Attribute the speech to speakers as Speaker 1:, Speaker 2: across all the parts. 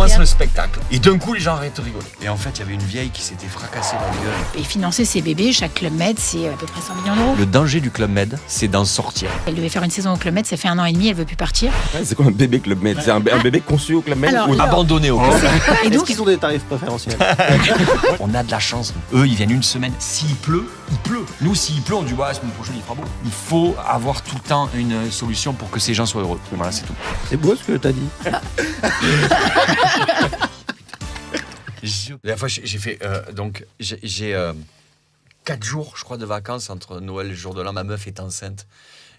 Speaker 1: commence le spectacle. Et d'un coup, les gens arrêtent de rigoler. Et en fait, il y avait une vieille qui s'était fracassée la gueule.
Speaker 2: Et financer ses bébés, chaque Club Med, c'est à peu près 100 millions d'euros.
Speaker 1: Le danger du Club Med, c'est d'en sortir.
Speaker 2: Elle devait faire une saison au Club Med, ça fait 1 an et demi, elle veut plus partir.
Speaker 3: Ouais, c'est quoi un bébé Club Med? C'est un bébé conçu au Club Med
Speaker 2: Alors,
Speaker 3: ou...
Speaker 1: Abandonné au Club Med.
Speaker 2: Et
Speaker 4: Est-ce
Speaker 2: donc,
Speaker 4: qu'ils ont des tarifs préférentiels?
Speaker 1: On a de la chance. Eux, ils viennent une semaine. S'il pleut, il pleut. Nous, s'il pleut, on dit la semaine prochaine, il fera beau. Il faut avoir tout le temps une solution pour que ces gens soient heureux. Voilà, c'est tout.
Speaker 4: C'est beau ce que t'as dit.
Speaker 1: La dernière fois, j'ai fait j'ai 4 jours, je crois, de vacances entre Noël et le jour de l'an. Ma meuf est enceinte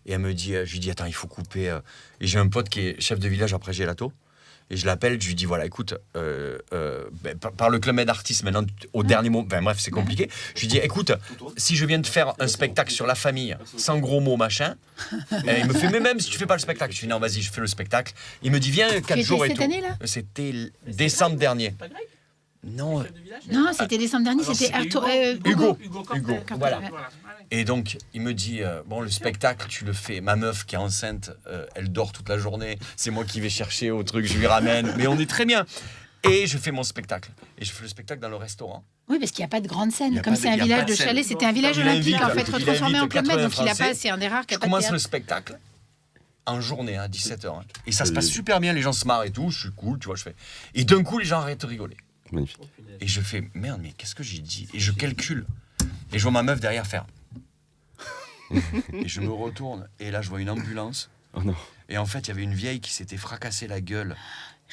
Speaker 1: et elle me dit, je lui dis attends, il faut couper. Et j'ai un pote qui est chef de village après Gelato. Et je l'appelle, je lui dis voilà, écoute, par le Club Med Artist maintenant, au dernier mot, bref, c'est compliqué. Je lui dis écoute, si je viens de faire un spectacle sur la famille, sans gros mots, machin, il me fait mais même si tu fais pas le spectacle, je dis non, vas-y, je fais le spectacle. Il me dit viens 4 jours et tout.
Speaker 2: cette année, là
Speaker 1: C'était décembre dernier. Non,
Speaker 2: non, c'était décembre dernier, c'était
Speaker 1: Hugo,
Speaker 2: Carter,
Speaker 1: voilà.
Speaker 2: ouais.
Speaker 1: Et donc, il me dit, bon, le spectacle, tu le fais. Ma meuf qui est enceinte, elle dort toute la journée. C'est moi qui vais chercher au truc, je lui ramène. Mais on est très bien. Et je fais mon spectacle. Et je fais le spectacle dans le restaurant.
Speaker 2: Oui, parce qu'il n'y a pas de grande
Speaker 1: Il y
Speaker 2: scène.
Speaker 1: a
Speaker 2: Comme
Speaker 1: pas
Speaker 2: c'est
Speaker 1: de-
Speaker 2: un
Speaker 1: il y a
Speaker 2: village
Speaker 1: pas de
Speaker 2: de
Speaker 1: scène.
Speaker 2: chalet, c'était un village
Speaker 1: Il
Speaker 2: olympique
Speaker 1: invite-
Speaker 2: en fait,
Speaker 1: il
Speaker 2: retransformé en
Speaker 1: invite
Speaker 2: Club Med,
Speaker 1: 80
Speaker 2: donc il a
Speaker 1: Français.
Speaker 2: pas, c'est un des rares qui
Speaker 1: Je
Speaker 2: a pas de
Speaker 1: commence le
Speaker 2: théâtre.
Speaker 1: spectacle en journée, à 17h. Et ça se passe super bien, les gens se marrent et tout. Je suis cool, tu vois, je fais. Et d'un coup, les gens arrêtent de rigoler.
Speaker 3: Magnifique.
Speaker 1: Et je fais, merde, mais qu'est-ce que j'ai dit? Et je calcule. Et je vois ma meuf derrière faire. Et je me retourne. Et là, je vois une ambulance.
Speaker 3: Oh non.
Speaker 1: Et en fait, il y avait une vieille qui s'était fracassée la gueule.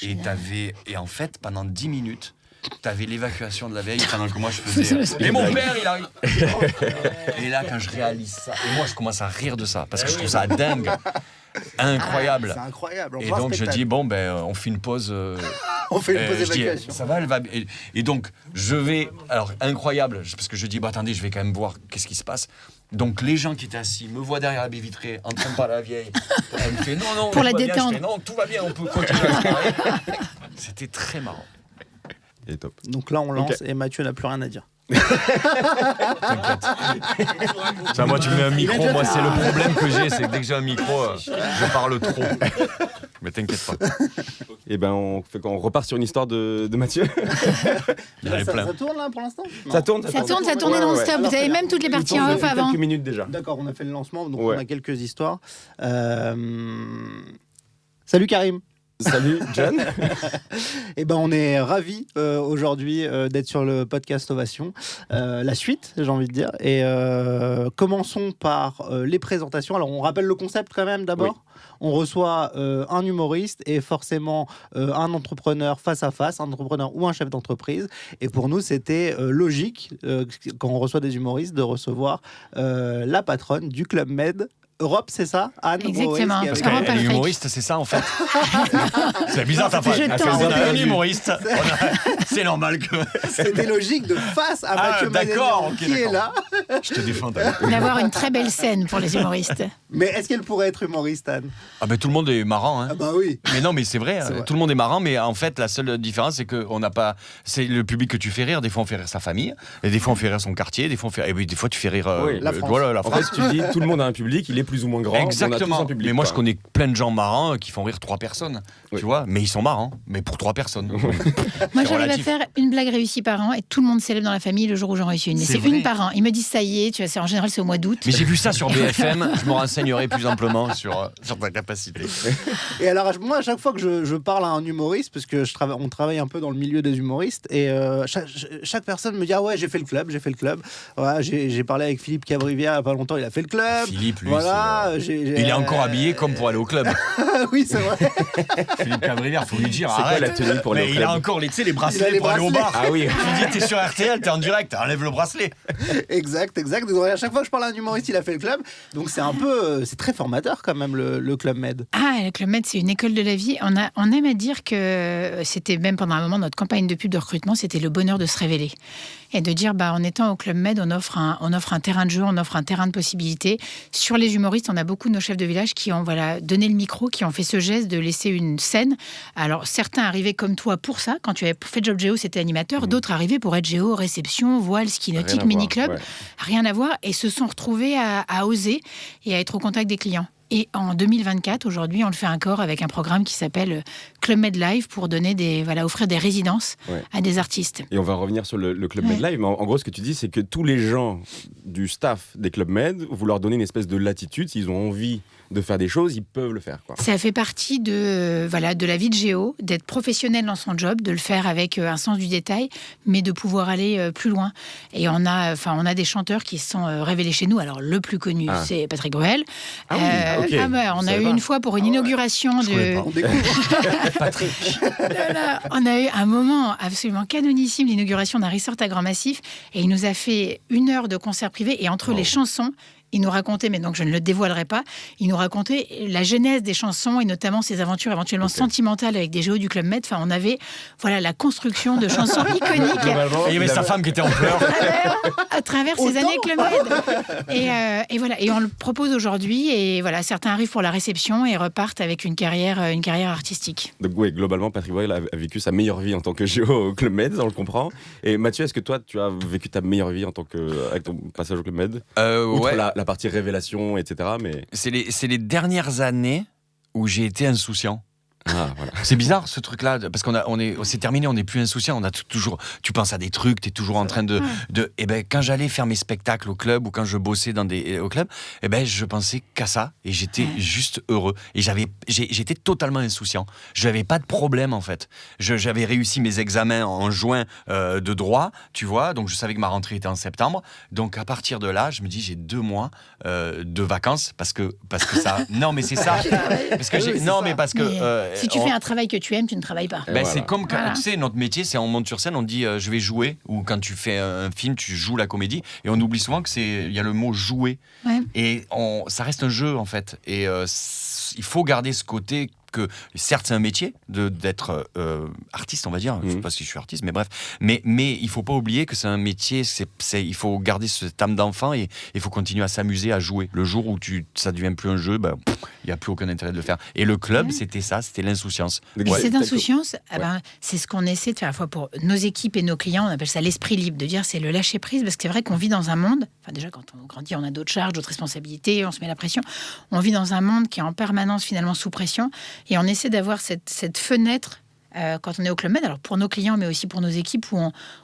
Speaker 1: Et en fait, pendant 10 minutes, t'avais l'évacuation de la vieille pendant que moi je faisais. Et mon père, il arrive. Et là, quand je réalise ça, et moi je commence à rire de ça parce que je trouve ça dingue, incroyable.
Speaker 4: C'est incroyable.
Speaker 1: Et donc je dis bon on fait une pause.
Speaker 4: On fait une pause
Speaker 1: je dis,
Speaker 4: évacuation.
Speaker 1: ça va, elle va. Et donc je vais, alors incroyable, parce que je dis attendez, je vais quand même voir qu'est-ce qui se passe. Donc les gens qui étaient assis me voient derrière la baie vitrée en train de parler à la vieille. Elle me fait non,
Speaker 2: Pour
Speaker 1: tout
Speaker 2: la
Speaker 1: va bien.
Speaker 2: détendre.
Speaker 1: Je fais, non, tout va bien, on peut continuer à se parler. C'était très marrant.
Speaker 3: Il est top.
Speaker 4: Donc là, on lance
Speaker 3: Ok.
Speaker 4: et Mathieu n'a plus rien à dire.
Speaker 1: Ça, moi, tu mets un micro, moi, c'est le problème que j'ai, c'est que dès que j'ai un micro, je parle trop. Mais t'inquiète pas.
Speaker 3: Et ben on repart sur une histoire de Mathieu.
Speaker 1: Il y en a plein.
Speaker 4: Ça tourne là pour l'instant? Non.
Speaker 3: Ça tourne,
Speaker 2: Ça tournait
Speaker 3: Ouais,
Speaker 2: non-stop.
Speaker 4: ouais.
Speaker 2: Vous avez même toutes les parties en
Speaker 3: Il
Speaker 2: off
Speaker 3: tourne
Speaker 2: avant.
Speaker 3: quelques minutes déjà.
Speaker 4: D'accord, on a fait le lancement, donc
Speaker 3: Ouais.
Speaker 4: on a quelques histoires. Salut Karim.
Speaker 3: Salut John.
Speaker 4: Eh ben, on est ravis aujourd'hui d'être sur le podcast Ovation. La suite, j'ai envie de dire. Et commençons par les présentations. Alors, on rappelle le concept quand même d'abord.
Speaker 3: Oui.
Speaker 4: On reçoit un humoriste et forcément un entrepreneur face à face, un entrepreneur ou un chef d'entreprise. Et pour nous, c'était logique, quand on reçoit des humoristes, de recevoir la patronne du Club Med Europe, c'est ça, Anne?
Speaker 2: Exactement.
Speaker 4: Boris,
Speaker 1: Parce
Speaker 4: qui avait-
Speaker 2: Europe
Speaker 1: qu'elle est
Speaker 2: Afrique.
Speaker 1: humoriste, c'est ça en fait. C'est bizarre ta phrase.
Speaker 2: Je
Speaker 1: On
Speaker 2: tente.
Speaker 1: a un humoriste. C'est normal que.
Speaker 4: C'était logique de face à
Speaker 1: Ah,
Speaker 4: Mathieu
Speaker 1: d'accord,
Speaker 4: Madénian,
Speaker 1: ok,
Speaker 4: qui est là.
Speaker 1: Je te défends. t'as vu.
Speaker 2: D'avoir une très belle scène pour les humoristes.
Speaker 4: Mais est-ce qu'elle pourrait être humoriste, Anne?
Speaker 1: Ah ben tout le monde est marrant. Hein.
Speaker 4: Ah bah oui.
Speaker 1: Mais non, mais c'est vrai,
Speaker 4: C'est vrai.
Speaker 1: tout le monde est marrant, mais en fait, la seule différence, c'est qu'on n'a pas. C'est le public que tu fais rire. Des fois, on fait rire sa famille, et des fois, on fait rire son quartier, des fois, et puis, des fois tu fais rire
Speaker 3: Oui,
Speaker 4: la France.
Speaker 1: voilà, la
Speaker 3: En
Speaker 1: France.
Speaker 3: fait, tu dis tout le monde a un public, il est plus ou moins grand. On a tous
Speaker 1: Exactement.
Speaker 3: un public,
Speaker 1: Mais moi,
Speaker 3: quoi.
Speaker 1: je connais plein de gens marrants qui font rire 3 personnes.
Speaker 3: Oui.
Speaker 1: Tu vois, mais ils sont marrants, mais pour 3 personnes.
Speaker 2: Moi, j'arrive à
Speaker 1: relatif.
Speaker 2: faire une blague réussie par an et tout le monde célèbre dans la famille le jour où j'en réussis une. Et
Speaker 1: C'est
Speaker 2: c'est
Speaker 1: vrai.
Speaker 2: une par an. Ils me disent ça y est, tu vois, en général, c'est au mois d'août.
Speaker 1: Mais j'ai vu ça sur BFM, je me renseignerai plus amplement sur ta capacité.
Speaker 4: Et alors, moi, à chaque fois que je parle à un humoriste, parce que on travaille un peu dans le milieu des humoristes, et chaque personne me dit ah ouais, j'ai fait le club. Ouais, j'ai parlé avec Philippe Cabrivia il y a pas longtemps, il a fait le club.
Speaker 1: Philippe, lui,
Speaker 4: voilà,
Speaker 1: il est encore habillé comme pour aller au club.
Speaker 4: Oui, c'est vrai.
Speaker 1: Philippe Cabrivière, faut lui dire,
Speaker 3: C'est quoi
Speaker 1: arrête.
Speaker 3: la tenue pour aller
Speaker 1: Mais
Speaker 3: au
Speaker 1: il
Speaker 3: club?
Speaker 1: a encore les
Speaker 4: Il a
Speaker 1: bracelets
Speaker 4: les
Speaker 1: pour aller au bar.
Speaker 4: bracelets.
Speaker 3: Ah oui.
Speaker 1: Tu dis, t'es sur RTL, t'es en direct, enlève le bracelet.
Speaker 4: exact. Donc, à chaque fois que je parle à un humoriste, il a fait le club. Donc c'est un peu, c'est très formateur quand même le Club Med.
Speaker 2: Ah, le Club Med, c'est une école de la vie. On aime à dire que c'était même pendant un moment notre campagne de pub de recrutement, c'était le bonheur de se révéler. Et de dire, en étant au Club Med, on offre un terrain de jeu, on offre un terrain de possibilités. Sur les humoristes, on a beaucoup de nos chefs de village qui ont donné le micro, qui ont fait ce geste de laisser une scène. Alors, certains arrivaient comme toi pour ça. Quand tu avais fait Job Géo, c'était animateur. D'autres arrivaient pour être géo, réception, voile, ski nautique,
Speaker 3: Rien à
Speaker 2: mini-club.
Speaker 3: voir, ouais.
Speaker 2: Rien à voir. Et se sont retrouvés à oser et à être au contact des clients. Et en 2024, aujourd'hui, on le fait encore avec un programme qui s'appelle Club Med Live pour donner offrir des résidences à des artistes.
Speaker 3: Et on va revenir sur le Club Med Live, mais en gros, ce que tu dis, c'est que tous les gens du staff des Club Med, vous leur donnez une espèce de latitude, s'ils ont envie de faire des choses, ils peuvent le faire, quoi.
Speaker 2: Ça fait partie de la vie de Géo, d'être professionnel dans son job, de le faire avec un sens du détail, mais de pouvoir aller plus loin. Et on a des chanteurs qui se sont révélés chez nous. Alors, le plus connu, c'est Patrick Bruel.
Speaker 3: Ah oui, ok.
Speaker 2: On a eu une fois pour une inauguration
Speaker 4: On découvre.
Speaker 1: Patrick.
Speaker 2: On a eu un moment absolument canonissime, l'inauguration d'un resort à Grand Massif, et il nous a fait 1 heure de concert privé, et entre les chansons, il nous racontait, mais donc je ne le dévoilerai pas, il nous racontait la genèse des chansons et notamment ses aventures éventuellement sentimentales avec des géos du Club Med. Enfin, on avait la construction de chansons iconiques.
Speaker 1: Et il y avait sa femme qui était en pleurs.
Speaker 2: À travers ces années Club Med. Et voilà, et on le propose aujourd'hui. Et voilà, certains arrivent pour la réception et repartent avec une carrière artistique.
Speaker 3: Donc oui, globalement, Patrick Bruel a vécu sa meilleure vie en tant que géo au Club Med, on le comprend. Et Mathieu, est-ce que toi, tu as vécu ta meilleure vie avec ton passage au Club Med Outre la partie révélation, etc. Mais...
Speaker 1: C'est les dernières années où j'ai été insouciant.
Speaker 3: Ah, voilà.
Speaker 1: C'est bizarre ce truc-là, parce c'est terminé, on n'est plus insouciant, on a toujours, tu penses à des trucs, t'es toujours en train et ben quand j'allais faire mes spectacles au club ou quand je bossais au club, et ben je pensais qu'à ça et j'étais juste heureux et j'étais totalement insouciant. Je n'avais pas de problème en fait. J'avais réussi mes examens en juin de droit, tu vois, donc je savais que ma rentrée était en septembre. Donc à partir de là, je me dis j'ai 2 mois de vacances parce que ça. Non mais c'est ça. Parce que
Speaker 2: si tu fais un travail que tu aimes, tu ne travailles pas.
Speaker 1: C'est comme quand, tu sais, notre métier, c'est on monte sur scène, on dit je vais jouer, ou quand tu fais un film, tu joues la comédie, et on oublie souvent il y a le mot jouer, et ça reste un jeu en fait, et il faut garder ce côté que certes c'est un métier d'être artiste, on va dire, je sais pas si je suis artiste, mais bref, mais il faut pas oublier que c'est un métier, il faut garder cette âme d'enfant et il faut continuer à s'amuser, à jouer. Le jour où ça devient plus un jeu, il y a plus aucun intérêt de le faire. Et le club, c'était l'insouciance.
Speaker 2: Et cette insouciance, c'est ce qu'on essaie de faire à la fois pour nos équipes et nos clients. On appelle ça l'esprit libre, de dire c'est le lâcher prise, parce que c'est vrai qu'on vit dans un monde. Enfin déjà quand on grandit, on a d'autres charges, d'autres responsabilités, on se met la pression. On vit dans un monde qui est en permanence finalement sous pression. Et on essaie d'avoir cette fenêtre quand on est au Club Med, alors pour nos clients, mais aussi pour nos équipes, où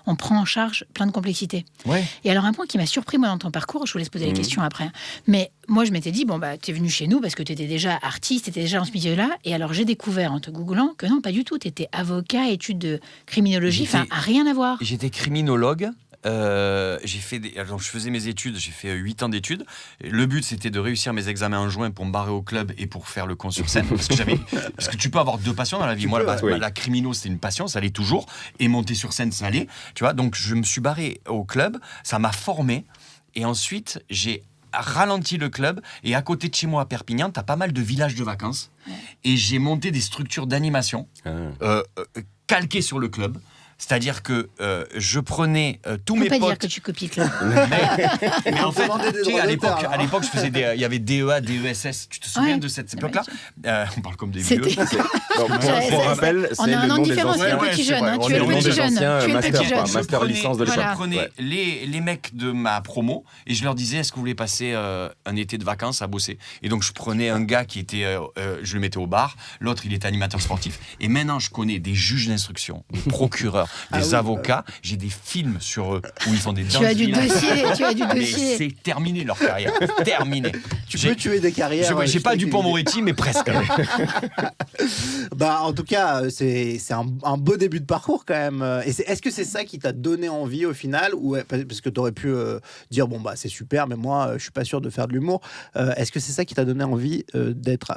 Speaker 2: on prend en charge plein de complexités.
Speaker 1: Ouais.
Speaker 2: Et alors un point qui m'a surpris moi dans ton parcours, je vous laisse poser la question après, mais moi je m'étais dit, tu es venu chez nous parce que tu étais déjà artiste, tu étais déjà dans ce milieu-là, et alors j'ai découvert en te googlant que non, pas du tout, tu étais avocat, études de criminologie, rien à voir.
Speaker 1: J'étais criminologue. Donc je faisais mes études, j'ai fait 8 ans d'études. Le but c'était de réussir mes examens en juin pour me barrer au club et pour faire le con sur scène. parce que tu peux avoir 2 passions dans la vie. Moi, la crimino c'était une passion, ça l'est toujours, et monter sur scène ça l'est. Tu vois, donc je me suis barré au club, ça m'a formé, et ensuite j'ai ralenti le club, et à côté de chez moi à Perpignan, t'as pas mal de villages de vacances, et j'ai monté des structures d'animation calquées sur le club. C'est-à-dire que je prenais tous mes potes.
Speaker 2: On peut pas dire que tu copies le club.
Speaker 1: Mais en fait, tu sais, à l'époque, je faisais il y avait DEA, DESS. Tu te souviens de cette époque-là? On parle comme des vieux.
Speaker 3: Pour rappel, c'est le nom des anciens.
Speaker 2: Petit jeune, tu es le petit jeune. Tu es le petit jeune.
Speaker 3: Master licence de l'époque.
Speaker 1: Je prenais les mecs de ma promo et je leur disais, est-ce que vous voulez passer un été de vacances à bosser? Et donc je prenais un gars qui était, je le mettais au bar, l'autre il était animateur sportif. Et maintenant je connais des juges d'instruction, des procureurs, des avocats, j'ai des films sur eux où ils font des danses.
Speaker 2: Tu as du dossier.
Speaker 1: C'est terminé leur carrière, terminé.
Speaker 4: Tu peux tuer des carrières.
Speaker 1: J'ai pas Dupond-Moretti, mais presque.
Speaker 4: En tout cas, c'est un beau début de parcours quand même. Et est-ce que c'est ça qui t'a donné envie au final, ou parce que t'aurais pu dire c'est super, mais moi je suis pas sûr de faire de l'humour. Est-ce que c'est ça qui t'a donné envie d'être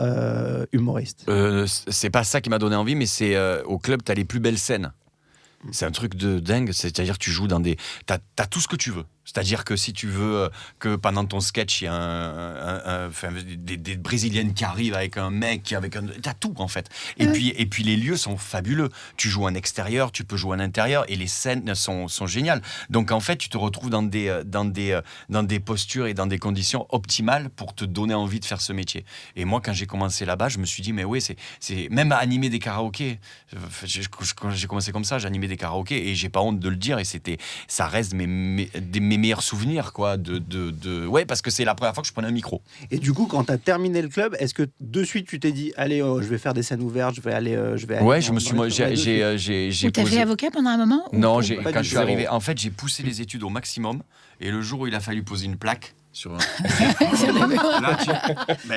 Speaker 4: humoriste?
Speaker 1: C'est pas ça qui m'a donné envie, mais c'est au club t'as les plus belles scènes. C'est un truc de dingue, c'est-à-dire que tu joues dans t'as tout ce que tu veux. C'est-à-dire que si tu veux que pendant ton sketch, il y a des Brésiliennes qui arrivent avec un mec, t'as tout en fait. Et puis les lieux sont fabuleux. Tu joues en extérieur, tu peux jouer en intérieur, et les scènes sont géniales. Donc en fait, tu te retrouves dans des postures et dans des conditions optimales pour te donner envie de faire ce métier. Et moi, quand j'ai commencé là-bas, je me suis dit, mais oui, c'est même à animer des karaokés. Quand j'ai commencé comme ça, j'animais des karaokés, et j'ai pas honte de le dire, et ça reste mes meilleurs souvenirs, quoi. Ouais, parce que c'est la première fois que je prenais un micro.
Speaker 4: Et du coup, quand tu as terminé le club, est-ce que de suite tu t'es dit, allez, je vais faire des scènes ouvertes, je vais aller.
Speaker 1: Ouais, je me suis. J'ai
Speaker 2: t'as fait avocat pendant un moment?
Speaker 1: Non, quand je suis arrivé, en fait, j'ai poussé les études au maximum. Et le jour où il a fallu poser une plaque sur là,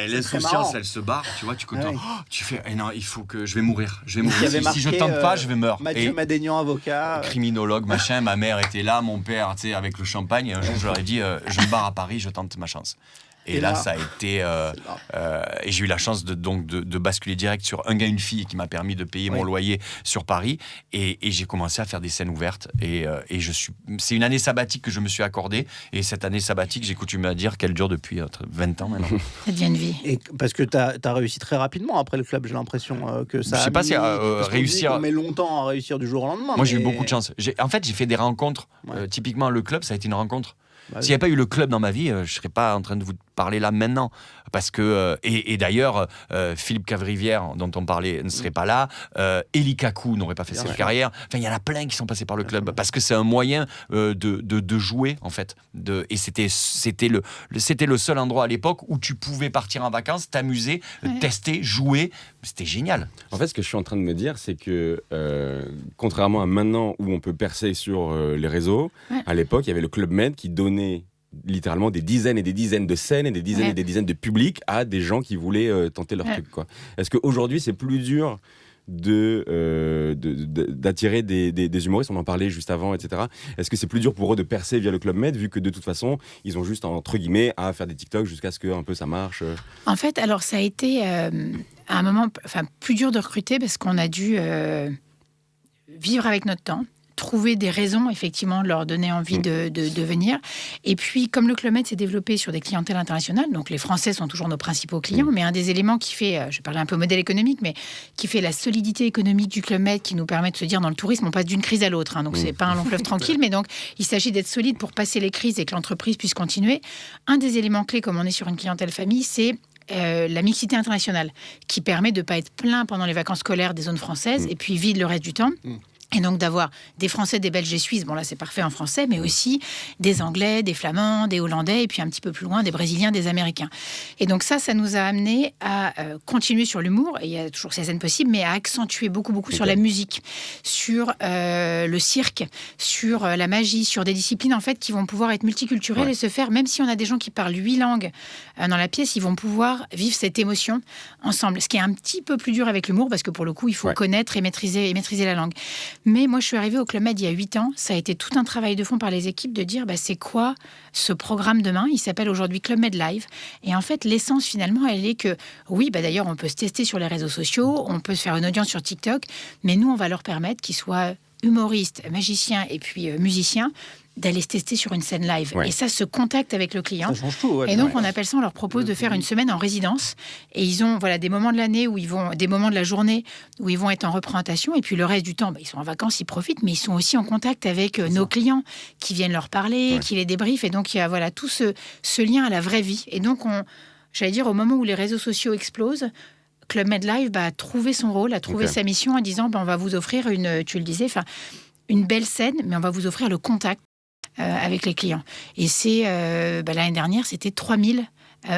Speaker 1: l'insouciance, elle se barre, tu vois, tu fais, non, il faut que je vais mourir. Si je tente pas, je vais meurer.
Speaker 4: Mathieu Madénian, avocat.
Speaker 1: Criminologue, machin, ma mère était là, mon père, tu sais, avec le champagne. Et un jour, je leur ai dit, je me barre à Paris, je tente ma chance. Et là, ça a été... et j'ai eu la chance de basculer direct sur Un gars, une fille qui m'a permis de payer mon loyer sur Paris. Et j'ai commencé à faire des scènes ouvertes. C'est une année sabbatique que je me suis accordée. Et cette année sabbatique, j'ai coutume à dire qu'elle dure depuis 20 ans maintenant.
Speaker 2: Ça devient une vie.
Speaker 4: Et parce que tu as réussi très rapidement après le club, j'ai l'impression que ça...
Speaker 1: Je sais pas si réussir...
Speaker 4: On met longtemps à réussir du jour au lendemain.
Speaker 1: Moi, j'ai eu beaucoup de chance. En fait, j'ai fait des rencontres. Typiquement, le club, ça a été une rencontre. S'il n'y avait pas eu le club dans ma vie, je ne serais pas en train de vous parler là maintenant. Parce que, et d'ailleurs, Philippe Cavrivière, dont on parlait, ne serait pas là. Eli Kaku n'aurait pas fait cette carrière. Enfin, il y en a plein qui sont passés par le club. Parce que c'est un moyen de jouer, en fait. Et c'était le seul endroit à l'époque où tu pouvais partir en vacances, t'amuser, tester, jouer. C'était génial.
Speaker 3: En fait, ce que je suis en train de me dire, c'est que contrairement à maintenant où on peut percer sur les réseaux, à l'époque, il y avait le Club Med qui donnait littéralement des dizaines et des dizaines de scènes et des dizaines et des dizaines de publics à des gens qui voulaient tenter leur truc, quoi. Est-ce qu'aujourd'hui, c'est plus dur d'attirer des humoristes, on en parlait juste avant, etc. Est-ce que c'est plus dur pour eux de percer via le Club Med, vu que de toute façon, ils ont juste, entre guillemets, à faire des TikTok jusqu'à ce que un peu ça marche
Speaker 2: En fait, alors ça a été à un moment plus dur de recruter parce qu'on a dû vivre avec notre temps, trouver des raisons, effectivement, de leur donner envie de venir. Et puis, comme le Club Med s'est développé sur des clientèles internationales, donc les Français sont toujours nos principaux clients, mais un des éléments qui fait, je parlais un peu modèle économique, mais qui fait la solidité économique du Club Med, qui nous permet de se dire, dans le tourisme, on passe d'une crise à l'autre. Donc, c'est pas un long fleuve tranquille, mais donc, il s'agit d'être solide pour passer les crises et que l'entreprise puisse continuer. Un des éléments clés, comme on est sur une clientèle famille, c'est la mixité internationale, qui permet de ne pas être plein pendant les vacances scolaires des zones françaises et puis vide le reste du temps. Et donc d'avoir des Français, des Belges et Suisses, bon là c'est parfait en français, mais aussi des Anglais, des Flamands, des Hollandais, et puis un petit peu plus loin, des Brésiliens, des Américains. Et donc ça nous a amené à continuer sur l'humour, et il y a toujours ces scènes possibles, mais à accentuer beaucoup sur la musique, sur le cirque, sur la magie, sur des disciplines en fait qui vont pouvoir être multiculturelles et se faire, même si on a des gens qui parlent 8 langues dans la pièce, ils vont pouvoir vivre cette émotion ensemble. Ce qui est un petit peu plus dur avec l'humour, parce que pour le coup, il faut connaître et maîtriser la langue. Mais moi, je suis arrivée au Club Med il y a 8 ans. Ça a été tout un travail de fond par les équipes de dire c'est quoi ce programme demain. Il s'appelle aujourd'hui Club Med Live. Et en fait, l'essence, finalement, elle est que, oui, d'ailleurs, on peut se tester sur les réseaux sociaux, on peut se faire une audience sur TikTok, mais nous, on va leur permettre qu'ils soient humoristes, magiciens et puis musiciens, d'aller se tester sur une scène live. Et ça, ce contact avec le client.
Speaker 4: Ça change tout.
Speaker 2: Et donc, on appelle ça, on leur propose de faire une semaine en résidence. Et ils ont des moments de l'année où ils vont, des moments de la journée où ils vont être en représentation. Et puis le reste du temps, ils sont en vacances, ils profitent, mais ils sont aussi en contact avec nos clients qui viennent leur parler, qui les débriefent. Et donc, il y a tout ce lien à la vraie vie. Et donc, j'allais dire, au moment où les réseaux sociaux explosent, Club Med Live a trouvé son rôle, a trouvé sa mission en disant, on va vous offrir tu le disais, une belle scène, mais on va vous offrir le contact avec les clients. Et c'est l'année dernière, c'était 3000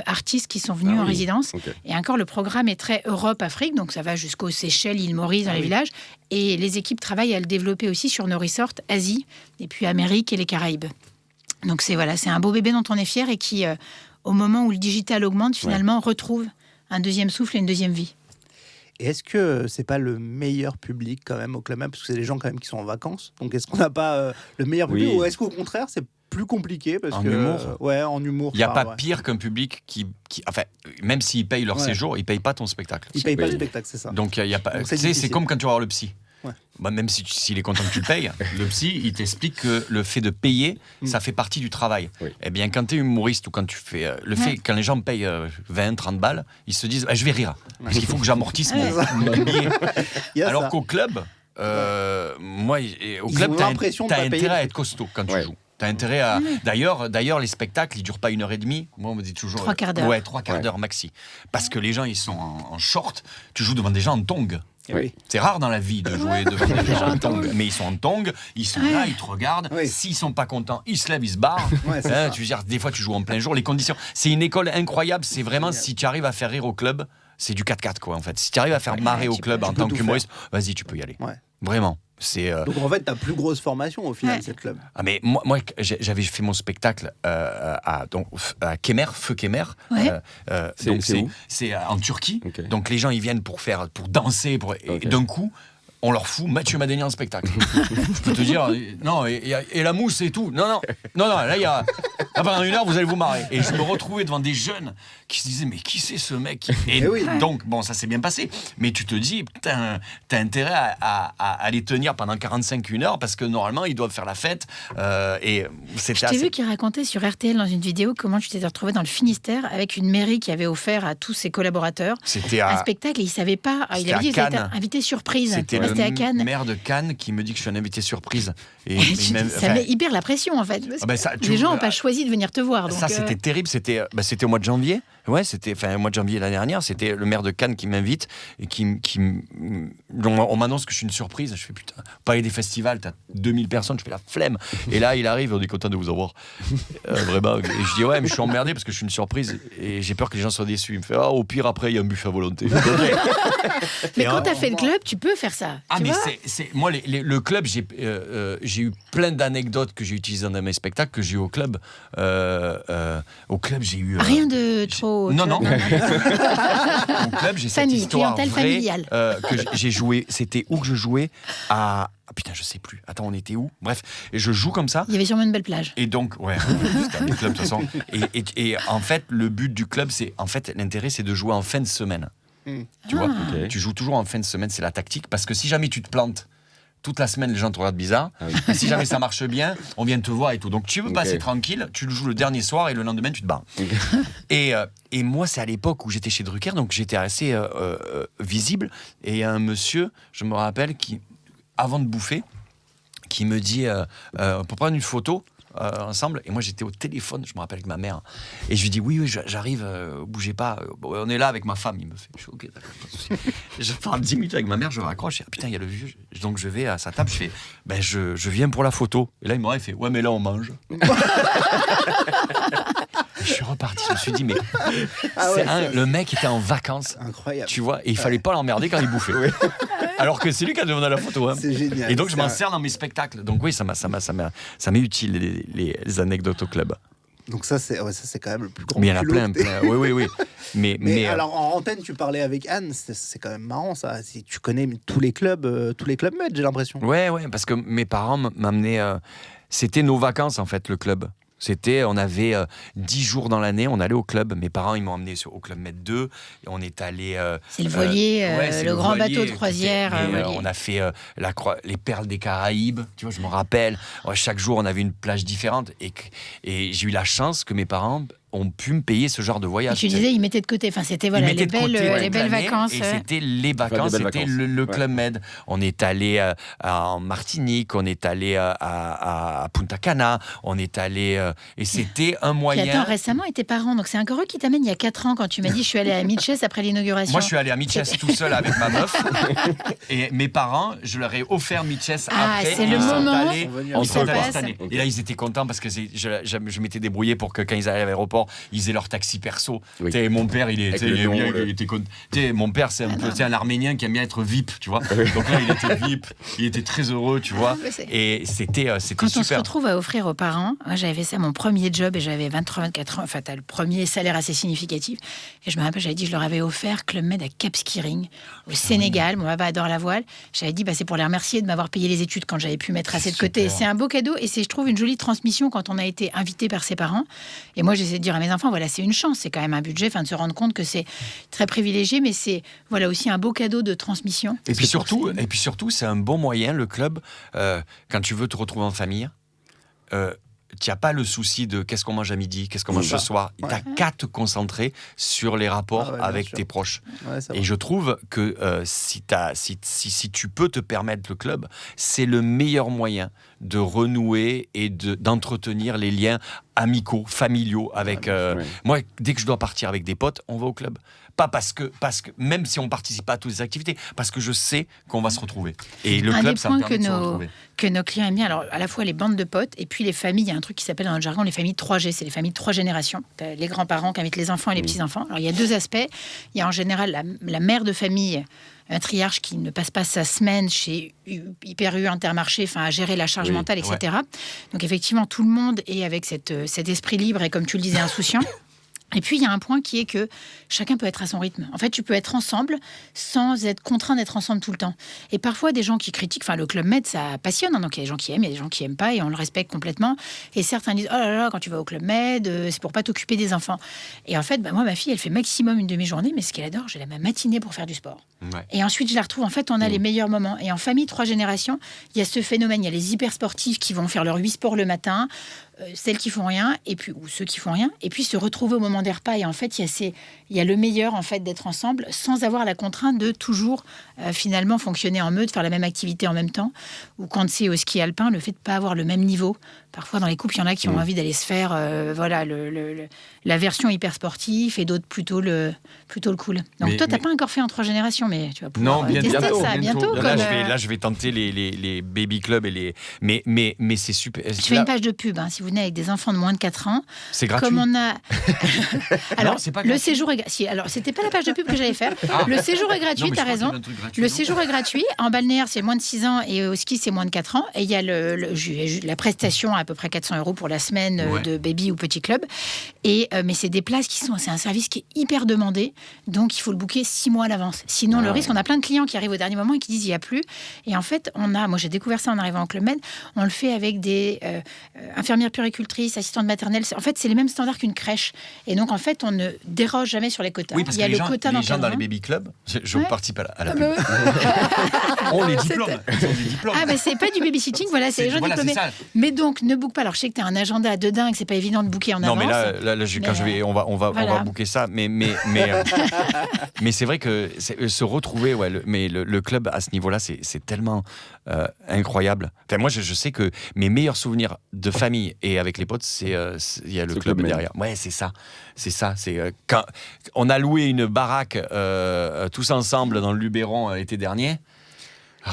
Speaker 2: artistes qui sont venus en résidence. Et encore, le programme est très Europe-Afrique, donc ça va jusqu'aux Seychelles, île Maurice, dans les villages. Et les équipes travaillent à le développer aussi sur nos resorts Asie, et puis Amérique et les Caraïbes. Donc c'est un beau bébé dont on est fier et qui, au moment où le digital augmente, finalement, retrouve un deuxième souffle et une deuxième vie.
Speaker 4: Et est-ce que c'est pas le meilleur public quand même au Club Med, parce que c'est des gens quand même qui sont en vacances. Donc est-ce qu'on n'a pas le meilleur public, ou est-ce qu'au contraire c'est plus compliqué parce
Speaker 1: humour.
Speaker 4: En humour.
Speaker 1: Il n'y a pas pire qu'un public qui enfin, même s'ils payent leur séjour, ils payent pas ton spectacle.
Speaker 4: Ils payent pas le spectacle, c'est ça.
Speaker 1: Donc il y a pas. C'est comme quand tu vas voir le psy. Même s'il est content que tu le payes, le psy, il t'explique que le fait de payer, ça fait partie du travail. Eh bien, quand tu es humoriste ou quand tu fais... quand les gens payent 20, 30 balles, ils se disent je vais rire, parce qu'il faut que j'amortisse mon billet. Alors qu'au club, moi, au club, tu as intérêt à être costaud quand tu joues. T'as intérêt à... D'ailleurs, les spectacles, ils durent pas 1h30. Moi, on me dit toujours...
Speaker 2: 3 quarts d'heure.
Speaker 1: 3 quarts d'heure maxi. Parce que les gens, ils sont en short. Tu joues devant des gens en tongs.
Speaker 4: Oui.
Speaker 1: C'est rare dans la vie de jouer devant des gens en tongs. Mais ils sont en tongs, ils sont là, ils te regardent.
Speaker 4: Oui.
Speaker 1: S'ils sont pas contents, ils se lèvent, ils se barrent.
Speaker 4: Ouais, c'est ça.
Speaker 1: Tu veux dire, des fois, tu joues en plein jour. Les conditions. C'est une école incroyable. C'est vraiment, si tu arrives à faire rire au club, c'est du 4-4, quoi, en fait. Si tu arrives à faire marrer au club en
Speaker 4: peux
Speaker 1: tant
Speaker 4: tout
Speaker 1: qu'humoriste, vas-y, tu peux y aller.
Speaker 4: Ouais.
Speaker 1: Vraiment. C'est.
Speaker 4: Donc en fait, ta plus grosse formation au final, c'est le club.
Speaker 1: Ah mais moi j'avais fait mon spectacle à Kemer, Feu Kemer.
Speaker 2: Ouais.
Speaker 1: Donc
Speaker 3: où
Speaker 1: c'est en Turquie.
Speaker 3: Ok.
Speaker 1: Donc les gens ils viennent pour danser, et d'un coup on leur fout Mathieu Madénian en spectacle. Je peux te dire, non, et la mousse et tout. Non, là, là, pendant 1 heure, vous allez vous marrer. Et je me retrouvais devant des jeunes qui se disaient, mais qui c'est ce mec ? Et
Speaker 4: oui.
Speaker 1: donc, bon, ça s'est bien passé. Mais tu te dis, putain, t'as intérêt à les tenir pendant 45-1 heure parce que normalement, ils doivent faire la fête. Et c'était
Speaker 2: Je t'ai vu qu'il racontait sur RTL dans une vidéo comment tu t'étais retrouvé dans le Finistère avec une mairie qui avait offert à tous ses collaborateurs
Speaker 1: C'était
Speaker 2: un
Speaker 1: à...
Speaker 2: spectacle et il savait pas. Il
Speaker 1: C'était
Speaker 2: avait dit
Speaker 1: à
Speaker 2: qu'il était
Speaker 1: Cannes.
Speaker 2: invité surprise.
Speaker 1: C'était
Speaker 2: C'était à Cannes.
Speaker 1: le maire de Cannes qui me dit que je suis un invité surprise. Et
Speaker 2: Ça met hyper la pression en fait. Parce
Speaker 1: Ah ben ça,
Speaker 2: que les gens n'ont pas choisi de venir te voir. Donc,
Speaker 1: ça, c'était terrible. C'était au mois de janvier. Ouais, c'était au mois de janvier l'année dernière. C'était le maire de Cannes qui m'invite et on m'annonce que je suis une surprise. Je fais putain, palais des festivals, t'as 2000 personnes, je fais la flemme. Et là, il arrive, on est content de vous avoir. Vraiment. Et je dis ouais, mais je suis emmerdé parce que je suis une surprise et j'ai peur que les gens soient déçus. Il me fait au pire après, il y a un buffet à volonté.
Speaker 2: mais
Speaker 1: Et
Speaker 2: quand t'as fait le club, tu peux faire ça.
Speaker 1: Ah
Speaker 2: tu
Speaker 1: mais
Speaker 2: vois
Speaker 1: c'est moi le club, j'ai eu plein d'anecdotes que j'ai utilisées dans mes spectacles que j'ai eu au club. Au club, j'ai eu
Speaker 2: Rien de trop.
Speaker 1: Non.
Speaker 2: tu vois,
Speaker 1: Au club, j'ai cette
Speaker 2: Famille,
Speaker 1: histoire
Speaker 2: clientèle
Speaker 1: vraie,
Speaker 2: familiale.
Speaker 1: que j'ai joué. C'était où que je jouais à... Ah putain, je sais plus. Attends, on était où ? Bref, et je joue comme ça.
Speaker 2: Il y avait sûrement une belle plage.
Speaker 1: Et donc, ouais, c'était un club de toute façon. Et en fait, le but du club, l'intérêt, c'est de jouer en fin de semaine. Tu vois,
Speaker 3: Ok.
Speaker 1: tu joues toujours en fin de semaine, c'est la tactique. Parce que si jamais tu te plantes, toute la semaine, les gens te regardent bizarre.
Speaker 3: Ah oui.
Speaker 1: Et si jamais ça marche bien, on vient te voir et tout. Donc tu veux
Speaker 3: Ok.
Speaker 1: passer tranquille, tu le joues le dernier soir et le lendemain, tu te barres. Et moi, c'est à l'époque où j'étais chez Drucker, donc j'étais assez visible. Et il y a un monsieur, je me rappelle, qui, avant de bouffer, qui me dit pour prendre une photo ensemble. Et moi, j'étais au téléphone, je me rappelle, avec ma mère. Et je lui dis oui, j'arrive, bougez pas. On est là avec ma femme. Il me fait, je suis ok, d'accord, pas de souci. Je parle 10 minutes avec ma mère, je raccroche. Je dis, putain, il y a le vieux. Donc je vais à sa table, je fais, je viens pour la photo. Et là, il me regarde, il fait, ouais, mais là, on mange. Je suis reparti. Je me suis dit, mais le mec était en vacances.
Speaker 4: Incroyable.
Speaker 1: Tu vois, et il fallait pas l'emmerder quand il bouffait. Alors que c'est lui qui a demandé la photo. Hein.
Speaker 4: C'est génial.
Speaker 1: Et donc, je m'en
Speaker 4: C'est
Speaker 1: sers dans mes spectacles. Donc, oui, ça m'est utile, les anecdotes au club.
Speaker 4: Donc ça, c'est quand même le plus grand
Speaker 1: Mais il y en a
Speaker 4: culot
Speaker 1: plein.
Speaker 4: que t'aies.
Speaker 1: Oui. Mais
Speaker 4: alors en antenne, tu parlais avec Anne, c'est quand même marrant ça. Si tu connais tous les clubs Med, j'ai l'impression.
Speaker 1: ouais, parce que mes parents m'amenaient. C'était nos vacances, en fait, le club. On avait 10 jours dans l'année, on allait au club. Mes parents, ils m'ont emmené au Club Med 2. Et on est allé.
Speaker 2: C'est le voilier,
Speaker 1: c'est
Speaker 2: le grand
Speaker 1: voilier,
Speaker 2: bateau de croisière.
Speaker 1: mais,
Speaker 2: voilier.
Speaker 1: on a fait les Perles des Caraïbes. Tu vois, je me rappelle. Chaque jour, on avait une plage différente. Et j'ai eu la chance que mes parents ont pu me payer ce genre de
Speaker 2: Et
Speaker 1: voyage.
Speaker 2: tu disais, ils mettaient de côté. Enfin, c'était voilà,
Speaker 1: Ils mettaient
Speaker 2: les
Speaker 1: de
Speaker 2: belles,
Speaker 1: côté toute
Speaker 2: les belles
Speaker 1: l'année,
Speaker 2: vacances.
Speaker 1: Et c'était les vacances,
Speaker 3: belles
Speaker 1: c'était
Speaker 3: vacances.
Speaker 1: le
Speaker 3: Ouais.
Speaker 1: Club Med. On est allé en Martinique, on est allé à Punta Cana, on est allé... et c'était un
Speaker 2: Puis
Speaker 1: moyen...
Speaker 2: attends, récemment, et tes parents, donc c'est encore eux qui t'amènent il y a 4 ans quand tu m'as dit je suis allée à Mitchell après l'inauguration.
Speaker 1: Moi, je suis allé à Mitchell tout seul avec ma meuf. Et mes parents, je leur ai offert Mitchell
Speaker 2: Ah,
Speaker 1: après.
Speaker 2: c'est
Speaker 1: Ils
Speaker 2: le
Speaker 1: sont
Speaker 2: moment
Speaker 1: allés-
Speaker 4: où
Speaker 1: ils sont
Speaker 2: ça
Speaker 1: allés
Speaker 2: passe.
Speaker 1: cette année.
Speaker 3: Ok.
Speaker 1: Et là, ils étaient contents parce que je m'étais débrouillé pour que quand ils allaient à l'aéroport, ils aient leur taxi perso.
Speaker 3: Oui.
Speaker 1: Tu sais, mon père, il
Speaker 3: Avec
Speaker 1: était,
Speaker 3: le nom,
Speaker 1: il était tu sais, mon père, c'est un peu un Arménien qui aime bien être VIP, tu vois. Donc là, il était VIP, il était très heureux, tu vois.
Speaker 2: Ouais, c'est-
Speaker 1: Et c'était
Speaker 2: Quand on se
Speaker 1: super.
Speaker 2: retrouve à offrir aux parents, moi j'avais fait ça mon premier job et j'avais 23-24 ans, enfin t'as le premier salaire assez significatif. Et je me rappelle, j'avais dit, je leur avais offert Club Med à Cap Skiring, au Sénégal. Mon papa adore la voile. J'avais dit, c'est pour les remercier de m'avoir payé les études quand j'avais pu mettre assez de côté.
Speaker 1: Super.
Speaker 2: C'est un beau cadeau et c'est, je trouve, une jolie transmission quand on a été invité par ses parents. Et moi, j'essaie de dire à mes enfants, voilà, c'est une chance, c'est quand même un budget, de se rendre compte que c'est très privilégié, mais c'est voilà aussi un beau cadeau de transmission.
Speaker 1: Et puis surtout, c'est un bon moyen, le club, quand tu veux te retrouver en famille. Tu n'as pas le souci de qu'est-ce qu'on mange à midi, qu'est-ce qu'on mange ce soir. Tu n'as qu'à te concentrer sur les rapports
Speaker 4: bien
Speaker 1: avec
Speaker 4: sûr.
Speaker 1: tes proches.
Speaker 4: Ouais, c'est
Speaker 1: Et
Speaker 4: vrai.
Speaker 1: je trouve que si tu peux te permettre le club, c'est le meilleur moyen de renouer et d'entretenir les liens amicaux, familiaux. Avec, moi, dès que je dois partir avec des potes, on va au club. Pas parce que même si on participe pas à toutes les activités, parce que je sais qu'on va se retrouver. Et le club, ça me permet de se retrouver.
Speaker 2: Que nos clients aiment bien, alors à la fois les bandes de potes et puis les familles. Il y a un truc qui s'appelle dans le jargon les familles 3G, c'est les familles de 3 générations. Les grands-parents qui invitent les enfants et les petits-enfants. Alors il y a 2 aspects. Il y a en général la mère de famille, un triarche qui ne passe pas sa semaine chez Hyper U, Intermarché, à gérer la charge mentale, etc. Ouais. Donc effectivement, tout le monde est avec cet esprit libre et, comme tu le disais, insouciant. Et puis, il y a un point qui est que chacun peut être à son rythme. En fait, tu peux être ensemble sans être contraint d'être ensemble tout le temps. Et parfois, des gens qui critiquent, le Club Med, ça passionne. Hein, donc, il y a des gens qui aiment, il y a des gens qui n'aiment pas, et on le respecte complètement. Et certains disent, oh là là, quand tu vas au Club Med, c'est pour pas t'occuper des enfants. Et en fait, moi, ma fille, elle fait maximum une demi-journée, mais ce qu'elle adore, j'ai la matinée pour faire du sport. Ouais. Et ensuite, je la retrouve. En fait, on a les meilleurs moments. Et en famille 3 générations, il y a ce phénomène. Il y a les hyper sportifs qui vont faire leurs 8 sports le matin, celles qui font rien, et puis ou ceux qui font rien, et puis se retrouver au moment des repas. Et en fait, il y a le meilleur en fait d'être ensemble, sans avoir la contrainte de toujours finalement fonctionner en meute, faire la même activité en même temps. Ou quand c'est au ski alpin, le fait de pas avoir le même niveau. Parfois, dans les couples, il y en a qui ont envie d'aller se faire la version hyper sportive, et d'autres plutôt le cool. Donc toi, t'as pas encore fait en 3 générations, mais tu vas pouvoir tester ça bientôt.
Speaker 1: Là, je vais tenter les baby clubs et mais c'est super.
Speaker 2: Je fais une page de pub, si vous venez avec des enfants de moins de 4 ans.
Speaker 1: C'est gratuit.
Speaker 2: Comme on a. Alors,
Speaker 1: non, c'est pas
Speaker 2: le séjour est gratuit. Alors, c'était pas la page de pub que j'allais faire. Le séjour est gratuit, t'as raison. Le séjour est gratuit. En balnéaire, c'est moins de 6 ans, et au ski, c'est moins de 4 ans. Et il y a la prestation à peu près 400 € pour la semaine de baby ou petit club. Mais c'est des places c'est un service qui est hyper demandé. Donc, il faut le booker 6 mois à l'avance. Sinon, le risque, on a plein de clients qui arrivent au dernier moment et qui disent il n'y a plus. Et en fait, moi, j'ai découvert ça en arrivant au Club Med. On le fait avec des infirmières puéricultrices, assistantes maternelles. En fait, c'est les mêmes standards qu'une crèche. Et donc, en fait, on ne déroge jamais sur les quotas.
Speaker 1: Oui, parce
Speaker 2: il y a
Speaker 1: que
Speaker 2: les
Speaker 1: gens dans les baby clubs, je participe à la pub. On les diplômes.
Speaker 2: Mais c'est pas du babysitting, voilà, c'est les gens diplômés. Mais donc, ne book pas. Alors, je sais que tu as un agenda de dingue, c'est pas évident de booker en avance.
Speaker 1: Non, mais là, on va booker ça. Mais c'est vrai que se retrouver, le club à ce niveau-là, c'est tellement incroyable. Enfin, moi, je sais que mes meilleurs souvenirs de famille et avec les potes, il y a le club derrière. Ouais, c'est ça. C'est quand on a loué une baraque tous ensemble dans le Luberon l'été dernier.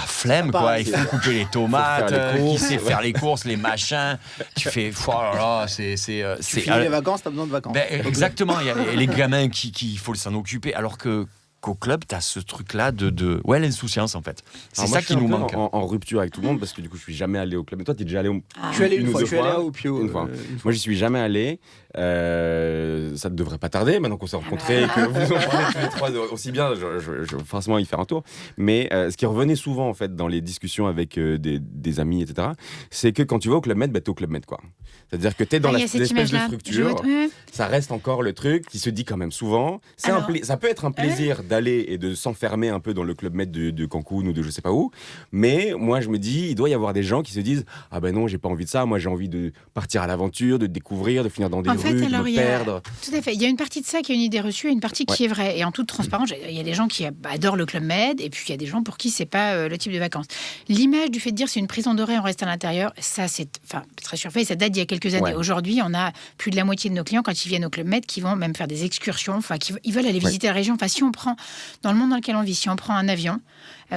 Speaker 1: Flemme, quoi. Il faut couper les tomates, qui sait faire les courses, les machins. Tu fais, oh là là, c'est.
Speaker 4: Tu finis les vacances, t'as besoin de vacances.
Speaker 1: Exactement. Il y a les gamins qui faut s'en occuper, alors qu'au club, t'as ce truc-là de l'insouciance, en fait. C'est ça qui nous manque.
Speaker 3: En rupture avec tout le monde, parce que du coup, je suis jamais allé au club. Mais toi, t'es déjà allé
Speaker 4: Je suis allé une fois. Je suis allé au Pio.
Speaker 3: Une fois. Moi, j'y suis jamais allé. Ça ne devrait pas tarder, maintenant qu'on s'est rencontrés et que vous en parlez tous les 3 aussi bien, je vais forcément y faire un tour. Mais ce qui revenait souvent, en fait, dans les discussions avec des amis, etc., c'est que quand tu vas au Club Med, t'es au Club Med, quoi. C'est-à-dire que t'es dans l'espèce de structure, ça reste encore le truc qui se dit quand même souvent. Ça peut être un plaisir d'aller et de s'enfermer un peu dans le Club Med de Cancun ou de je sais pas où, mais moi, je me dis, il doit y avoir des gens qui se disent « Ah ben non, j'ai pas envie de ça, moi j'ai envie de partir à l'aventure, de découvrir, de finir dans des rues, de me perdre. »
Speaker 2: Tout à fait. Il y a une partie de ça qui est une idée reçue et une partie qui est vraie. Et en toute transparence, il y a des gens qui adorent le Club Med et puis il y a des gens pour qui c'est pas le type de vacances. L'image du fait de dire c'est une prison dorée, on reste à l'intérieur, ça c'est très surfait. Ça date d'il y a quelques années. Aujourd'hui, on a plus de la moitié de nos clients quand ils viennent au Club Med qui vont même faire des excursions, ils veulent aller visiter la région. Si on prend dans le monde dans lequel on vit, si on prend un avion,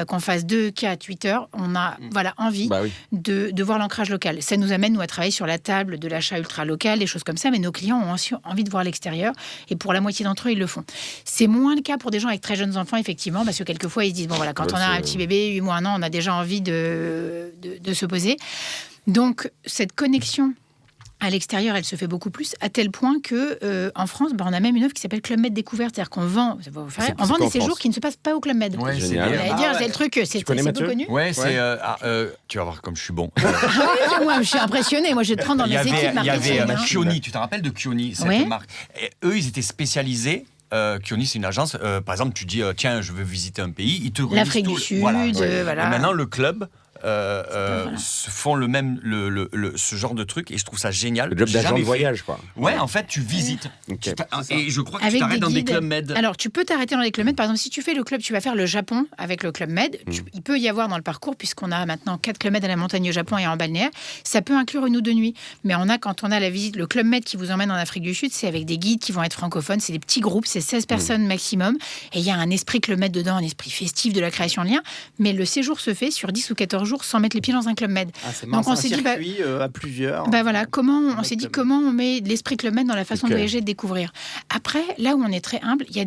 Speaker 2: qu'on fasse 2, 4, 8 heures, on a envie de voir l'ancrage local. Ça nous amène, nous, à travailler sur la table de l'achat ultra local, des choses comme ça, mais nos clients ont aussi envie de voir l'extérieur, et pour la moitié d'entre eux, ils le font. C'est moins le cas pour des gens avec très jeunes enfants, effectivement, parce que quelquefois, ils se disent, quand on a un petit bébé, 8 mois, 1 an, on a déjà envie de se poser. Donc, cette connexion à l'extérieur, elle se fait beaucoup plus, à tel point que en France, on a même une offre qui s'appelle Club Med Découverte, c'est-à-dire qu'on vend, des séjours qui ne se passent pas au Club Med.
Speaker 3: Ouais, génial.
Speaker 2: C'est le truc, c'est peu connu.
Speaker 1: Ouais, tu vas voir comme je suis bon.
Speaker 2: Moi, je suis impressionné. Moi, je vais te prendre dans mes équipes marketing.
Speaker 1: Il y avait Kioni, tu te rappelles de Kioni, cette marque. Et eux, ils étaient spécialisés. Kioni, c'est une agence. Par exemple, tu dis tiens, je veux visiter un pays, ils te
Speaker 2: l'Afrique du Sud,
Speaker 1: Et maintenant, le club font le même, ce genre de truc, et je trouve ça génial.
Speaker 3: Le job
Speaker 1: J'ai
Speaker 3: d'agent
Speaker 1: jamais
Speaker 3: de
Speaker 1: fait.
Speaker 3: voyage, quoi.
Speaker 1: Ouais, en fait, tu visites.
Speaker 3: Ok.
Speaker 1: Et je crois que
Speaker 2: Avec
Speaker 1: tu t'arrêtes
Speaker 2: des
Speaker 1: dans des
Speaker 2: guides.
Speaker 1: clubs med.
Speaker 2: Alors, tu peux t'arrêter dans les clubs med. Par exemple, si tu fais le club, tu vas faire le Japon avec le club med. Il peut y avoir dans le parcours, puisqu'on a maintenant 4 clubs med à la montagne au Japon et en balnéaire, ça peut inclure 1 ou 2 nuits. Mais quand on a la visite, le club med qui vous emmène en Afrique du Sud, c'est avec des guides qui vont être francophones. C'est des petits groupes, c'est 16 personnes maximum. Et il y a un esprit club med dedans, un esprit festif de la création de liens. Mais le séjour se fait sur 10 ou 14 jours sans mettre les pieds dans un club med.
Speaker 4: C'est
Speaker 2: Donc,
Speaker 4: marrant,
Speaker 2: on
Speaker 4: c'est
Speaker 2: s'est
Speaker 4: un
Speaker 2: dit,
Speaker 4: circuit à plusieurs.
Speaker 2: Voilà, on s'est dit
Speaker 4: Club Med.
Speaker 2: comment on met de l'esprit Club Med dans la façon
Speaker 3: Ok.
Speaker 2: de voyager et de découvrir. Après, là où on est très humble, il y a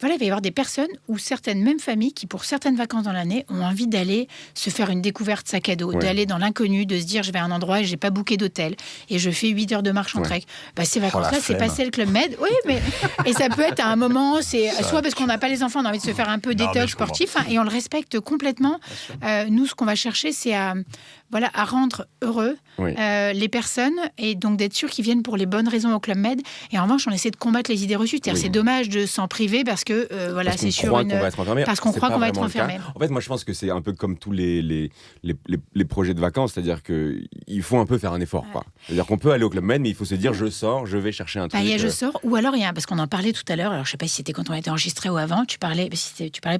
Speaker 2: il va y avoir des personnes ou certaines mêmes familles qui, pour certaines vacances dans l'année, ont envie d'aller se faire une découverte sac à dos,
Speaker 3: Ouais.
Speaker 2: d'aller dans l'inconnu, de se dire je vais à un endroit et j'ai pas booké d'hôtel et je fais 8 heures de marche en
Speaker 3: Ouais.
Speaker 2: trek. Ces vacances-là, c'est
Speaker 1: flemme.
Speaker 2: passer le Club Med. Oui, mais et ça peut être à un moment, c'est soit parce qu'on n'a pas les enfants, on a envie de se faire un peu
Speaker 1: Non, mais
Speaker 2: détox
Speaker 1: je comprends.
Speaker 2: sportif, et on le respecte complètement. Nous, ce qu'on va chercher, c'est à rendre heureux
Speaker 3: Oui.
Speaker 2: les personnes et donc d'être sûr qu'ils viennent pour les bonnes raisons au Club Med. Et en revanche, on essaie de combattre les idées reçues. C'est-à-dire,
Speaker 3: Oui.
Speaker 2: c'est dommage de s'en priver parce que
Speaker 3: Parce qu'on
Speaker 2: c'est sur
Speaker 3: croit
Speaker 2: une.
Speaker 3: qu'on va être enfermé.
Speaker 2: parce qu'on
Speaker 3: C'est
Speaker 2: croit
Speaker 3: pas
Speaker 2: qu'on va être
Speaker 3: vraiment le cas.
Speaker 2: enfermé.
Speaker 3: En fait, moi, je pense que c'est un peu comme tous les projets de vacances, c'est-à-dire qu'il faut un peu faire un effort. Quoi. C'est-à-dire qu'on peut aller au Club Med, mais il faut se dire, je sors, je vais chercher un truc.
Speaker 2: Il y a je sors, ou alors il y a, parce qu'on en parlait tout à l'heure, alors je sais pas si c'était quand on était enregistré ou avant, tu parlais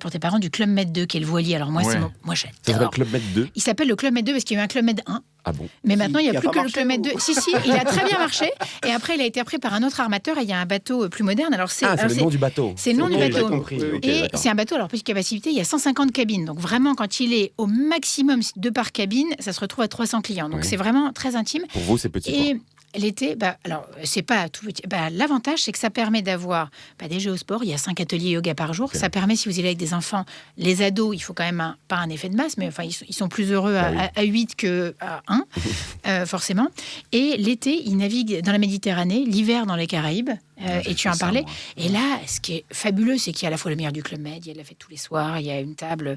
Speaker 2: pour tes parents du Club Med 2 qui est le voilier. Alors moi,
Speaker 1: Ouais.
Speaker 2: moi
Speaker 3: Ça s'appelle
Speaker 2: j'adore.
Speaker 3: Club Med 2.
Speaker 2: Il s'appelle le Club Med 2 parce qu'il y a eu un Club Med 1.
Speaker 3: Ah bon?
Speaker 2: Mais maintenant, il n'y
Speaker 4: Qui
Speaker 2: a
Speaker 4: a
Speaker 2: plus
Speaker 4: pas
Speaker 2: que le
Speaker 4: marché,
Speaker 2: Club Med 2.
Speaker 4: ou-
Speaker 2: Si, il a très bien marché. Et après, il a été repris par un autre armateur et il y a un bateau plus moderne. Alors,
Speaker 3: C'est le nom du bateau.
Speaker 2: c'est le nom du
Speaker 3: Ok,
Speaker 2: bateau.
Speaker 3: J'ai compris.
Speaker 4: Oui, oui.
Speaker 3: Ok,
Speaker 2: Et
Speaker 3: d'accord.
Speaker 2: c'est un bateau, alors petite capacité, il y a 150 cabines. Donc vraiment, quand il est au maximum de par cabine, ça se retrouve à 300 clients. Donc
Speaker 3: Ouais.
Speaker 2: c'est vraiment très intime.
Speaker 3: Pour vous, c'est petit.
Speaker 2: Et l'été, alors c'est pas tout petit. L'avantage, c'est que ça permet d'avoir des jeux au sport. Il y a 5 ateliers yoga par jour.
Speaker 3: Ok.
Speaker 2: Ça permet, si vous y allez avec des enfants, les ados, il faut quand même pas un effet de masse, mais enfin ils sont plus heureux
Speaker 3: Bah oui.
Speaker 2: à 8 que à 1, forcément. Et l'été, ils naviguent dans la Méditerranée, l'hiver dans les Caraïbes. Et tu en parlais. Et là, ce qui est fabuleux, c'est qu'il y a à la fois le meilleur du Club Med, il y a de la fête tous les soirs, il y a une table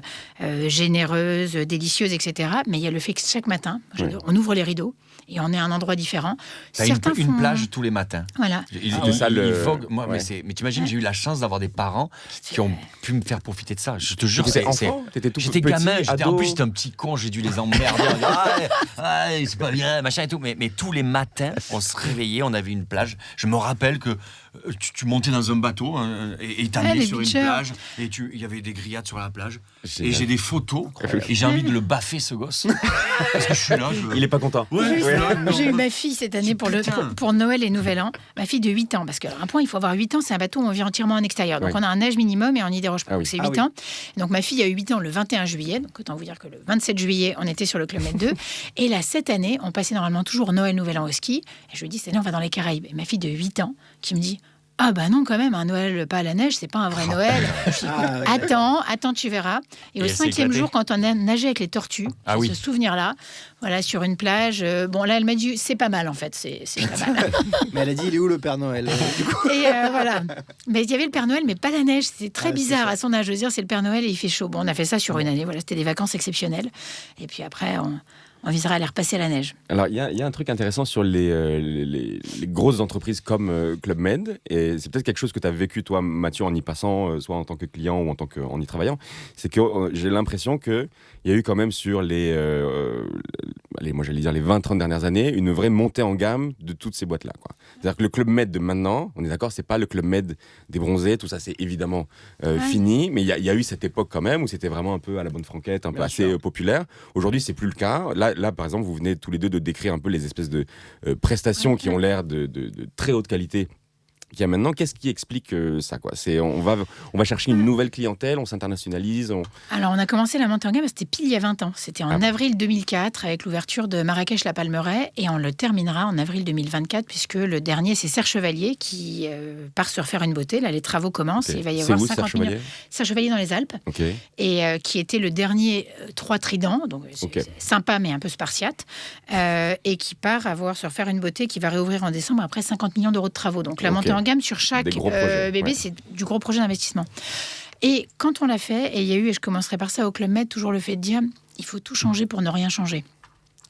Speaker 2: généreuse, délicieuse, etc. Mais il y a le fait que chaque matin, on ouvre les rideaux et on est à un endroit différent.
Speaker 1: T'as
Speaker 2: Certains
Speaker 1: une
Speaker 2: font-
Speaker 1: plage tous les matins.
Speaker 2: Voilà.
Speaker 3: C'était ça, le-
Speaker 1: vogue. Moi,
Speaker 3: ouais.
Speaker 1: mais t'imagines, j'ai eu la chance d'avoir des parents qui ont pu me faire profiter de ça. Je te jure,
Speaker 3: T'étais enfant? T'étais tout
Speaker 1: J'étais
Speaker 3: petit,
Speaker 1: gamin, en
Speaker 3: ado?
Speaker 1: plus j'étais un petit con, j'ai dû les emmerder. en disant, c'est pas bien, machin et tout. Mais tous les matins, on se réveillait, on avait une plage. Je me rappelle que tu montais dans un bateau et t'amenais
Speaker 2: les
Speaker 1: sur une
Speaker 2: beachers.
Speaker 1: plage et il y avait des grillades sur la plage.
Speaker 3: Génial.
Speaker 1: Et j'ai des photos et j'ai envie de le baffer ce gosse. Parce que je suis là.
Speaker 3: Il est pas content.
Speaker 1: Ouais, je suis là, non.
Speaker 2: J'ai eu ma fille cette année pour Noël et Nouvel An. Ma fille de 8 ans. Parce qu'un point, il faut avoir 8 ans, c'est un bateau où on vit entièrement en extérieur. Donc
Speaker 3: Oui.
Speaker 2: on a un âge minimum et on n'y déroge pas.
Speaker 3: Ah
Speaker 2: Donc
Speaker 3: oui.
Speaker 2: c'est
Speaker 4: Ah
Speaker 2: 8
Speaker 4: oui.
Speaker 2: ans. Donc ma fille a eu 8 ans le 21 juillet. Donc autant vous dire que le 27 juillet, on était sur le Club Med 2. Et là, cette année, on passait normalement toujours Noël, Nouvel An au ski. Et je lui dis, cette année, on va dans les Caraïbes. Et ma fille de 8 ans qui me dit, ah bah non, quand même, un Noël pas à la neige, c'est pas un vrai Noël. Je dis,
Speaker 4: Ah, ouais.
Speaker 2: attends, tu verras. Et au
Speaker 1: elle s'est
Speaker 2: 5e
Speaker 1: éclatée.
Speaker 2: jour, quand on a nagé avec les tortues,
Speaker 1: Ah
Speaker 2: j'ai
Speaker 1: oui.
Speaker 2: ce souvenir-là, voilà, sur une plage. Bon, là, elle m'a dit, c'est pas mal en fait, c'est pas mal.
Speaker 4: Mais elle a dit, il est où le Père Noël du coup.
Speaker 2: Et voilà. Mais il y avait le Père Noël, mais pas la neige. C'était très
Speaker 4: Ah, c'est
Speaker 2: bizarre
Speaker 4: ça.
Speaker 2: à son âge. Je veux dire, c'est le Père Noël et il fait chaud. Bon, on a fait ça sur une année. Voilà, c'était des vacances exceptionnelles. Et puis après, on visera à les repasser à la neige.
Speaker 3: Alors, il y a un truc intéressant sur les grosses entreprises comme Club Med, et c'est peut-être quelque chose que tu as vécu, toi, Mathieu, en y passant, soit en tant que client ou en y travaillant. C'est que j'ai l'impression qu'il y a eu quand même sur moi j'allais dire les 20-30 dernières années, une vraie montée en gamme de toutes ces boîtes-là, quoi. C'est-à-dire que le Club Med de maintenant, on est d'accord, c'est pas le Club Med des bronzés, tout ça, c'est évidemment fini, mais il y a eu cette époque quand même où c'était vraiment un peu à la bonne franquette, un peu
Speaker 1: Bien
Speaker 3: assez
Speaker 1: sûr.
Speaker 3: populaire. Aujourd'hui, c'est plus le cas. Là, par exemple, vous venez tous les deux de décrire un peu les espèces de prestations qui ont l'air de très haute qualité qu'il y a maintenant. Qu'est-ce qui explique ça, quoi? On va chercher une nouvelle clientèle, on s'internationalise.
Speaker 2: Alors, on a commencé la montée en gamme, c'était pile il y a 20 ans. C'était en
Speaker 3: Ah bon.
Speaker 2: avril 2004 avec l'ouverture de Marrakech-La Palmeraie et on le terminera en avril 2024 puisque le dernier, c'est Serre Chevalier qui part se refaire une beauté. Là, les travaux commencent
Speaker 3: Ok.
Speaker 2: et il va y
Speaker 3: C'est
Speaker 2: avoir
Speaker 3: où,
Speaker 2: 50
Speaker 3: Serre
Speaker 2: millions.
Speaker 3: Chevalier?
Speaker 2: Serre Chevalier dans les Alpes.
Speaker 3: Ok.
Speaker 2: Et qui était le dernier 3 tridents, donc c'est
Speaker 3: Ok.
Speaker 2: c'est sympa mais un peu spartiate, et qui part se refaire une beauté qui va réouvrir en décembre après 50 millions d'euros de travaux. Donc la
Speaker 3: Ok.
Speaker 2: montée en gamme sur chaque
Speaker 3: Des gros projets,
Speaker 2: bébé,
Speaker 3: ouais.
Speaker 2: c'est du gros projet d'investissement. Et quand on l'a fait, et il y a eu, et je commencerai par ça au Club Med, toujours le fait de dire, il faut tout changer pour ne rien changer.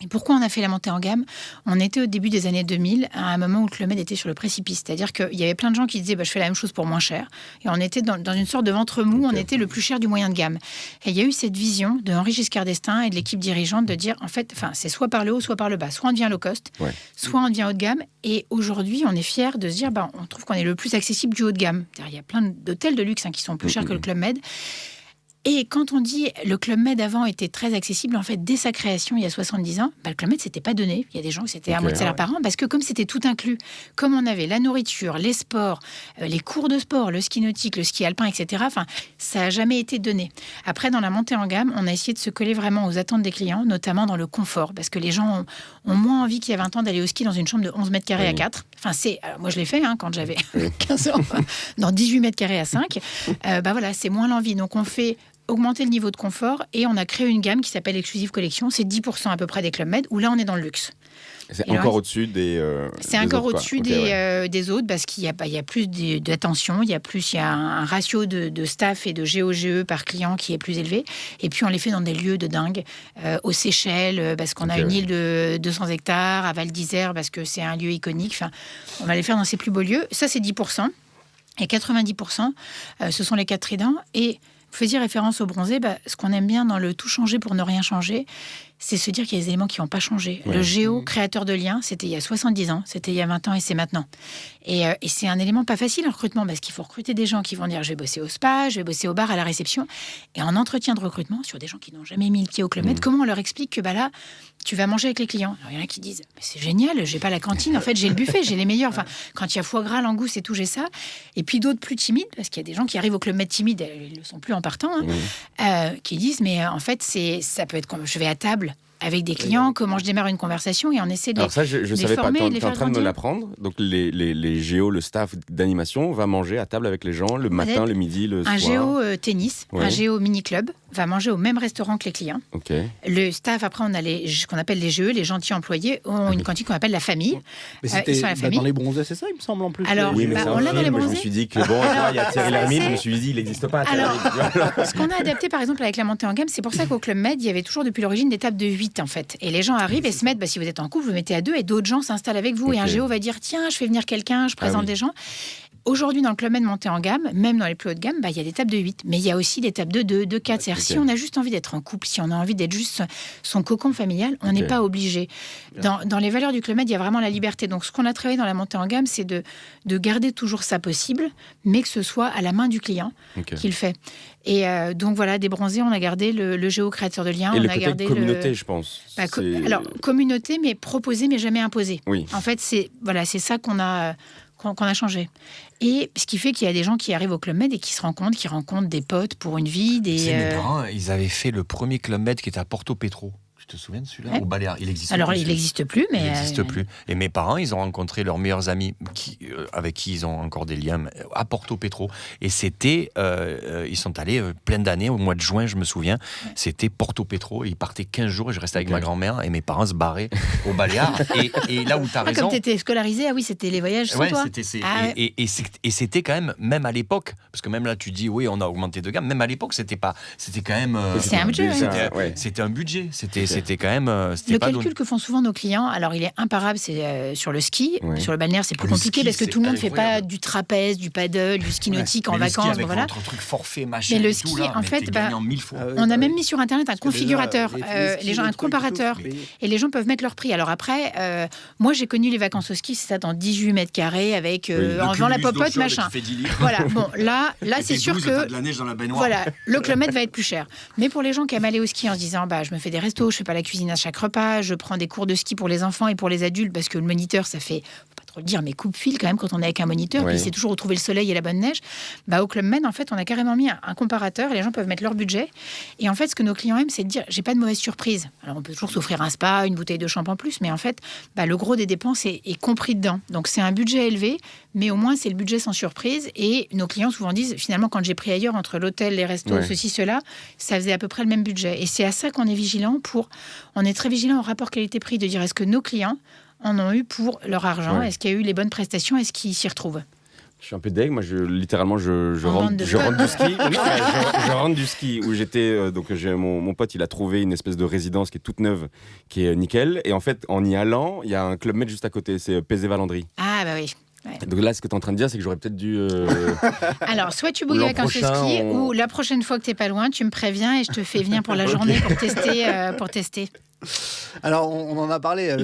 Speaker 2: Et pourquoi on a fait la montée en gamme ? On était au début des années 2000, à un moment où le Club Med était sur le précipice. C'est-à-dire qu'il y avait plein de gens qui disaient je fais la même chose pour moins cher. Et on était dans une sorte de ventre mou, on était le plus cher du moyen de gamme. Et il y a eu cette vision de Henri Giscard d'Estaing et de l'équipe dirigeante de dire, en fait, c'est soit par le haut, soit par le bas. Soit on devient low cost, soit on devient haut de gamme. Et aujourd'hui, on est fiers de se dire, on trouve qu'on est le plus accessible du haut de gamme. Il y a plein d'hôtels de luxe qui sont plus chers que le Club Med. Et quand on dit le Club Med avant était très accessible, en fait, dès sa création il y a 70 ans, le Club Med s'était pas donné. Il y a des gens qui c'était à moitié salaire par an parce que comme c'était tout inclus, comme on avait la nourriture, les sports, les cours de sport, le ski nautique, le ski alpin, etc. Ça a jamais été donné. Après, dans la montée en gamme, on a essayé de se coller vraiment aux attentes des clients, notamment dans le confort, parce que les gens ont moins envie qu'il y a 20 ans d'aller au ski dans une chambre de 11 mètres carrés à 4. Moi, je l'ai fait quand j'avais 15 ans, dans 18 mètres carrés à 5. C'est moins l'envie. Donc, on fait augmenter le niveau de confort et on a créé une gamme qui s'appelle Exclusive Collection. C'est 10% à peu près des Club Med, où là, on est dans le luxe.
Speaker 3: C'est encore au-dessus des
Speaker 2: c'est encore au-dessus des autres parce qu'il y a plus d'attention, il y a un ratio de staff et de GOGE par client qui est plus élevé. Et puis on les fait dans des lieux de dingue, aux Seychelles parce qu'on a une île de 200 hectares, à Val d'Isère parce que c'est un lieu iconique. On va les faire dans ces plus beaux lieux. Ça c'est 10%. Et 90%, ce sont les 4 tridents. Et vous faisiez référence au bronzé, ce qu'on aime bien dans le tout changer pour ne rien changer, c'est se dire qu'il y a des éléments qui n'ont pas changé. Ouais. Le géo, créateur de liens, c'était il y a 70 ans, c'était il y a 20 ans et c'est maintenant. Et c'est un élément pas facile en recrutement parce qu'il faut recruter des gens qui vont dire je vais bosser au spa, je vais bosser au bar, à la réception. Et en entretien de recrutement, sur des gens qui n'ont jamais mis le pied au Club Med, comment on leur explique que là, tu vas manger avec les clients. Alors, il y en a qui disent mais c'est génial, j'ai pas la cantine, en fait j'ai le buffet, j'ai les meilleurs. Quand il y a foie gras, langouste et tout, j'ai ça. Et puis d'autres plus timides, parce qu'il y a des gens qui arrivent au Club Med timides, ils le sont plus en partant, qui disent mais en fait ça peut être comme je vais à table avec des clients, comment je démarre une conversation et on essaie de les former.
Speaker 3: Alors ça, je savais pas, t'es en train de me
Speaker 2: grandir.
Speaker 3: l'apprendre. Donc les géos, le staff d'animation va manger à table avec les gens le matin, le midi, le soir.
Speaker 2: Un géo tennis, un géo mini-club va manger au même restaurant que les clients. Le staff, après, on a ce qu'on appelle les GE, les gentils employés, ont une cantine qu'on appelle la famille.
Speaker 4: Mais c'était dans les bronzés, c'est ça, il me semble, en plus.
Speaker 2: Alors,
Speaker 3: oui, mais
Speaker 2: on l'a dans les bronzés.
Speaker 3: Je me suis dit que il y a Thierry Lhermitte, je me suis dit, il n'existe pas.
Speaker 2: Alors, ce qu'on a adapté, par exemple, avec la montée en gamme, c'est pour ça qu'au Club Med, il y avait toujours depuis l'origine des tables de 8, en fait. Et les gens arrivent et se mettent, si vous êtes en couple, vous mettez à 2 et d'autres gens s'installent avec vous. Et un géo va dire, tiens, je fais venir quelqu'un, je présente des gens. Aujourd'hui, dans le Club Med montée en gamme, même dans les plus hautes gammes, il y a des tables de 8. Mais il y a aussi des tables de 2, de 4. C'est-à-dire, si on a juste envie d'être en couple, si on a envie d'être juste son cocon familial, on n'est pas obligé. Dans les valeurs du Club Med, il y a vraiment la liberté. Donc, ce qu'on a travaillé dans la montée en gamme, c'est de garder toujours ça possible, mais que ce soit à la main du client qu'il fait. Et donc, voilà, des bronzés, on a gardé le géo créateur de liens.
Speaker 3: Et
Speaker 2: on
Speaker 3: le
Speaker 2: a
Speaker 3: côté
Speaker 2: gardé
Speaker 3: communauté, je pense.
Speaker 2: Alors, communauté, mais proposée, mais jamais imposée.
Speaker 3: Oui.
Speaker 2: En fait, c'est ça qu'on a changé. Et ce qui fait qu'il y a des gens qui arrivent au Club Med et qui se rencontrent, qui rencontrent des potes pour une vie.
Speaker 1: Mes parents, ils avaient fait le premier Club Med qui était à Porto Petro. Tu te souviens de celui-là ? Au Baléares. Il existe
Speaker 2: Alors,
Speaker 1: plus.
Speaker 2: il n'existe plus, mais...
Speaker 1: Il n'existe plus. Et mes parents, ils ont rencontré leurs meilleurs amis avec qui ils ont encore des liens à Porto Petro. Et c'était... ils sont allés plein d'années, au mois de juin, je me souviens. C'était Porto Petro. Et ils partaient 15 jours et je restais avec ma grand-mère. Et mes parents se barraient au Baléares. et là où tu as raison...
Speaker 2: Comme tu étais scolarisé, c'était les voyages sans toi.
Speaker 1: Et c'était quand même à l'époque, parce que même là, tu dis, oui, on a augmenté de gamme. Même à l'époque, c'était quand même...
Speaker 2: c'est un budget.
Speaker 1: C'était un budget. C'était quand même...
Speaker 2: le calcul que font souvent nos clients, alors il est imparable, c'est sur le ski. Sur le balnéaire, c'est plus compliqué parce que tout le monde ne fait pas du trapèze, du paddle, du ski nautique en vacances.
Speaker 1: Avec votre truc forfait, machin.
Speaker 2: Mais le ski, en fait, on a même mis sur Internet un configurateur, un comparateur. Et les gens peuvent mettre leur prix. Alors après, moi j'ai connu les vacances au ski, c'est ça, dans 18 mètres carrés, avec en faisant la popote, machin. Voilà, bon, là c'est sûr que... Voilà, le Club Med va être plus cher. Mais pour les gens qui aiment aller au ski en se disant, je me fais des restos, je fais pas la cuisine à chaque repas, je prends des cours de ski pour les enfants et pour les adultes parce que le moniteur, ça fait, faut pas trop le dire, mais coupe-fil quand même quand on est avec un moniteur, puis il sait toujours retrouver le soleil et la bonne neige. Au Club Med, en fait, on a carrément mis un comparateur et les gens peuvent mettre leur budget. Et en fait, ce que nos clients aiment, c'est de dire, j'ai pas de mauvaise surprise. Alors, on peut toujours s'offrir un spa, une bouteille de champ en plus, mais en fait, le gros des dépenses est compris dedans. Donc, c'est un budget élevé, mais au moins, c'est le budget sans surprise. Et nos clients souvent disent, finalement, quand j'ai pris ailleurs, entre l'hôtel, les restos, ceci, cela, ça faisait à peu près le même budget. Et c'est à ça qu'on est vigilant on est très vigilant au rapport qualité-prix, de dire est-ce que nos clients en ont eu pour leur argent, est-ce qu'il y a eu les bonnes prestations, est-ce qu'ils s'y retrouvent.
Speaker 3: Je suis un peu deg. Moi, littéralement, je
Speaker 2: En
Speaker 3: rentre,
Speaker 2: bande de
Speaker 3: je rentre
Speaker 2: potes.
Speaker 3: du ski. Non, mais je rentre du ski où j'étais. Donc, mon pote, il a trouvé une espèce de résidence qui est toute neuve, qui est nickel. Et en fait, en y allant, il y a un Club Med juste à côté. C'est Pézé-Valandry.
Speaker 2: Ah, bah oui. Ouais.
Speaker 3: Donc là, ce que tu es en train de dire, c'est que j'aurais peut-être dû.
Speaker 2: Alors, soit tu bouilles
Speaker 3: L'an
Speaker 2: avec un ski,
Speaker 3: prochain,
Speaker 2: ou la prochaine fois que t'es pas loin, tu me préviens et je te fais venir pour la journée pour tester.
Speaker 4: Alors, on en a parlé,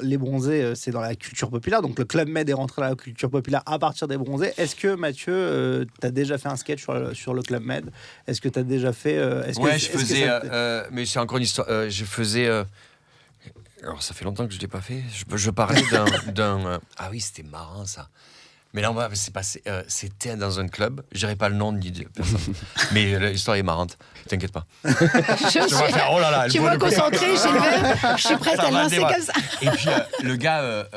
Speaker 4: les bronzés, c'est dans la culture populaire. Donc, le Club Med est rentré dans la culture populaire à partir des bronzés. Est-ce que, Mathieu, tu as déjà fait un sketch sur le Club Med? Est-ce que tu as déjà fait...
Speaker 1: Je faisais... mais c'est encore une histoire. Je faisais... alors, ça fait longtemps que je ne l'ai pas fait. Je parlais d'un... ah oui, c'était marrant, ça. Mais là, c'est passé. C'était dans un club. Je dirais pas le nom ni de personne. Mais l'histoire est marrante. T'inquiète pas.
Speaker 2: Je suis-
Speaker 1: Oh là là.
Speaker 2: Tu m'as concentré, j'ai le verbe, je suis prête
Speaker 1: Ça
Speaker 2: à
Speaker 1: va
Speaker 2: lancer
Speaker 1: démarrer.
Speaker 2: comme ça.
Speaker 1: Et puis le gars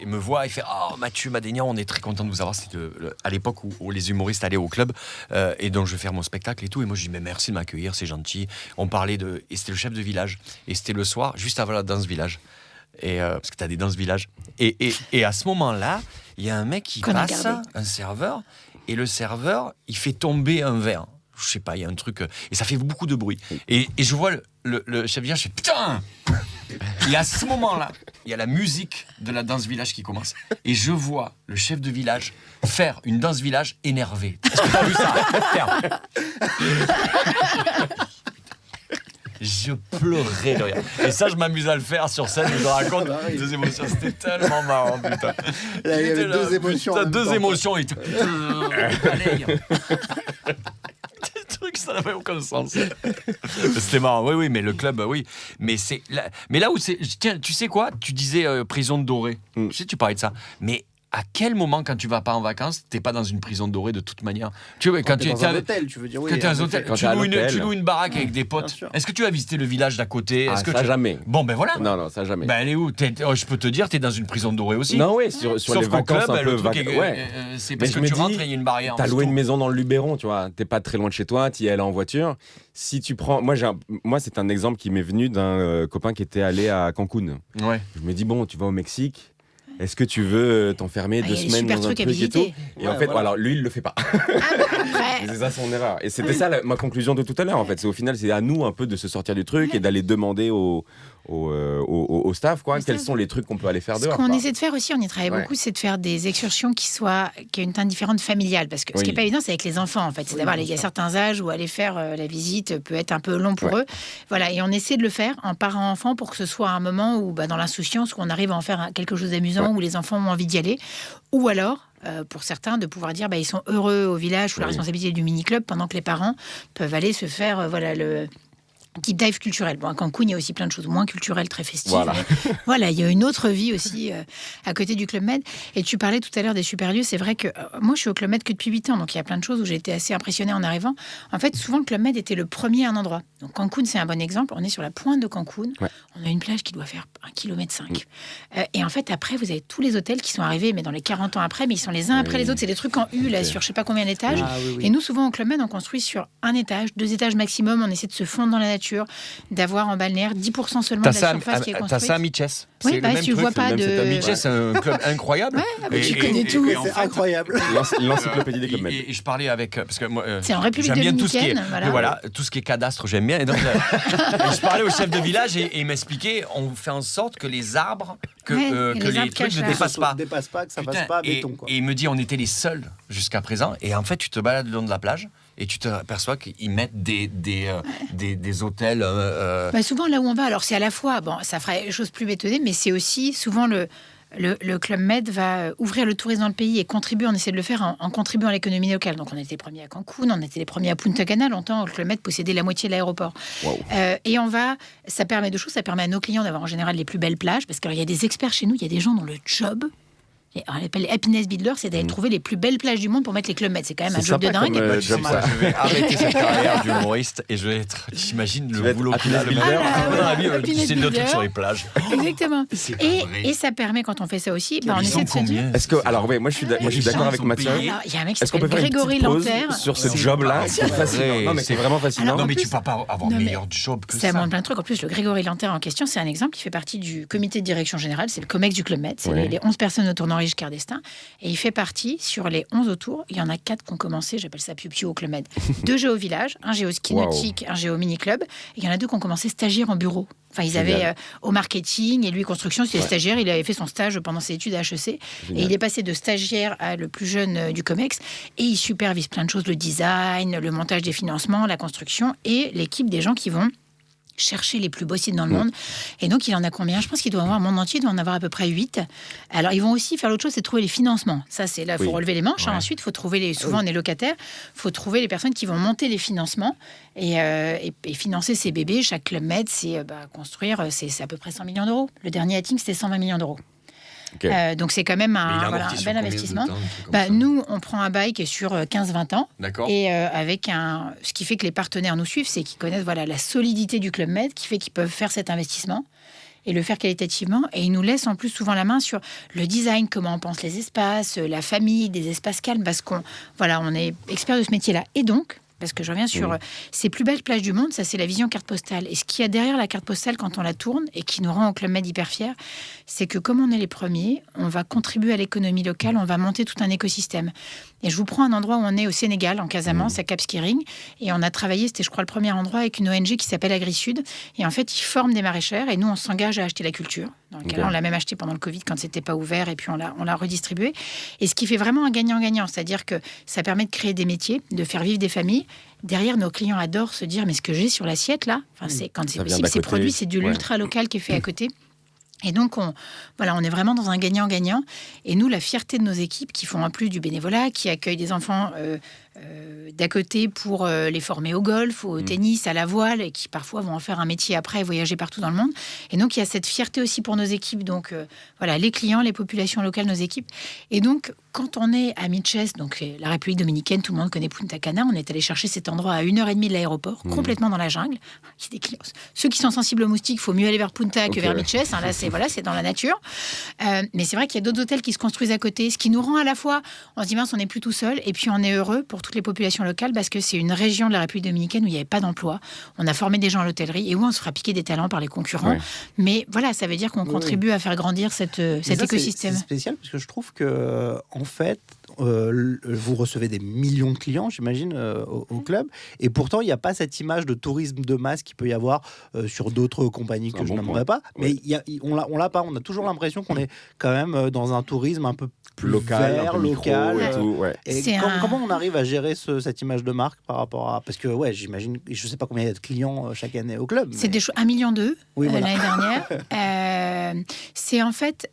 Speaker 1: il me voit, il fait oh Mathieu Madénian, on est très content de vous avoir. C'était à l'époque où les humoristes allaient au club et donc je vais faire mon spectacle et tout. Et moi je dis mais merci de m'accueillir, c'est gentil. On parlait et c'était le chef de village et c'était le soir juste avant la danse village. Et parce que t'as des danses village. Et à ce moment-là, il y a un mec qui
Speaker 2: Qu'on a
Speaker 1: passe,
Speaker 2: gardé.
Speaker 1: un serveur, et le serveur il fait tomber un verre. Je sais pas, il y a un truc et ça fait beaucoup de bruit. Et je vois le chef de village, je fais putain. Et à ce moment-là, il y a la musique de la danse village qui commence. Et je vois le chef de village faire une danse village énervée. Est-ce que t'as vu ça faire Je pleurais de rire. Et ça, je m'amuse à le faire sur scène. Je raconte deux émotions. C'était tellement marrant, putain.
Speaker 4: Là, il y avait deux émotions en
Speaker 1: Putain,
Speaker 4: même
Speaker 1: deux
Speaker 4: temps.
Speaker 1: émotions. Et tout. Allez. Des trucs, ça n'avait aucun sens. C'était marrant. Oui, mais le club, oui. Mais là où c'est. Tiens, tu sais quoi? Tu disais prison dorée. Tu sais, tu parlais de ça. Mais à quel moment, quand tu vas pas en vacances, t'es pas dans une prison dorée de toute manière? Tu vois, quand
Speaker 4: T'es dans un hôtel, tu veux dire, oui.
Speaker 1: quand t'es dans un
Speaker 4: en
Speaker 1: hôtel,
Speaker 4: effet.
Speaker 3: Quand
Speaker 1: tu
Speaker 3: t'es à
Speaker 1: loues
Speaker 3: l'hôtel.
Speaker 1: une baraque avec des
Speaker 4: Bien
Speaker 1: potes.
Speaker 4: sûr.
Speaker 1: Est-ce que tu as visité le village d'à côté?
Speaker 3: Ah,
Speaker 1: Est-ce que
Speaker 3: ça, jamais.
Speaker 1: Bon, ben voilà.
Speaker 3: Non, ça jamais.
Speaker 1: Ben elle est où? Je peux te dire, t'es dans une prison dorée aussi.
Speaker 3: Non, oui, sur
Speaker 1: Sauf
Speaker 3: les
Speaker 1: qu'au
Speaker 3: vacances
Speaker 1: club,
Speaker 3: un peu
Speaker 1: le truc est,
Speaker 3: ouais.
Speaker 1: c'est
Speaker 3: Mais
Speaker 1: parce
Speaker 3: je
Speaker 1: que
Speaker 3: me
Speaker 1: tu
Speaker 3: dis,
Speaker 1: rentres et il y a une barrière.
Speaker 3: T'as
Speaker 1: c'est
Speaker 3: loué
Speaker 1: tout.
Speaker 3: une maison dans le Luberon, tu vois. T'es pas très loin de chez toi, t'y es allé en voiture. Si tu prends. Moi, c'est un exemple qui m'est venu d'un copain qui était allé à Cancun.
Speaker 1: Ouais.
Speaker 3: Je me dis, bon, tu vas au Mexique. Est-ce que tu veux t'enfermer
Speaker 2: Ah,
Speaker 3: 2
Speaker 2: il y a des
Speaker 3: semaines
Speaker 2: super
Speaker 3: dans un
Speaker 2: trucs à
Speaker 3: truc et tout?
Speaker 2: visiter.
Speaker 3: Et en
Speaker 4: Ouais,
Speaker 3: fait,
Speaker 4: voilà.
Speaker 3: alors lui, il le fait pas.
Speaker 2: Après,
Speaker 3: C'est ça son erreur. Et c'était ça ma conclusion de tout à l'heure. En fait, c'est au final, c'est à nous un peu de se sortir du truc et d'aller demander au staff, quoi,
Speaker 2: Au
Speaker 3: quels
Speaker 2: staff.
Speaker 3: sont les trucs qu'on peut aller faire
Speaker 2: ce
Speaker 3: dehors.
Speaker 2: qu'on
Speaker 3: quoi.
Speaker 2: essaie de faire aussi, on y travaille
Speaker 3: Ouais.
Speaker 2: beaucoup, c'est de faire des excursions qui aient une teinte différente familiale. Parce que ce qui n'est
Speaker 3: Oui.
Speaker 2: pas évident, c'est avec les enfants, en fait. C'est d'avoir, il y a certains âges où aller faire la visite peut être un peu long pour eux. Voilà, et on essaie de le faire en parent-enfant pour que ce soit un moment où, dans l'insouciance, où on arrive à en faire quelque chose d'amusant, où les enfants ont envie d'y aller. Ou alors, pour certains, de pouvoir dire ils sont heureux au village sous la responsabilité du mini-club, pendant que les parents peuvent aller se faire le deep dive culturel. Bon, à Cancun, il y a aussi plein de choses moins culturelles, très festives.
Speaker 3: Voilà.
Speaker 2: Mais voilà, il y a une autre vie aussi à côté du Club Med. Et tu parlais tout à l'heure des super lieux. C'est vrai que moi, je suis au Club Med que depuis 8 ans, donc il y a plein de choses où j'ai été assez impressionnée en arrivant. En fait, souvent, le Club Med était le premier à un endroit. Donc Cancun, c'est un bon exemple. On est sur la pointe de Cancun.
Speaker 3: Ouais.
Speaker 2: On a une plage qui doit faire 1,5 km. Et en fait, après, vous avez tous les hôtels qui sont arrivés, mais dans les 40 ans après, mais ils sont les uns après les autres. C'est des trucs en U, là, sur je sais pas combien d'étages.
Speaker 4: Ah, oui, oui.
Speaker 2: Et nous, souvent, au Club Med, on construit sur 1 étage, 2 étages maximum. On essaie de se fondre dans la nature, d'avoir en balnéaire 10% seulement de la surface qui est
Speaker 1: T'as
Speaker 2: construite.
Speaker 1: ça à Mitches.
Speaker 2: Oui,
Speaker 1: C'est le même
Speaker 2: tu
Speaker 1: truc.
Speaker 2: vois
Speaker 3: c'est
Speaker 2: pas
Speaker 3: le même setup.
Speaker 2: de...
Speaker 1: Mitches, c'est un club incroyable.
Speaker 2: mais tu connais tout.
Speaker 1: en
Speaker 4: C'est
Speaker 1: fait,
Speaker 4: incroyable.
Speaker 3: L'encyclopédie des Club Med.
Speaker 1: Et je parlais avec parce que moi
Speaker 2: C'est en République
Speaker 1: j'aime bien tout ce qui est
Speaker 2: dominicaine, voilà.
Speaker 1: tout ce qui est cadastre, j'aime bien. Et donc et je parlais au chef de village et il m'expliquait on fait en sorte que les arbres que
Speaker 2: Ouais,
Speaker 1: que
Speaker 2: les
Speaker 1: les
Speaker 2: arbres
Speaker 1: trucs
Speaker 2: cachent
Speaker 1: ne
Speaker 2: la-
Speaker 1: dépassent pas.
Speaker 4: Dépasse pas, que ça
Speaker 1: Putain,
Speaker 4: fasse pas
Speaker 1: et,
Speaker 4: béton, quoi.
Speaker 1: et il me dit on était les seuls jusqu'à présent et en fait tu te balades le long de la plage et tu te aperçois qu'ils mettent des hôtels
Speaker 2: Souvent, là où on va, alors c'est à la fois, ça ferait chose plus bétonnée, mais c'est aussi souvent le Club Med va ouvrir le tourisme dans le pays et contribuer, on essaie de le faire en contribuant à l'économie locale. Donc on était les premiers à Cancun, on était les premiers à Punta Cana, longtemps le Club Med possédait la moitié de l'aéroport.
Speaker 3: Waouh.
Speaker 2: Et ça permet deux choses, ça permet à nos clients d'avoir en général les plus belles plages, parce qu'il y a des experts chez nous, il y a des gens dont le job... On l'appelle les happiness builders, c'est d'aller trouver les plus belles plages du monde pour mettre les Club Med. C'est quand même un
Speaker 3: C'est
Speaker 2: job de
Speaker 3: sympa
Speaker 2: dingue.
Speaker 3: comme, job,
Speaker 1: Moi,
Speaker 3: ça.
Speaker 1: je vais arrêter cette carrière d'humoriste et je vais être. J'imagine
Speaker 3: Tu vas
Speaker 1: le
Speaker 3: être
Speaker 1: boulot qu'il a.
Speaker 3: happiness
Speaker 1: Le
Speaker 3: builder.
Speaker 1: mec, dans la vie,
Speaker 2: Happiness
Speaker 1: tu sais, le
Speaker 2: builder.
Speaker 1: truc sur les plages.
Speaker 2: Exactement.
Speaker 1: C'est pas vrai.
Speaker 2: Et ça permet, quand on fait ça aussi, on
Speaker 1: Ils
Speaker 2: essaie
Speaker 1: sont
Speaker 2: de se dire...
Speaker 1: combien
Speaker 3: Est-ce que, alors oui, moi je suis d'accord
Speaker 1: gens
Speaker 3: avec
Speaker 1: sont
Speaker 3: Mathieu.
Speaker 1: payés.
Speaker 2: Alors, il y a un mec qui
Speaker 3: Est-ce qu'on peut
Speaker 2: s'appelle
Speaker 3: faire une
Speaker 2: Grégory
Speaker 3: petite pause
Speaker 2: Lanterre.
Speaker 3: sur ce
Speaker 1: C'est
Speaker 3: job-là
Speaker 1: pas
Speaker 3: C'est fascinant.
Speaker 1: vrai.
Speaker 3: Non, mais c'est vraiment fascinant.
Speaker 2: Alors,
Speaker 1: Non,
Speaker 2: en
Speaker 1: mais
Speaker 2: plus-
Speaker 1: tu peux pas avoir
Speaker 2: Non, mais
Speaker 1: meilleur job que
Speaker 2: Ça
Speaker 1: ça.
Speaker 2: montre plein de trucs. En plus, le Grégory Lanterre en question, c'est un exemple. Il fait partie du comité de direction générale. C'est le COMEX du Club Med. C'est
Speaker 3: Ouais.
Speaker 2: les 11 personnes autour d'un Jean-Henri Giscard d'Estaing. Et il fait partie, sur les 11 autour, il y en a 4 qui ont commencé, j'appelle ça Piu-Piu au Club Med. 2 géo village, un géo ski nautique, un géo mini-club. Et il y en a 2 qui ont commencé stagiaire en bureau. Enfin, ils avaient au marketing et lui construction, c'était stagiaire. Il avait fait son stage pendant ses études à HEC. Et il est passé de stagiaire à le plus jeune du COMEX. Et il supervise plein de choses, le design, le montage des financements, la construction et l'équipe des gens qui vont chercher les plus beaux sites dans le monde. Et donc, il en a combien ? Je pense qu'il doit avoir, un monde entier, il doit en avoir à peu près 8. Alors, ils vont aussi faire l'autre chose, c'est trouver les financements. Ça, c'est là, il faut relever les manches. Hein. Ensuite, il faut trouver souvent, on est locataire, il faut trouver les personnes qui vont monter les financements et financer ces bébés. Chaque Club Med, c'est construire, c'est à peu près 100 millions d'euros. Le dernier Hatting, c'était 120 millions d'euros. Okay. Donc c'est quand même un bel investissement. Nous, on prend un bail qui est sur 15-20 ans.
Speaker 1: D'accord.
Speaker 2: Et ce qui fait que les partenaires nous suivent, c'est qu'ils connaissent la solidité du Club Med, qui fait qu'ils peuvent faire cet investissement et le faire qualitativement. Et ils nous laissent en plus souvent la main sur le design, comment on pense les espaces, la famille, des espaces calmes, parce qu'on est expert de ce métier-là. Et donc, parce que je reviens sur ces plus belles plages du monde, ça c'est la vision carte postale. Et ce qu'il y a derrière la carte postale quand on la tourne et qui nous rend au Club Med hyper fiers, c'est que comme on est les premiers, on va contribuer à l'économie locale, on va monter tout un écosystème. Et je vous prends un endroit où on est au Sénégal, en Casamance, à Cap Skirring, et on a travaillé, c'était je crois le premier endroit, avec une ONG qui s'appelle AgriSud. Et en fait, ils forment des maraîchères et nous, on s'engage à acheter la culture. Dans le cas, on l'a même acheté pendant le Covid quand c'était pas ouvert et puis on l'a redistribué. Et ce qui fait vraiment un gagnant-gagnant, c'est-à-dire que ça permet de créer des métiers, de faire vivre des familles. Derrière, nos clients adorent se dire, mais ce que j'ai sur l'assiette là, c'est quand c'est possible, ces produits, c'est de l'ultra local qui est fait à côté. Et donc, on est vraiment dans un gagnant-gagnant. Et nous, la fierté de nos équipes qui font en plus du bénévolat, qui accueillent des enfants d'à côté pour les former au golf, au tennis, à la voile, et qui parfois vont en faire un métier après et voyager partout dans le monde. Et donc, il y a cette fierté aussi pour nos équipes. Donc, les clients, les populations locales, nos équipes. Et donc, quand on est à Mitchess, donc la République dominicaine, tout le monde connaît Punta Cana, on est allé chercher cet endroit à 1h30 de l'aéroport, complètement dans la jungle. Il y a des clients. Ceux qui sont sensibles aux moustiques, il faut mieux aller vers Punta que vers Mitchess. Hein, là, c'est dans la nature. Mais c'est vrai qu'il y a d'autres hôtels qui se construisent à côté, ce qui nous rend à la fois, on se dit, mince, on n'est plus tout seul, et puis on est heureux pour toutes les populations locales, parce que c'est une région de la République dominicaine où il n'y avait pas d'emploi. On a formé des gens à l'hôtellerie, et où on se fera piquer des talents par les concurrents. Ouais. Mais ça veut dire qu'on contribue à faire grandir cet écosystème.
Speaker 4: C'est spécial, parce que je trouve que, en fait, vous recevez des millions de clients, j'imagine, au club, et pourtant il n'y a pas cette image de tourisme de masse qu'il peut y avoir sur d'autres compagnies que je n'aimerais pas. Mais on l'a pas. On a toujours l'impression qu'on est quand même dans un tourisme un peu plus local,
Speaker 3: et tout,
Speaker 4: Et comment on arrive à gérer cette image de marque par rapport à... Parce que j'imagine, je ne sais pas combien il y a de clients chaque année au club.
Speaker 2: C'est 1,2 million l'année dernière. C'est en fait...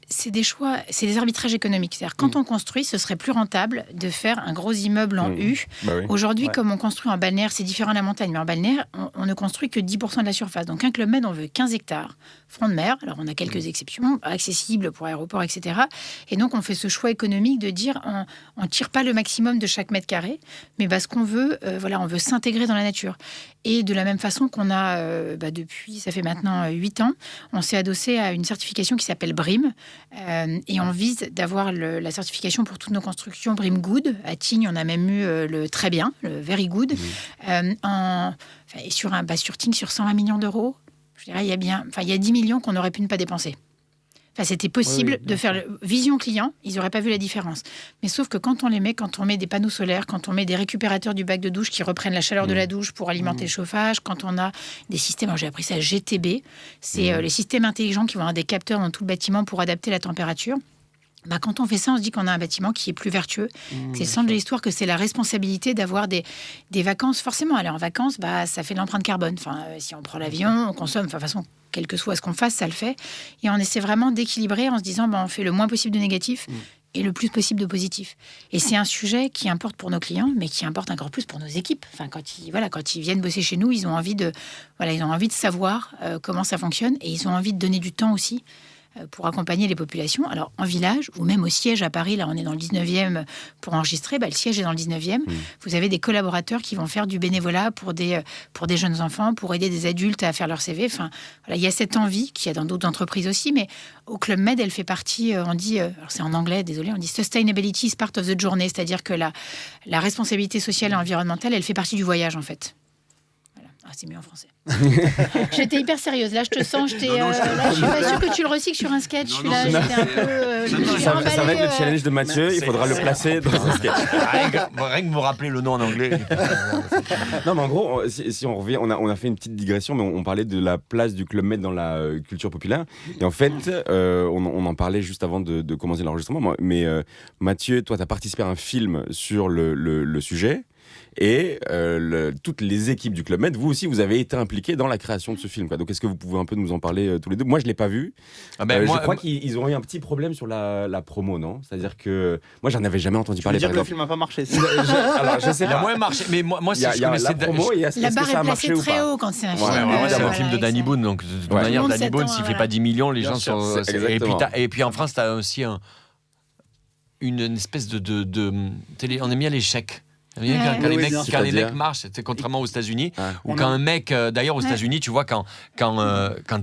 Speaker 2: c'est des choix, c'est des arbitrages économiques. C'est-à-dire, quand on construit, ce serait plus rentable de faire un gros immeuble en U. Aujourd'hui, comme on construit en balnéaire, c'est différent de la montagne, mais en balnéaire, on ne construit que 10% de la surface. Donc, un Club Med, on veut 15 hectares, front de mer. Alors, on a quelques exceptions, accessibles pour aéroport, etc. Et donc, on fait ce choix économique de dire, on ne tire pas le maximum de chaque mètre carré, mais ce qu'on veut, on veut s'intégrer dans la nature. Et de la même façon qu'on a, depuis, ça fait maintenant 8 ans, on s'est adossé à une certification qui s'appelle BREEAM. Et on vise d'avoir la certification pour toutes nos constructions BREEAM Good. À Tignes, on a même eu le très bien, le very good. Sur Tignes, sur 120 millions d'euros, je dirais, il y a 10 millions qu'on aurait pu ne pas dépenser. C'était possible de faire vision client, ils n'auraient pas vu la différence. Mais sauf que quand on met des panneaux solaires, quand on met des récupérateurs du bac de douche qui reprennent la chaleur de la douche pour alimenter le chauffage, quand on a des systèmes, j'ai appris ça GTB, c'est les systèmes intelligents qui vont avoir des capteurs dans tout le bâtiment pour adapter la température. Quand on fait ça, on se dit qu'on a un bâtiment qui est plus vertueux. C'est le centre de l'histoire, que c'est la responsabilité d'avoir des vacances. Forcément, aller en vacances, ça fait de l'empreinte carbone. Si on prend l'avion, on consomme. De toute façon, quel que soit ce qu'on fasse, ça le fait. Et on essaie vraiment d'équilibrer en se disant, on fait le moins possible de négatif et le plus possible de positif. Et c'est un sujet qui importe pour nos clients, mais qui importe encore plus pour nos équipes. Quand ils viennent bosser chez nous, ils ont envie de savoir comment ça fonctionne, et ils ont envie de donner du temps aussi pour accompagner les populations. Alors, en village, ou même au siège à Paris, là, on est dans le 19e pour enregistrer, le siège est dans le 19e. Vous avez des collaborateurs qui vont faire du bénévolat pour des jeunes enfants, pour aider des adultes à faire leur CV. Il y a cette envie qu'il y a dans d'autres entreprises aussi, mais au Club Med, elle fait partie, on dit, alors c'est en anglais, désolé, on dit sustainability is part of the journey, c'est-à-dire que la responsabilité sociale et environnementale, elle fait partie du voyage, en fait. c'est mieux en français. J'étais hyper sérieuse. Là, je te sens. Là, je suis pas sûre que tu le recycles sur un sketch. J'étais un peu.
Speaker 3: Ça va être le challenge de Mathieu, il faudra le placer dans un sketch.
Speaker 1: Rien que me rappeler le nom en anglais.
Speaker 3: Non, mais en gros, si on revient, on a fait une petite digression, mais on parlait de la place du Club Med dans la culture populaire. Et en fait, on en parlait juste avant de commencer l'enregistrement. Mais Mathieu, toi, tu as participé à un film sur le sujet. Et toutes les équipes du Club Med, vous aussi, vous avez été impliqués dans la création de ce film. Donc, est-ce que vous pouvez un peu nous en parler tous les deux ? Moi, je ne l'ai pas vu. Je crois qu'ils ont eu un petit problème sur la promo, non ? C'est-à-dire que moi, j'en avais jamais entendu parler.
Speaker 4: Tu veux dire que le film n'a pas marché.
Speaker 3: Alors, je sais
Speaker 1: Il a
Speaker 3: pas.
Speaker 1: moins marché. Mais moi si je connaissais
Speaker 3: la promo et est-ce
Speaker 2: La
Speaker 3: que
Speaker 2: barre
Speaker 3: ça a
Speaker 2: est
Speaker 3: marché
Speaker 2: placée
Speaker 3: ou
Speaker 2: très
Speaker 3: pas ?
Speaker 2: haut quand c'est un film.
Speaker 1: C'est un
Speaker 2: voilà,
Speaker 1: film de Danny Boone, donc de toute manière,
Speaker 2: Tout le monde
Speaker 1: Danny Boone,
Speaker 2: s'attend,
Speaker 1: s'il fait
Speaker 2: voilà.
Speaker 1: pas 10 millions, les
Speaker 3: Bien
Speaker 1: gens
Speaker 3: sûr,
Speaker 1: sont.
Speaker 3: c'est
Speaker 1: Et
Speaker 3: exactement.
Speaker 1: puis en France, tu as aussi une espèce de télé. On aime bien les chèques. Quand
Speaker 4: Oui,
Speaker 1: les
Speaker 4: bien
Speaker 1: mecs
Speaker 3: sûr.
Speaker 1: marchent, contrairement aux États-Unis, ou
Speaker 4: On
Speaker 1: quand
Speaker 4: a-
Speaker 1: un mec, d'ailleurs aux États-Unis, tu vois, quand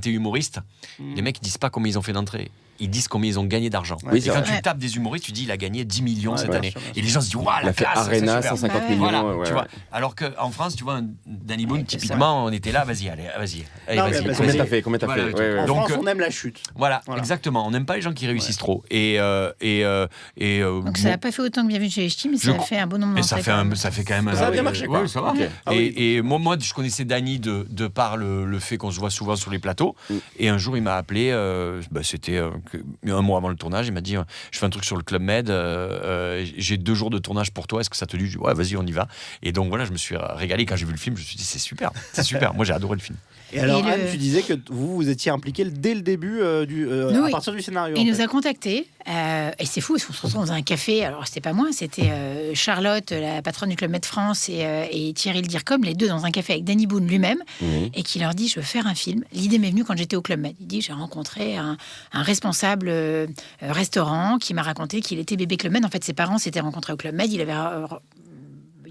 Speaker 1: t'es humoriste, les mecs ils disent pas combien ils ont fait d'entrée. Ils disent combien ils ont gagné d'argent.
Speaker 3: Oui,
Speaker 1: Et
Speaker 3: c'est
Speaker 1: quand
Speaker 3: vrai.
Speaker 1: tu tapes des humoristes, tu dis il a gagné 10 millions cette
Speaker 4: bien
Speaker 1: année.
Speaker 4: sûr, bien
Speaker 1: Et les gens se disent waouh,
Speaker 3: Il
Speaker 1: la
Speaker 3: a fait
Speaker 1: classe,
Speaker 3: Arena,
Speaker 1: c'est super.
Speaker 3: 150
Speaker 2: Ouais.
Speaker 3: millions.
Speaker 1: Voilà,
Speaker 3: ouais,
Speaker 1: tu
Speaker 3: ouais.
Speaker 1: vois. Alors qu'en France, tu vois, un Danny Boone,
Speaker 2: Ouais, c'est
Speaker 1: typiquement, on était là, vas-y. Allez,
Speaker 4: Non, mais
Speaker 1: vas-y.
Speaker 4: parce que
Speaker 3: Combien
Speaker 4: c'est-
Speaker 3: t'as fait Combien t'as
Speaker 1: Voilà,
Speaker 3: fait
Speaker 1: le truc.
Speaker 3: Ouais, ouais.
Speaker 4: En
Speaker 1: Donc,
Speaker 4: France, on aime la chute.
Speaker 1: Voilà,
Speaker 4: Voilà.
Speaker 1: exactement. On n'aime pas les gens qui réussissent trop.
Speaker 2: Donc ça n'a pas fait autant que Bienvenue chez les Ch'tis, mais ça a fait un bon nombre
Speaker 1: Et ça
Speaker 2: d'entrées.
Speaker 1: fait quand même.
Speaker 3: Ça a bien marché, quoi.
Speaker 1: Oui, ça va.
Speaker 3: Ok.
Speaker 4: Ah oui.
Speaker 1: Et moi, je connaissais Danny de par le fait qu'on se voit souvent sur les plateaux. Et un jour, il m'a appelé. C'était un mois avant le tournage. Il m'a dit je fais un truc sur le Club Med. J'ai 2 jours de tournage pour toi. Est-ce que ça te dit ? Je dis, ouais, vas-y, on y va. Et donc voilà, je me suis régalé quand j'ai vu le film. Je me suis dit c'est super. Moi, j'ai adoré le film.
Speaker 4: Et alors,
Speaker 2: Et
Speaker 4: Anne, tu disais que vous étiez impliqué dès le début à
Speaker 2: Oui.
Speaker 4: partir du scénario.
Speaker 2: Il
Speaker 4: en
Speaker 2: nous
Speaker 4: fait.
Speaker 2: a contactés, et c'est fou, on se retrouve dans un café, alors c'était pas moi, c'était Charlotte, la patronne du Club Med France, et Thierry Le Dircom, les deux dans un café avec Danny Boone lui-même, et qui leur dit, je veux faire un film. L'idée m'est venue quand j'étais au Club Med. Il dit, j'ai rencontré un responsable restaurant qui m'a raconté qu'il était bébé Club Med. En fait, ses parents s'étaient rencontrés au Club Med, il avait...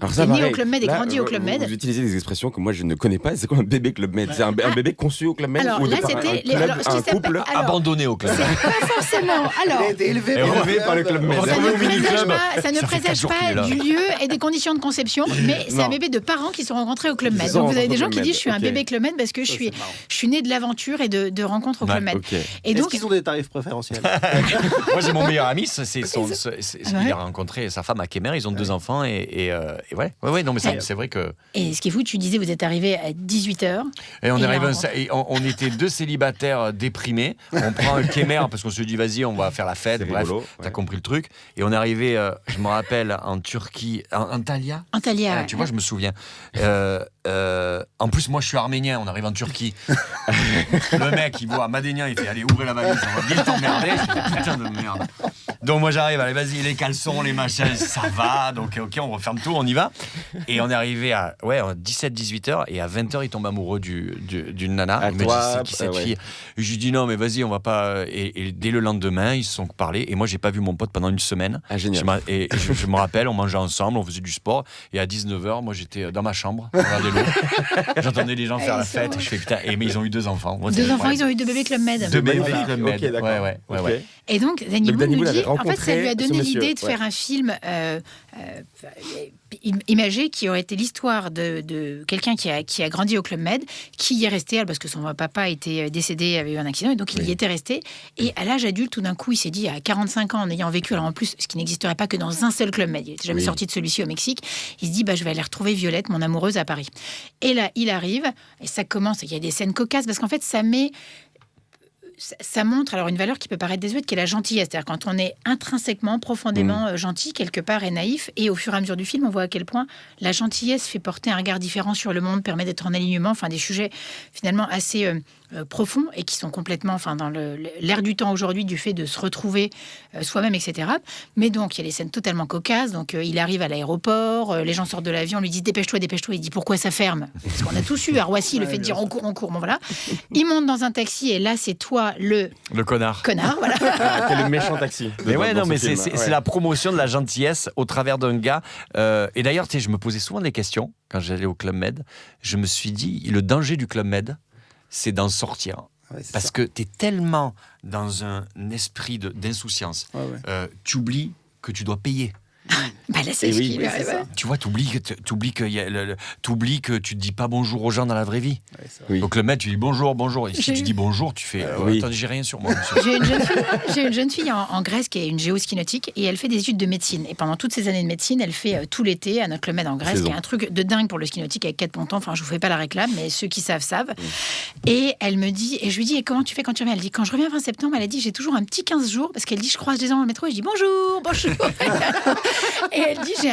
Speaker 3: Alors
Speaker 2: il est né
Speaker 3: pareil.
Speaker 2: au Club Med et
Speaker 3: Là,
Speaker 2: grandi au Club Med.
Speaker 3: Vous utilisez des expressions que moi je ne connais pas. C'est quoi un bébé Club Med ? C'est un bébé conçu au Club Med
Speaker 2: Alors,
Speaker 3: ou
Speaker 2: là,
Speaker 3: de par
Speaker 2: c'était
Speaker 3: un
Speaker 2: les-
Speaker 3: club,
Speaker 2: alors, ce qui
Speaker 3: un
Speaker 2: s'appelle-
Speaker 3: couple
Speaker 2: alors,
Speaker 1: Abandonné au Club.
Speaker 2: C'est pas forcément... Alors,
Speaker 4: Il a été élevé
Speaker 3: Élevé par le Club Med.
Speaker 2: ça
Speaker 1: Au
Speaker 2: ne
Speaker 1: mini-club.
Speaker 2: présage pas, ça ne
Speaker 1: Ça fait
Speaker 2: présage
Speaker 1: 4 jours qu'il est
Speaker 2: pas
Speaker 1: là.
Speaker 2: du lieu et des conditions de conception, mais c'est
Speaker 3: Non.
Speaker 2: un bébé de parents qui se sont rencontrés au Club
Speaker 3: Qui
Speaker 2: Med.
Speaker 3: se sont
Speaker 2: Donc vous avez
Speaker 3: rencontrés
Speaker 2: des
Speaker 3: au
Speaker 2: gens qui
Speaker 3: Club
Speaker 2: disent je suis un
Speaker 3: Med,
Speaker 2: bébé Club Med parce que je suis né de l'aventure et de rencontres au Club Med.
Speaker 3: Ok.
Speaker 2: Et
Speaker 4: Est-ce
Speaker 2: donc
Speaker 4: qu'ils ont des tarifs préférentiels?
Speaker 1: Moi, j'ai mon meilleur ami, il
Speaker 2: ouais.
Speaker 1: a rencontré sa femme à Kemer, ils ont 2 enfants, et ouais, non, mais c'est vrai que.
Speaker 2: et ce qui est fou, tu disais vous êtes arrivé à 18h.
Speaker 1: Et on
Speaker 2: Et
Speaker 1: arrive,
Speaker 2: la
Speaker 1: on était 2 célibataires déprimés. On prend un Kemer parce qu'on se dit vas-y, on va faire la fête.
Speaker 3: C'est
Speaker 1: Bref,
Speaker 3: rigolo,
Speaker 1: t'as
Speaker 3: ouais.
Speaker 1: compris le truc. Et on est arrivé, je me rappelle, en Turquie, Antalya.
Speaker 2: Antalya.
Speaker 1: Tu vois, je me souviens. En plus, moi, je suis arménien. On arrive en Turquie. Le mec, il voit Madénien, il fait allez, ouvrez la valise, on va bien t'emmerder. Je fais putain de merde. Donc moi, j'arrive, allez, vas-y, les caleçons, les machins, ça va. Donc ok, on referme tout, on y va. Et on est arrivé à 17-18 heures, et à 20 heures, il tombe amoureux d'une nana.
Speaker 3: À
Speaker 1: Il me dit
Speaker 3: toi,
Speaker 1: c'est qui cette
Speaker 3: ouais.
Speaker 1: fille? Je lui dis non, mais vas-y, on va pas. Et dès le lendemain, ils se sont parlé. Et moi, j'ai pas vu mon pote pendant une semaine.
Speaker 3: Ah, génial.
Speaker 1: Je me rappelle, on mangeait ensemble, on faisait du sport. Et à 19h, moi, j'étais dans ma chambre, je regardais l'eau. J'entendais les gens faire la fête. Et je fais putain. Mais ils ont eu 2 enfants. Moi,
Speaker 2: 2 enfants,
Speaker 1: ouais.
Speaker 2: ils ont eu 2 bébés Club Med.
Speaker 1: 2 bébés
Speaker 3: Magnifique.
Speaker 1: Club Med.
Speaker 3: Ok, d'accord.
Speaker 1: Ouais.
Speaker 3: Ok.
Speaker 2: Et donc, Danny
Speaker 3: Donc,
Speaker 2: Boone
Speaker 3: Danny
Speaker 2: nous
Speaker 3: Boone
Speaker 2: dit,
Speaker 3: avait
Speaker 2: en fait, ça lui a
Speaker 3: rencontré
Speaker 2: donné
Speaker 3: ce monsieur,
Speaker 2: l'idée de faire un film imagé qui aurait été l'histoire de quelqu'un qui a grandi au Club Med, qui y est resté, parce que son papa était décédé, avait eu un accident, et donc il y était resté. Et à l'âge adulte, tout d'un coup, il s'est dit, à 45 ans, en ayant vécu, alors en plus, ce qui n'existerait pas que dans un seul Club Med, il n'était jamais sorti de celui-ci au Mexique, il se dit, je vais aller retrouver Violette, mon amoureuse, à Paris. Et là, il arrive, et ça commence, il y a des scènes cocasses, parce qu'en fait, ça montre alors une valeur qui peut paraître désuète, qui est la gentillesse. C'est-à-dire quand on est intrinsèquement, profondément gentil, quelque part, et naïf, et au fur et à mesure du film, on voit à quel point la gentillesse fait porter un regard différent sur le monde, permet d'être en alignement, enfin des sujets finalement assez profonds et qui sont complètement dans l'air du temps aujourd'hui, du fait de se retrouver soi-même, etc. Mais donc, il y a des scènes totalement cocasses. Donc, il arrive à l'aéroport, les gens sortent de l'avion, on lui dit dépêche-toi. Il dit pourquoi ça ferme? Parce qu'on a tous eu à Roissy le fait de dire on court. Bon, voilà. Il monte dans un taxi et là, c'est toi le
Speaker 1: connard.
Speaker 2: voilà.
Speaker 3: Ah, t'es le méchant taxi.
Speaker 1: Mais ouais,
Speaker 3: dans
Speaker 1: non,
Speaker 3: ce
Speaker 1: mais
Speaker 3: film.
Speaker 1: c'est la promotion de la gentillesse au travers d'un gars. Et d'ailleurs, tu sais, je me posais souvent des questions quand j'allais au Club Med. Je me suis dit, le danger du Club Med, c'est d'en sortir.
Speaker 4: Ouais, c'est
Speaker 1: Parce
Speaker 4: ça.
Speaker 1: que tu es tellement dans un esprit d'insouciance.
Speaker 4: Ouais.
Speaker 1: Tu oublies que tu dois payer.
Speaker 2: Bah là, c'est
Speaker 3: Et
Speaker 2: ce
Speaker 3: oui,
Speaker 2: qui lui
Speaker 3: oui,
Speaker 2: arrive.
Speaker 3: c'est ça.
Speaker 1: Tu vois, t'oublies que tu te dis pas bonjour aux gens dans la vraie vie.
Speaker 4: Ouais, c'est vrai.
Speaker 3: Oui.
Speaker 1: Donc le maître, tu dis bonjour. Et si
Speaker 2: J'ai
Speaker 1: tu
Speaker 2: eu-
Speaker 1: dis bonjour, tu fais
Speaker 3: oui.
Speaker 1: attendez, j'ai rien sur moi. monsieur.
Speaker 2: J'ai une jeune fille en Grèce qui est une géoski nautique et elle fait des études de médecine. Et pendant toutes ces années de médecine, elle fait tout l'été à notre Club Med en Grèce,
Speaker 3: Saison.
Speaker 2: qui est un truc de dingue pour le ski nautique avec 4 pontons. Enfin, je vous fais pas la réclame, mais ceux qui savent. Et elle me dit, et je lui dis, et comment tu fais quand tu reviens? Elle dit, quand je reviens fin septembre, elle a dit, j'ai toujours un petit 15 jours, parce qu'elle dit, je croise des gens dans le métro et je dis bonjour. Et elle dit, j'ai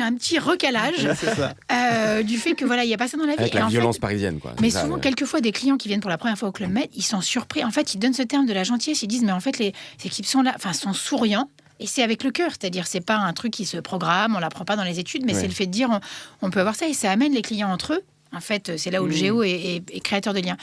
Speaker 2: un petit recalage
Speaker 4: C'est ça.
Speaker 2: du fait que voilà, il n'y a pas ça dans la vie.
Speaker 3: Avec
Speaker 2: Et
Speaker 3: la
Speaker 2: en fait,
Speaker 3: violence parisienne, quoi.
Speaker 2: mais
Speaker 3: C'est ça,
Speaker 2: souvent, quelquefois, des clients qui viennent pour la première fois au Club Med, ils sont surpris. En fait, ils donnent ce terme de la gentillesse. Ils disent, mais en fait, les équipes sont là, enfin, sont souriants. Et c'est avec le cœur, c'est-à-dire c'est pas un truc qui se programme, on l'apprend pas dans les études, mais
Speaker 3: Ouais.
Speaker 2: c'est le fait de dire on peut avoir ça et ça amène les clients entre eux. En fait, c'est là où le géo est créateur de liens.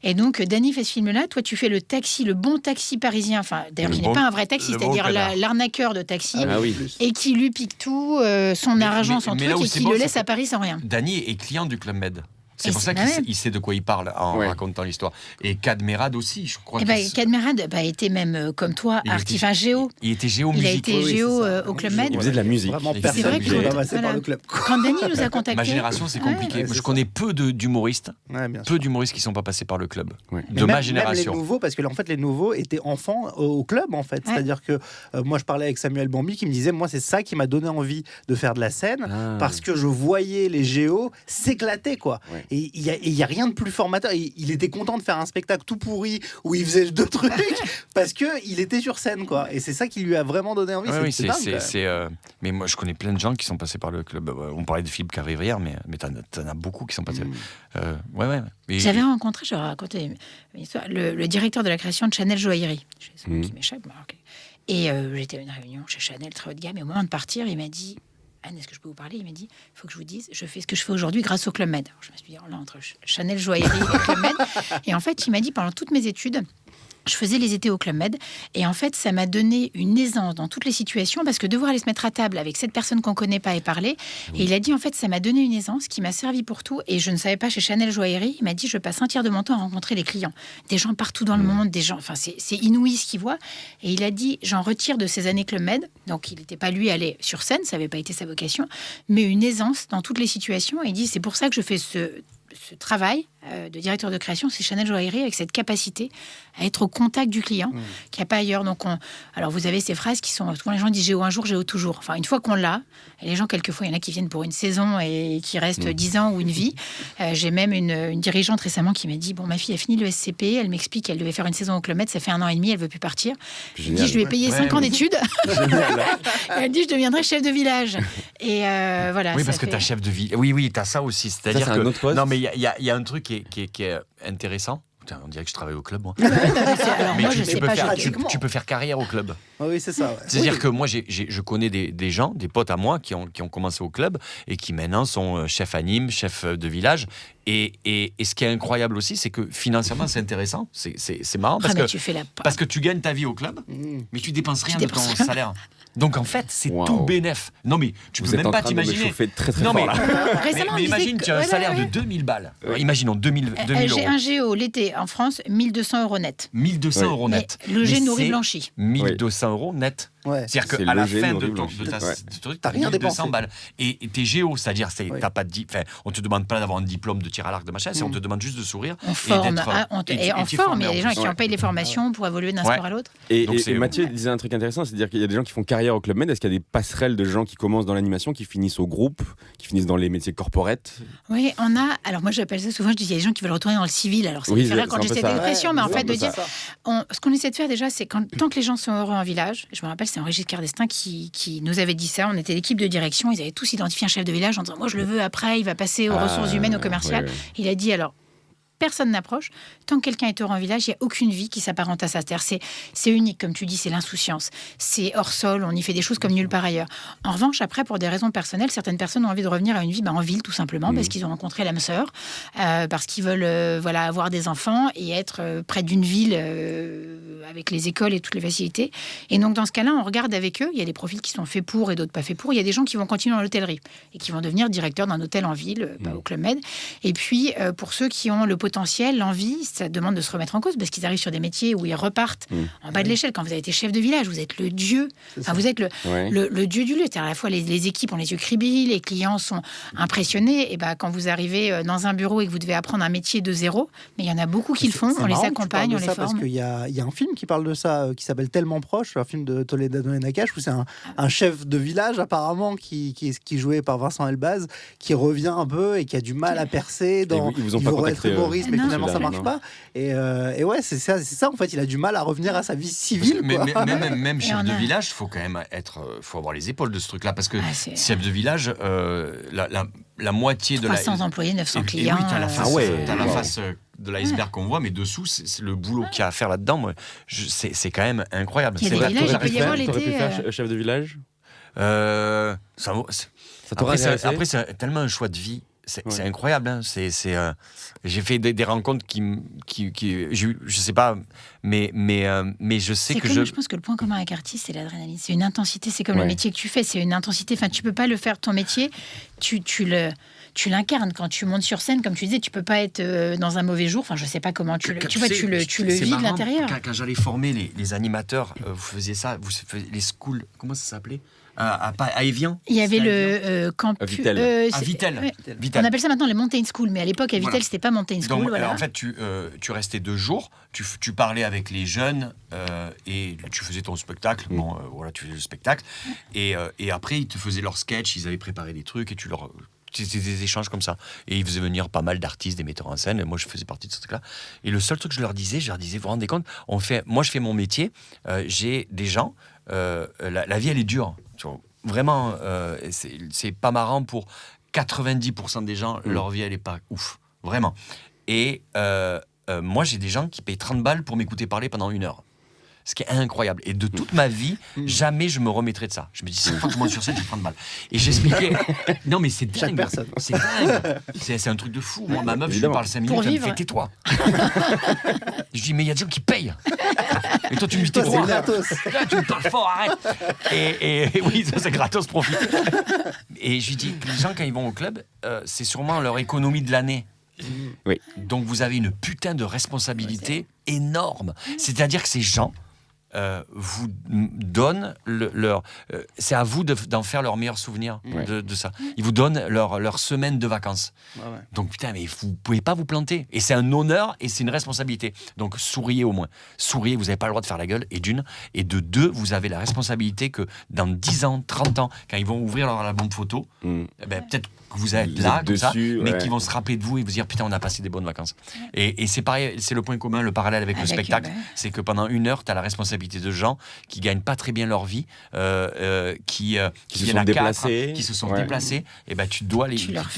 Speaker 2: Et donc, Dany fait ce film-là. Toi, tu fais le taxi, le bon taxi parisien. Enfin, d'ailleurs,
Speaker 1: Le
Speaker 2: qui
Speaker 1: bon-
Speaker 2: n'est pas un vrai taxi,
Speaker 1: le bon
Speaker 2: c'est-à-dire
Speaker 1: connard.
Speaker 2: l'arnaqueur de taxi.
Speaker 3: Ah oui.
Speaker 4: Plus.
Speaker 2: Et qui lui pique tout, son argent, son
Speaker 1: mais là
Speaker 2: truc,
Speaker 1: où
Speaker 2: et
Speaker 1: c'est
Speaker 2: qui
Speaker 1: bon,
Speaker 2: le
Speaker 1: c'est
Speaker 2: laisse
Speaker 1: que-
Speaker 2: à Paris sans rien.
Speaker 1: Dany est client du Club Med. C'est
Speaker 2: Et
Speaker 1: pour
Speaker 2: c'est
Speaker 1: ça
Speaker 2: la
Speaker 1: qu'il sait,
Speaker 2: même.
Speaker 1: il sait de quoi il parle en
Speaker 3: Ouais.
Speaker 1: racontant l'histoire. Et Cadmerade aussi, je crois.
Speaker 2: Et
Speaker 1: qu'il se-
Speaker 2: Cadmerade était même comme toi,
Speaker 1: Il était-
Speaker 2: enfin géo.
Speaker 1: Il était géo
Speaker 2: Il a
Speaker 1: musique.
Speaker 2: été
Speaker 4: Oui,
Speaker 2: géo
Speaker 4: c'est ça.
Speaker 2: au Club
Speaker 4: Je-
Speaker 2: Med.
Speaker 3: Il faisait de la musique.
Speaker 4: Vraiment,
Speaker 1: C'est
Speaker 4: personne
Speaker 2: vrai
Speaker 4: qui
Speaker 2: que-
Speaker 4: n'est pas passé
Speaker 2: voilà.
Speaker 4: par le club.
Speaker 2: Quand Dany nous a contactés.
Speaker 1: Ma génération, c'est compliqué.
Speaker 4: Ouais,
Speaker 1: je
Speaker 4: c'est
Speaker 1: connais peu d'humoristes,
Speaker 4: Ouais, bien sûr.
Speaker 1: peu d'humoristes qui sont pas passés par le club.
Speaker 3: Ouais.
Speaker 1: De
Speaker 4: Et
Speaker 1: ma
Speaker 4: même
Speaker 1: génération.
Speaker 4: les nouveaux, parce que en fait, les nouveaux étaient enfants au club, en fait.
Speaker 2: Ouais.
Speaker 4: C'est-à-dire que moi, je parlais avec Samuel Bambi qui me disait, moi, c'est ça qui m'a donné envie de faire de la scène,
Speaker 3: Ah.
Speaker 4: parce que je voyais les géos s'éclater, quoi.
Speaker 3: Ouais.
Speaker 4: Et il y a rien de plus formateur. Il était content de faire un spectacle tout pourri où il faisait deux trucs parce que il était sur scène, quoi. Et c'est ça qui lui a vraiment donné envie.
Speaker 1: Ouais, oui,
Speaker 4: c'est dingue, quand même.
Speaker 1: mais moi, je connais plein de gens qui sont passés par le club. On parlait de Philippe Cavrivière, mais t'en as beaucoup qui sont passés. Ouais. Et-
Speaker 2: J'avais rencontré, je vais raconter une histoire, le directeur de la création de Chanel Joaillerie. C'est un nom qui m'échappe. Mais ok. Et j'étais à une réunion chez Chanel, très haut de gamme. Et au moment de partir, il m'a dit, Anne, est-ce que je peux vous parler? Il m'a dit, il faut que je vous dise, je fais ce que je fais aujourd'hui grâce au Club Med. Alors, je me suis dit, oh là, entre Chanel Joaillerie et Club Med. Et en fait, il m'a dit, pendant toutes mes études, je faisais les étés au Club Med et en fait, ça m'a donné une aisance dans toutes les situations parce que devoir aller se mettre à table avec cette personne qu'on connaît pas et parler. Et il a dit, en fait, ça m'a donné une aisance qui m'a servi pour tout. Et je ne savais pas chez Chanel Joaillerie. Il m'a dit, je passe un tiers de mon temps à rencontrer les clients. Des gens partout dans le monde, des gens, enfin, c'est inouï ce qu'il voit. Et il a dit, j'en retire de ces années Club Med. Donc, il n'était pas lui allé sur scène, ça n'avait pas été sa vocation, mais une aisance dans toutes les situations. Et il dit, c'est pour ça que je fais ce travail de directeur de création, c'est Chanel Joaillerie avec cette capacité à être au contact du client qu'il n'y a pas ailleurs. Donc, alors vous avez ces phrases qui sont souvent les gens disent géo un jour, géo toujours. Enfin, une fois qu'on l'a, et les gens quelquefois il y en a qui viennent pour une saison et qui restent 10 ans ou une vie. J'ai même une dirigeante récemment qui m'a dit bon, ma fille a fini le SCP, elle m'explique qu'elle devait faire une saison au Club Med, ça fait 1 an et demi, elle veut plus partir. Elle
Speaker 3: Génial.
Speaker 2: dit je lui ai payé 5 ans
Speaker 1: mais-
Speaker 2: d'études. Elle dit je deviendrai chef de village. Et voilà.
Speaker 1: Oui,
Speaker 2: ça
Speaker 1: parce que
Speaker 2: fait-
Speaker 1: t'as chef de ville. Oui, t'as ça aussi. C'est-à-dire
Speaker 3: Ça, c'est
Speaker 1: que
Speaker 3: un autre poste.
Speaker 1: non, mais il y a un truc qui est intéressant. Putain, on dirait que je travaille au club, moi.
Speaker 2: Ouais, non, mais alors
Speaker 1: Mais
Speaker 2: moi
Speaker 1: tu,
Speaker 2: je
Speaker 1: tu
Speaker 2: sais
Speaker 1: peux
Speaker 2: pas
Speaker 1: faire,
Speaker 2: gérer.
Speaker 1: tu peux faire carrière au club.
Speaker 4: Ah oui, c'est ça. Ouais.
Speaker 1: C'est-à-dire que moi, je connais des gens, des potes à moi qui ont commencé au club et qui maintenant sont chefs anime, chefs de village. Et ce qui est incroyable aussi, c'est que financièrement, c'est intéressant. C'est marrant parce
Speaker 2: Ah, mais
Speaker 1: que
Speaker 2: tu fais la
Speaker 1: parce que tu gagnes ta vie au club, mais tu dépenses rien de ton
Speaker 2: dépenses rien.
Speaker 1: salaire. Donc en fait, c'est
Speaker 3: Waouh.
Speaker 1: tout bénef. Non mais tu
Speaker 3: Vous
Speaker 1: peux
Speaker 3: êtes
Speaker 1: même
Speaker 3: en
Speaker 1: pas
Speaker 3: train de me
Speaker 1: t'imaginer.
Speaker 3: chauffer très très
Speaker 1: Non
Speaker 3: fort
Speaker 1: mais,
Speaker 3: là.
Speaker 2: Récemment, on
Speaker 1: mais
Speaker 2: disait
Speaker 1: imagine,
Speaker 2: que-
Speaker 1: tu as un
Speaker 2: ouais,
Speaker 1: salaire
Speaker 2: ouais.
Speaker 1: de 2000 balles. Imaginons 2000
Speaker 2: J'ai
Speaker 1: euros.
Speaker 2: un géo l'été en France, 1200 euros net.
Speaker 1: 1200
Speaker 3: Oui.
Speaker 1: euros
Speaker 2: Mais
Speaker 1: net.
Speaker 2: logé,
Speaker 1: Mais
Speaker 2: nourri,
Speaker 1: c'est
Speaker 2: blanchi.
Speaker 1: 1200 euros net.
Speaker 4: Ouais.
Speaker 1: C'est-à-dire
Speaker 3: C'est
Speaker 1: qu'à la
Speaker 3: logé,
Speaker 1: fin
Speaker 3: nourri,
Speaker 1: de
Speaker 3: blanchi.
Speaker 1: ta
Speaker 3: Ouais.
Speaker 1: ce truc,
Speaker 4: T'as
Speaker 1: t'as
Speaker 4: rien
Speaker 1: 1200
Speaker 4: dépensé.
Speaker 1: balles. Et t'es géo, c'est-à-dire
Speaker 4: Oui.
Speaker 1: t'as pas de on te demande pas d'avoir un diplôme de tir à l'arc de machin, on te demande juste de sourire.
Speaker 2: On
Speaker 1: et
Speaker 2: forme.
Speaker 1: d'être-
Speaker 2: Et en
Speaker 1: t'es
Speaker 2: forme, il y a
Speaker 1: formé
Speaker 2: des
Speaker 1: en
Speaker 2: gens
Speaker 1: plus.
Speaker 2: qui en payent les formations pour évoluer d'un
Speaker 1: Ouais.
Speaker 2: sport à l'autre.
Speaker 3: Et,
Speaker 1: Donc,
Speaker 3: et-
Speaker 1: c'est-
Speaker 3: et Mathieu disait un truc intéressant, c'est-à-dire qu'il y a des gens qui font carrière au Club Med. Est-ce qu'il y a des passerelles de gens qui commencent dans l'animation, qui finissent au groupe, qui finissent dans les métiers corporate?
Speaker 2: Oui, on a. Alors moi, j'appelle ça souvent, je dis, il y a des gens qui veulent retourner dans le civil. Alors ça
Speaker 3: Oui,
Speaker 2: me fait rire
Speaker 3: c'est
Speaker 2: quand
Speaker 3: un peu
Speaker 2: j'essaie
Speaker 3: ça.
Speaker 2: d'expression, mais en fait, de dire.
Speaker 4: ça.
Speaker 2: Ce qu'on essaie de faire déjà, c'est tant que les gens sont heureux en village, je me rappelle, c'est Henri Giscard d'Estaing qui nous avait dit ça, on était l'équipe de direction, ils avaient tous identifié un chef de village en disant, moi je le veux après, il va passer aux ressources humaines, au commercial.
Speaker 3: ouais.
Speaker 2: Il a dit, alors, personne n'approche. Tant que quelqu'un est heureux en village, il n'y a aucune vie qui s'apparente à ça. C'est-à-dire, c'est unique, comme tu dis, c'est l'insouciance. C'est hors sol, on y fait des choses comme nulle part ailleurs. En revanche, après, pour des raisons personnelles, certaines personnes ont envie de revenir à une vie en ville, tout simplement, parce qu'ils ont rencontré l'âme sœur, parce qu'ils veulent avoir des enfants et être près d'une ville avec les écoles et toutes les facilités. Et donc, dans ce cas-là, on regarde avec eux. Il y a des profils qui sont faits pour et d'autres pas faits pour. Il y a des gens qui vont continuer dans l'hôtellerie et qui vont devenir directeurs d'un hôtel en ville, au Club Med. Et puis, pour ceux qui ont le potentiel, l'envie, ça demande de se remettre en cause parce qu'ils arrivent sur des métiers où ils repartent en bas de l'échelle. Quand vous avez été chef de village, vous êtes le dieu. Enfin, vous êtes le dieu du lieu. C'est-à-dire à la fois les équipes ont les yeux cribillés, les clients sont impressionnés. Et quand vous arrivez dans un bureau et que vous devez apprendre un métier de zéro, mais il y en a beaucoup qui le font. On les accompagne, on les forme.
Speaker 4: Parce qu'il y a un film qui parle de ça, qui s'appelle Tellement proche, un film de Toledano et Nakache, où c'est un chef de village apparemment qui est joué par Vincent Elbaz, qui revient un peu et qui a du mal à percer dans
Speaker 3: ils vous ont pas contacté,
Speaker 4: être humoriste, mais finalement ça marche pas. Et ouais, c'est ça en fait, il a du mal à revenir à sa vie civile.
Speaker 1: Même chef de village, faut quand même faut avoir les épaules de ce truc-là, parce que chef de village, la moitié de
Speaker 2: 300 employés, 900 clients.
Speaker 1: Et oui, t'as la face de l'iceberg qu'on voit, mais dessous, c'est le boulot qu'il y a à faire là-dedans. C'est quand même incroyable.
Speaker 2: Il y a des villages, il peut y avoir
Speaker 3: T'aurais pu
Speaker 2: l'été.
Speaker 3: faire chef de village
Speaker 1: Après, c'est tellement un choix de vie. C'est incroyable. Hein. J'ai fait des rencontres qui je sais pas, mais je sais que
Speaker 2: je pense que le point commun avec artiste, c'est l'adrénaline. C'est une intensité. C'est comme le métier que tu fais. C'est une intensité. Enfin, tu peux pas le faire ton métier. Tu l'incarnes quand tu montes sur scène, comme tu disais. Tu peux pas être dans un mauvais jour. Enfin, je sais pas comment tu le vis de l'intérieur.
Speaker 1: Quand j'allais former les animateurs, vous faisiez ça. Vous faisiez les schools. Comment ça s'appelait? À Évian.
Speaker 2: Il y avait le campus.
Speaker 3: Vitel.
Speaker 1: Vitel.
Speaker 2: On appelle ça maintenant les Mountain School, mais à l'époque, à Vitel, c'était pas Mountain School.
Speaker 1: Donc, en fait, tu restais 2 jours, tu parlais avec les jeunes et tu faisais ton spectacle. Tu faisais le spectacle. Et après, ils te faisaient leur sketch, ils avaient préparé des trucs et c'était des échanges comme ça. Et ils faisaient venir pas mal d'artistes, des metteurs en scène. Et moi, je faisais partie de ce truc-là. Et le seul truc que je leur disais, vous vous rendez compte, moi, je fais mon métier, j'ai des gens, la vie, elle est dure. Vraiment, c'est pas marrant pour 90% des gens, leur vie, elle est pas ouf. Vraiment. Et moi, j'ai des gens qui payent 30 balles pour m'écouter parler pendant 1 heure. Ce qui est incroyable. Et de toute ma vie, jamais je me remettrai de ça. Je me dis, chaque fois que je monte sur scène, je vais prendre balle. Et j'expliquais. Non, mais c'est dingue.
Speaker 4: Chaque personne.
Speaker 1: C'est dingue. C'est un truc de fou. Moi, ma meuf, je lui parle 5 minutes, elle me fait tais-toi. Je dis, mais il y a des gens qui payent. Et toi, tu me dis, t'es
Speaker 4: c'est gratos.
Speaker 1: Là, tu me parles fort, arrête. Et oui, ça, c'est gratos, profite. Et je lui dis, les gens, quand ils vont au club, c'est sûrement leur économie de l'année.
Speaker 3: Oui.
Speaker 1: Donc, vous avez une putain de responsabilité énorme. C'est-à-dire que ces gens vous donnent c'est à vous d'en faire leur meilleur souvenir de ça. Ils vous donnent leur semaine de vacances. Donc putain, mais vous pouvez pas vous planter. Et c'est un honneur et c'est une responsabilité. Donc souriez au moins. Souriez, vous n'avez pas le droit de faire la gueule. Et de deux, vous avez la responsabilité que dans 10 ans, 30 ans, quand ils vont ouvrir leur album photo, peut-être que vous êtes là, comme ça, mais qui vont se rappeler de vous et vous dire putain, on a passé des bonnes vacances. Et c'est pareil, c'est le point commun, le parallèle avec le spectacle, c'est que pendant 1 heure, tu as la responsabilité de gens qui gagnent pas très bien leur vie, qui
Speaker 3: se sont déplacés,
Speaker 1: qui se sont déplacés, et ben tu dois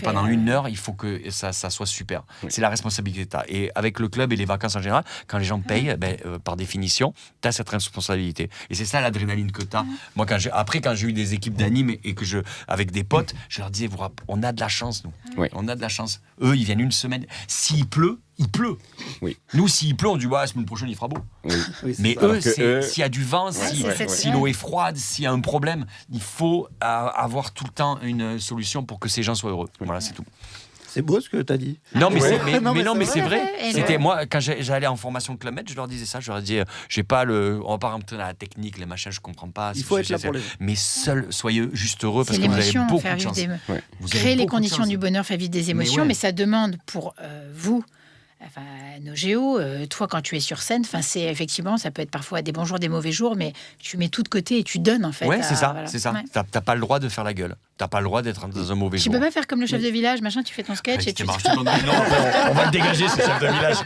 Speaker 1: pendant 1 heure, il faut que ça soit super. C'est la responsabilité que tu as. Et avec le club et les vacances en général, quand les gens payent, par définition, tu as cette responsabilité. Et c'est ça l'adrénaline que tu as. Moi, quand j'ai eu des équipes d'anime et que avec des potes, je leur disais, on a de la chance, nous. On a de la chance. Eux, ils viennent 1 semaine. S'il pleut, il pleut.
Speaker 3: Oui.
Speaker 1: Nous, s'il pleut, on dit la semaine prochaine, il fera beau.
Speaker 4: Oui,
Speaker 1: mais s'il y a du vent, si l'eau est froide, s'il y a un problème, il faut avoir tout le temps une solution pour que ces gens soient heureux. Voilà, c'est tout.
Speaker 4: C'est beau ce que tu as dit.
Speaker 1: Non, mais c'est vrai. C'était moi, quand j'allais en formation Club Med, je leur disais ça. Je leur disais, j'ai pas on va pas rentrer dans la technique, les machins, je comprends pas.
Speaker 4: Il faut être là pour les gens.
Speaker 1: Mais soyez juste heureux parce que vous avez beaucoup de chance.
Speaker 2: Créer les conditions du bonheur, faire vivre des émotions, mais ça demande pour vous. Enfin, nos géos, toi quand tu es sur scène, c'est effectivement, ça peut être parfois des bons jours, des mauvais jours, mais tu mets tout de côté et tu donnes en fait.
Speaker 1: Ouais, c'est ça. Ouais. T'as pas le droit de faire la gueule. T'as pas le droit d'être dans un mauvais jour.
Speaker 2: Tu peux pas faire comme le chef de village, machin, tu fais ton sketch et tu.
Speaker 1: Non, on va le dégager, ce chef de village.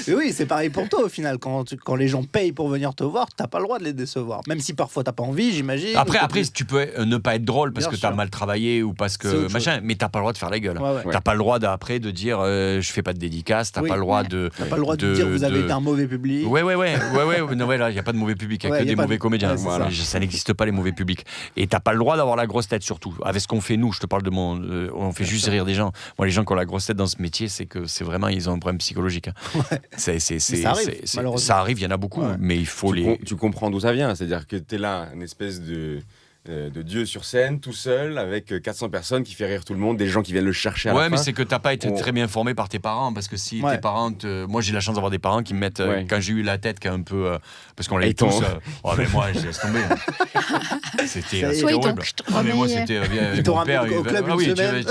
Speaker 4: Et oui, c'est pareil pour toi au final. Quand les gens payent pour venir te voir, t'as pas le droit de les décevoir. Même si parfois t'as pas envie, j'imagine.
Speaker 1: Après, tu peux ne pas être drôle parce que t'as mal travaillé ou parce que machin, mais t'as pas le droit de faire la gueule. T'as pas le droit d'après de dire je fais pas de dédicace. T'as pas le droit de.
Speaker 4: T'as pas le droit de dire vous avez été un mauvais public.
Speaker 1: Ouais. Non, là, y a pas de mauvais public, y a que des mauvais comédiens. Voilà, ça n'existe pas les mauvais publics. Et t'as pas le droit d'avoir la grosse tête surtout. Avec ce qu'on fait nous, je te parle on fait juste rire des gens. Moi, les gens qui ont la grosse tête dans ce métier, c'est que c'est vraiment ils ont un problème psychologique.
Speaker 4: Ça arrive, malheureusement.
Speaker 1: Ça arrive, il y en a beaucoup, mais il faut
Speaker 3: Tu comprends d'où ça vient, c'est-à-dire que tu es là, une espèce de dieu sur scène, tout seul, avec 400 personnes qui fait rire tout le monde, des gens qui viennent le chercher à la fin.
Speaker 1: Ouais, mais c'est que t'as pas été très bien formé par tes parents, parce que si tes parents... Moi, j'ai la chance d'avoir des parents qui me mettent... quand j'ai eu la tête qui est un peu... parce qu'on l'a tous... mais moi, je laisse tomber. C'était horrible. Mais moi, c'était... mon père...
Speaker 4: au club une semaine.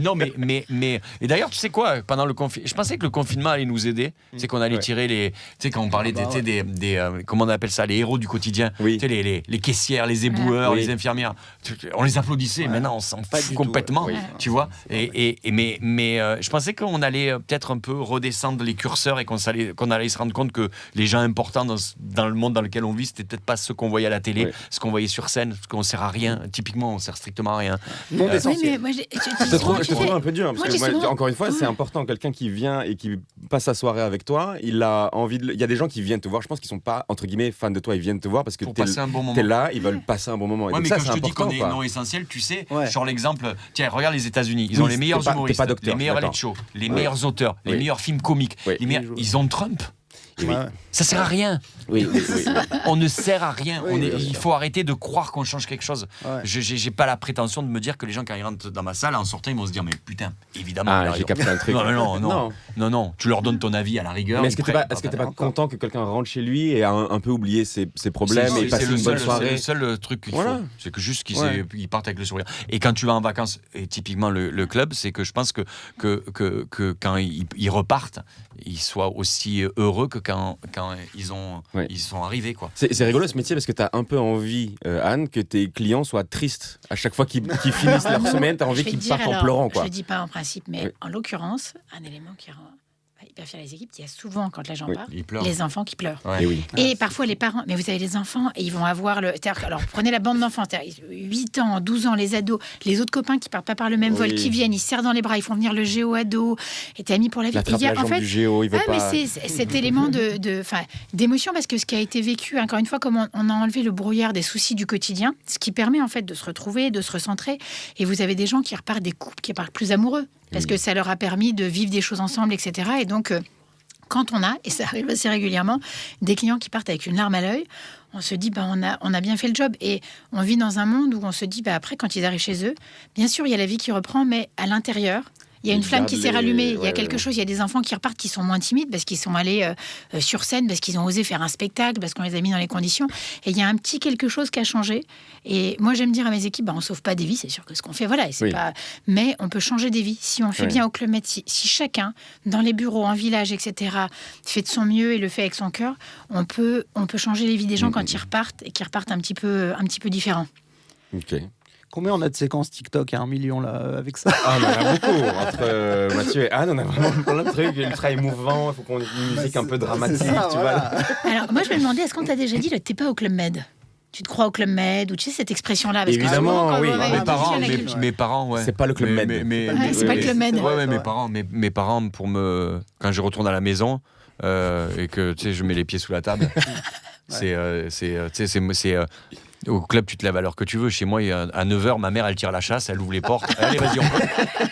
Speaker 1: Non, mais... Et d'ailleurs, tu sais quoi, pendant le confinement... Je pensais que le confinement allait nous aider. C'est qu'on allait tirer les... Tu sais, quand on parlait des comment on appelle ça, les héros du quotidien. Tu sais, les caissières, les éboueurs, les infirmières, on les applaudissait. Maintenant on s'en fout complètement, tu vois. Mais je pensais qu'on allait peut-être un peu redescendre les curseurs et qu'on allait se rendre compte que les gens importants dans le monde dans lequel on vit, c'était peut-être pas ce qu'on voyait à la télé, ce qu'on voyait sur scène, ce qu'on sert à rien. Typiquement, on sert strictement à rien.
Speaker 4: Non essentiel.
Speaker 3: Je te trouve un peu dur, parce que encore une fois, c'est important. Quelqu'un qui vient et qui passe sa soirée avec toi, il a envie de. Il y a des gens qui viennent te voir. Je pense qu'ils sont pas entre guillemets fans de toi. Ils viennent te voir parce que t'es là. Ils veulent passer un bon moment.
Speaker 1: Ouais, mais
Speaker 3: ça,
Speaker 1: quand je te dis qu'on est non essentiel, tu sais, sur l'exemple, tiens, regarde les États-Unis, ils ont les meilleurs humoristes, les meilleurs late show, les meilleurs auteurs, les meilleurs films comiques, ils ont Trump. Ça sert à rien. On ne sert à rien. Il faut arrêter de croire qu'on change quelque chose. J'ai pas la prétention de me dire que les gens, quand ils rentrent dans ma salle, en sortant, ils vont se dire mais putain, évidemment.
Speaker 3: J'ai capté un truc.
Speaker 1: Non. Tu leur donnes ton avis à la rigueur.
Speaker 3: Mais est-ce que t'es pas content que quelqu'un rentre chez lui et a un peu oublié ses problèmes et passe une bonne soirée?
Speaker 1: C'est le seul truc qu'il faut. C'est que juste qu'ils partent avec le sourire. Et quand tu vas en vacances, et typiquement le club, c'est que je pense que quand ils repartent, ils soient aussi heureux que quand ils sont arrivés, quoi.
Speaker 3: C'est rigolo ce métier parce que tu as un peu envie, Anne, que tes clients soient tristes. À chaque fois qu'ils finissent leur semaine, tu as envie qu'ils partent en pleurant, quoi.
Speaker 2: Je ne dis pas en principe, mais en l'occurrence, un élément qui rend hyper fier les équipes, il y a souvent, quand les gens partent, les enfants qui pleurent. Et parfois les parents, mais vous avez les enfants et ils vont avoir alors prenez la bande d'enfants, 8 ans, 12 ans, les ados, les autres copains qui partent pas par le même vol, qui viennent, ils se serrent dans les bras, ils font venir le géo-ado, et t'es ami pour la vie.
Speaker 3: Il y a en fait, du géo, il veut pas...
Speaker 2: mais c'est cet élément d'émotion, parce que ce qui a été vécu, encore une fois, comme on a enlevé le brouillard des soucis du quotidien, ce qui permet en fait de se retrouver, de se recentrer, et vous avez des gens qui repartent, des couples qui repartent plus amoureux, parce que ça leur a permis de vivre des choses ensemble, etc. Et donc, quand on a, et ça arrive assez régulièrement, des clients qui partent avec une larme à l'œil, on se dit, on a bien fait le job. Et on vit dans un monde où on se dit, après, quand ils arrivent chez eux, bien sûr, il y a la vie qui reprend, mais à l'intérieur, il y a une flamme qui s'est rallumée, il y a quelque chose, il y a des enfants qui repartent qui sont moins timides parce qu'ils sont allés sur scène, parce qu'ils ont osé faire un spectacle, parce qu'on les a mis dans les conditions. Et il y a un petit quelque chose qui a changé. Et moi, j'aime dire à mes équipes, on ne sauve pas des vies, c'est sûr que ce qu'on fait, et c'est pas... Mais on peut changer des vies. Si on fait bien au Club Med, si chacun, dans les bureaux, en village, etc., fait de son mieux et le fait avec son cœur, on peut changer les vies des gens quand ils repartent et qui repartent un petit peu différents.
Speaker 3: Ok.
Speaker 4: Combien on a de séquences TikTok à 1 million là avec ça?
Speaker 3: On en a beaucoup. Entre Mathieu et Anne, on a vraiment plein de trucs ultra émouvants. Il faut qu'on ait une musique un peu dramatique.
Speaker 4: Ça,
Speaker 3: tu vois.
Speaker 2: Alors, moi, je me demandais, est-ce qu'on t'a déjà dit t'es pas au Club Med? Tu te crois au Club Med, ou tu sais cette expression-là? Parce
Speaker 3: évidemment,
Speaker 2: que
Speaker 1: mes parents,
Speaker 3: c'est pas le Club Med.
Speaker 2: C'est pas le Club Med.
Speaker 1: Mes parents, quand je retourne à la maison et que je mets les pieds sous la table, au club, tu te lèves à l'heure que tu veux. Chez moi, à 9h, ma mère, elle tire la chasse, elle ouvre les portes. Allez, vas-y,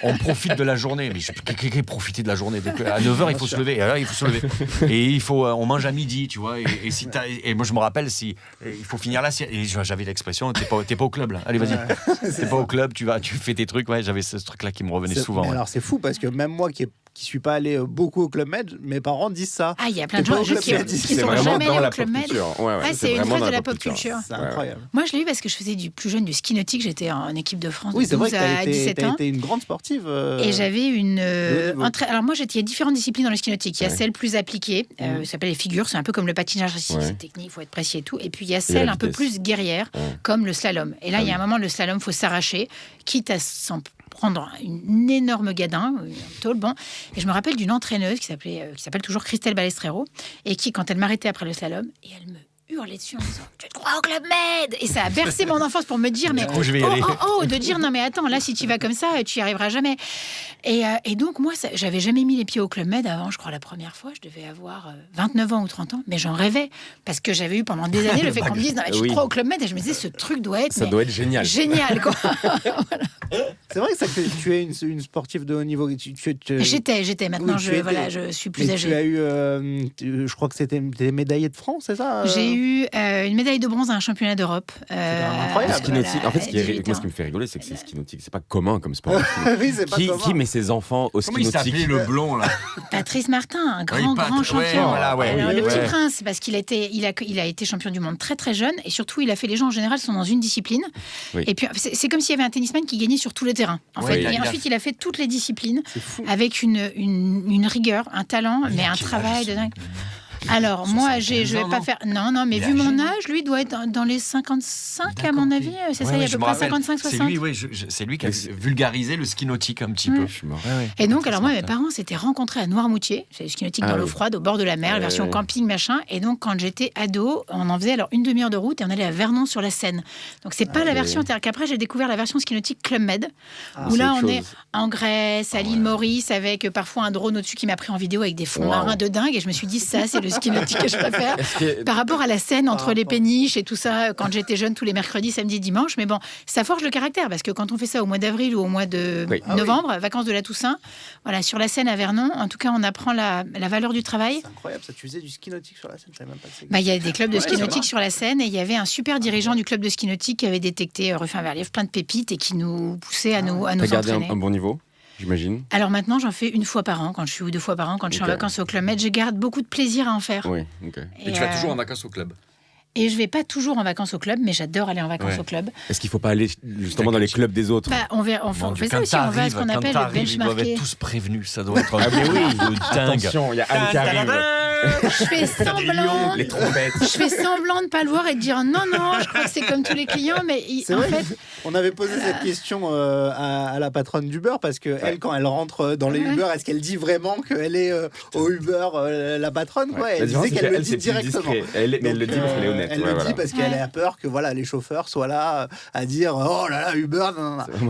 Speaker 1: on profite de la journée. Mais profiter de la journée. Donc, à 9h, il faut se lever. Et là, il faut se lever. Et on mange à midi, tu vois. Et moi, je me rappelle, il faut finir l'assiette. Et j'avais l'expression, t'es pas au club, là. Allez, vas-y. T'es pas au club, tu fais tes trucs. Ouais, j'avais ce truc-là qui me revenait souvent.
Speaker 4: Alors, c'est fou parce que même moi qui suis pas allé beaucoup au Club Med, mes parents disent ça.
Speaker 2: Il y a plein de gens qui sont jamais allés au Club Med. C'est une phase de la pop culture.
Speaker 4: C'est incroyable.
Speaker 2: Moi, je l'ai eu parce que je faisais du plus jeune du ski nautique. J'étais en équipe de France de 12 à 17 ans.
Speaker 4: Tu as été une grande sportive.
Speaker 2: Et j'avais une... Alors moi, il y a différentes disciplines dans le ski nautique. Il y a celle plus appliquée, ça s'appelle les figures. C'est un peu comme le patinage artistique, c'est technique, il faut être précis et tout. Et puis, il y a celle un peu plus guerrière, comme le slalom. Et là, il y a un moment, le slalom, il faut s'arracher, quitte à s'en prendre une énorme gadin, un tôle, Et je me rappelle d'une entraîneuse qui s'appelle toujours Christelle Balestrero, et qui, quand elle m'arrêtait après le slalom, et elle me hurlait dessus en disant « Tu te crois va au Club Med. Et ça a bercé mon enfance pour me dire, mais
Speaker 1: je vais y aller.
Speaker 2: de dire non mais attends, là si tu vas comme ça, tu y arriveras jamais. Et donc moi, j'avais jamais mis les pieds au Club Med avant. Je crois la première fois, je devais avoir 29 ans ou 30 ans, mais j'en rêvais parce que j'avais eu pendant des années le fait qu'on me dise non, mais je suis trop au Club Med et je me disais ce truc doit être
Speaker 3: génial.
Speaker 2: Génial quoi.
Speaker 4: C'est vrai que ça fait, tu es une sportive de haut niveau.
Speaker 2: J'étais. Maintenant, je suis plus âgée.
Speaker 4: Tu as eu, je crois que c'était des médaillés de France, c'est ça
Speaker 2: J'ai eu une médaille de bronze à un championnat d'Europe.
Speaker 4: Incroyable.
Speaker 3: Ski nautique. En fait, ce qui me fait rigoler, c'est que c'est ski nautique. C'est pas commun comme sport.
Speaker 4: Oui, c'est pas commun.
Speaker 3: Qui met ses enfants au ski
Speaker 1: Comment il
Speaker 3: nautique?
Speaker 1: s'appelait le blond là?
Speaker 2: Patrice Martin, un grand champion. Le petit prince, parce qu'il a été champion du monde très très jeune, et surtout il a fait, les gens en général sont dans une discipline.
Speaker 3: Oui.
Speaker 2: Et puis c'est comme s'il y avait un tennisman qui gagnait sur tous les terrains. En fait. Et ensuite il a fait toutes les disciplines avec une rigueur, un talent, mais un travail de dingue. Alors, moi, je vais pas faire... Non, mais vu mon âge, lui doit être dans les 55, à mon avis. C'est ça, il y a à peu près 55-60.
Speaker 1: C'est lui qui a vulgarisé le ski nautique un petit peu.
Speaker 3: Je suis mort.
Speaker 2: Et donc, alors moi, mes parents s'étaient rencontrés à Noirmoutier. C'est le ski nautique dans l'eau froide, au bord de la mer, la version camping, machin. Et donc, quand j'étais ado, on en faisait alors une demi-heure de route et on allait à Vernon-sur-la-Seine. Donc, c'est pas la version... C'est-à-dire qu'après, j'ai découvert la version ski nautique Club Med, où là, on est en Grèce, à l'île Maurice, avec parfois un drone au-dessus qui m'a pris en vidéo avec des fonds marins de dingue. Et je me suis dit, ça, c'est le ski nautique que je préfère. Par rapport à la scène entre les péniches et tout ça, quand j'étais jeune, tous les mercredis, samedis, dimanches. Mais bon, ça forge le caractère, parce que quand on fait ça au mois d'avril ou au mois de novembre, vacances de la Toussaint, voilà, sur la Seine à Vernon, en tout cas, on apprend la valeur du travail.
Speaker 4: C'est incroyable, ça, tu faisais du ski nautique sur la Seine, je savais même pas.
Speaker 2: Il y a des clubs de ski nautique sur la Seine, et il y avait un super dirigeant du club de ski nautique qui avait détecté rue Finverlière plein de pépites et qui nous poussait à nous
Speaker 3: T'as gardé
Speaker 2: entraîner.
Speaker 3: un bon niveau, j'imagine.
Speaker 2: Alors maintenant, j'en fais une fois par an, quand je suis, ou 2 fois par an, quand je suis en vacances au Club Med. Je garde beaucoup de plaisir à en faire.
Speaker 3: Oui, ok.
Speaker 1: Et tu vas toujours en vacances au club?
Speaker 2: Et je vais pas toujours en vacances au club, mais j'adore aller en vacances au club.
Speaker 3: Est-ce qu'il faut pas aller justement dans les clubs des autres?
Speaker 2: On fait ça aussi, on va à ce qu'on appelle le benchmarking.
Speaker 1: Ils doivent être tous prévenus, ça doit être un dingue.
Speaker 3: Attention, il y a Anne qui arrive.
Speaker 2: Je fais semblant.
Speaker 3: Les trompettes.
Speaker 2: Je fais semblant de pas le voir et de dire non, je crois que c'est comme tous les clients, mais
Speaker 4: en fait, on avait posé cette question à la patronne d'Uber, parce que elle, quand elle rentre dans les Uber, est-ce qu'elle dit vraiment qu'elle est au Uber la patronne, quoi? Elle disait qu'elle le dit directement.
Speaker 3: Mais elle le dit parce qu'elle est honnête.
Speaker 4: Elle le dit parce qu'elle a peur que les chauffeurs soient là à dire oh là là Uber.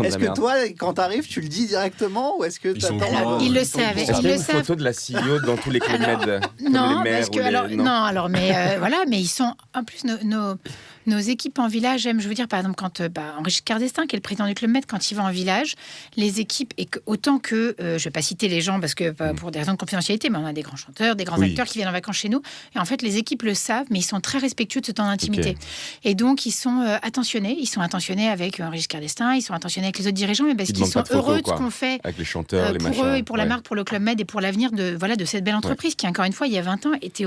Speaker 4: Est-ce que toi, quand t'arrives, tu le dis directement, ou est-ce que t'attends?
Speaker 2: Ils le savent.
Speaker 3: Est-ce qu'il y a une photo de la CEO dans tous les clubs Med?
Speaker 2: Non, parce que mais ils sont en plus nos équipes en village. Je veux dire, par exemple, quand Henri Giscard d'Estaing, qui est le président du Club Med, quand il va en village, les équipes, et autant que je vais pas citer les gens parce que pour des raisons de confidentialité, mais on a des grands chanteurs, des grands acteurs qui viennent en vacances chez nous, et en fait les équipes le savent, mais ils sont très respectueux de ce temps d'intimité. Et donc ils sont attentionnés. Ils sont attentionnés avec Henri Giscard d'Estaing, ils sont attentionnés avec les autres dirigeants, mais parce qu'ils sont heureux de ce qu'on fait
Speaker 3: avec les chanteurs, les
Speaker 2: pour eux et pour la marque, pour le Club Med et pour l'avenir de cette belle entreprise qui, encore une fois, il y a 20 ans, était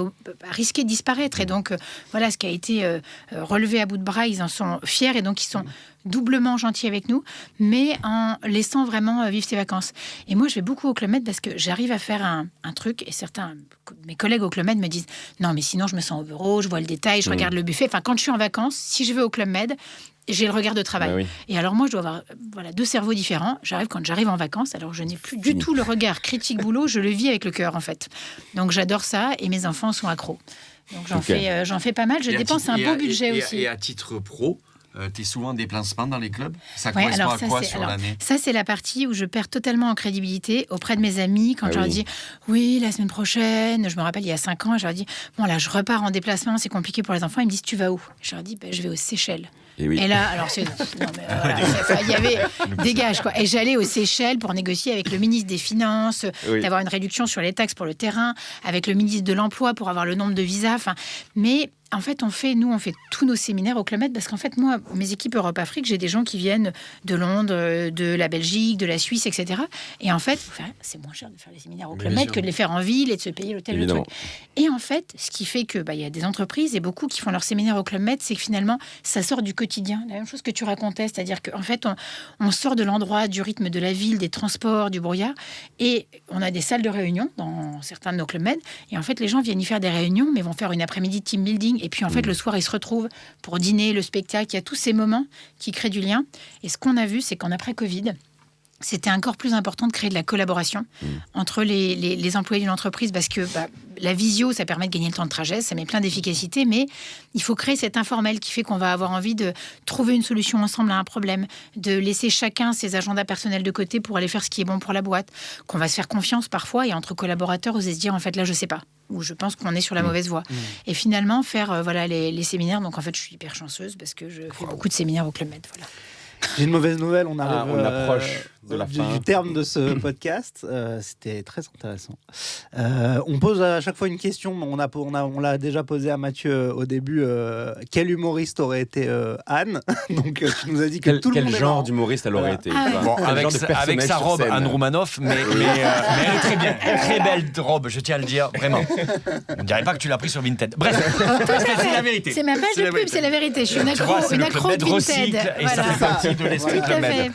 Speaker 2: risqué de disparaître. Et donc ce qui a été relevé à bout de bras, ils en sont fiers, et donc ils sont doublement gentils avec nous, mais en laissant vraiment vivre ses vacances. Et moi, je vais beaucoup au Club Med parce que j'arrive à faire un truc, et certains mes collègues au Club Med me disent non, mais sinon je me sens au bureau, je vois le détail, je regarde le buffet. Enfin, quand je suis en vacances, si je vais au Club Med, j'ai le regard de travail. Et alors moi, je dois avoir 2 cerveaux différents. Quand j'arrive en vacances, alors je n'ai plus du tout le regard critique boulot, je le vis avec le cœur, en fait. Donc j'adore ça, et mes enfants sont accros. Donc j'en fais pas mal, je dépense un beau budget aussi.
Speaker 1: Et à titre pro, tu es souvent en déplacement dans les clubs? Ça correspond à quoi sur l'année?
Speaker 2: Ça, c'est la partie où je perds totalement en crédibilité auprès de mes amis. Quand je leur dis, oui, la semaine prochaine, je me rappelle, il y a 5 ans, je leur dis, bon là, je repars en déplacement, c'est compliqué pour les enfants. Ils me disent, tu vas où? Je leur dis, je vais aux Seychelles. Et là, alors il y avait dégage quoi. Et j'allais aux Seychelles pour négocier avec le ministre des Finances, d'avoir une réduction sur les taxes pour le terrain, avec le ministre de l'Emploi pour avoir le nombre de visas. Mais en fait, on fait tous nos séminaires au Club Med, parce qu'en fait, moi, mes équipes Europe-Afrique, j'ai des gens qui viennent de Londres, de la Belgique, de la Suisse, etc. Et en fait, c'est moins cher de faire les séminaires au Club Med que de les faire en ville et de se payer l'hôtel, le truc. Et en fait, ce qui fait que il y a des entreprises et beaucoup qui font leurs séminaires au Club Med, c'est que finalement, ça sort du quotidien. La même chose que tu racontais, c'est-à-dire qu'en fait, on sort de l'endroit, du rythme de la ville, des transports, du brouillard, et on a des salles de réunion dans certains de nos Club Med. Et en fait, les gens viennent y faire des réunions, mais vont faire une après-midi team building. Et puis, en fait, le soir, ils se retrouvent pour dîner, le spectacle. Il y a tous ces moments qui créent du lien. Et ce qu'on a vu, c'est qu'en après Covid, c'était encore plus important de créer de la collaboration entre les employés d'une entreprise parce que la visio, ça permet de gagner le temps de trajet, ça met plein d'efficacité, mais il faut créer cet informel qui fait qu'on va avoir envie de trouver une solution ensemble à un problème, de laisser chacun ses agendas personnels de côté pour aller faire ce qui est bon pour la boîte, qu'on va se faire confiance parfois et entre collaborateurs, oser se dire en fait là je sais pas, ou je pense qu'on est sur la mauvaise voie. Et finalement faire les séminaires, donc en fait je suis hyper chanceuse parce que je fais beaucoup de séminaires au Club Med. Voilà.
Speaker 4: J'ai une mauvaise nouvelle, on
Speaker 3: approche de la fin.
Speaker 4: Du terme de ce podcast. C'était très intéressant. On pose à chaque fois une question, on l'a déjà posé à Mathieu au début. Quel humoriste aurait été Anne? Donc tu nous as dit que tout le monde
Speaker 3: quel genre d'humoriste elle aurait été
Speaker 1: Bon, avec sa robe, Anne Roumanoff, mais elle est très bien. Très belle robe, je tiens à le dire, vraiment. On ne dirait pas que tu l'as pris sur Vinted. Bref, c'est la vérité.
Speaker 2: C'est ma page de pub, c'est la vérité. Je suis une accro de Vinted.
Speaker 1: Et ça fait partie de l'esprit
Speaker 2: Tout
Speaker 1: Club
Speaker 2: à
Speaker 1: Med.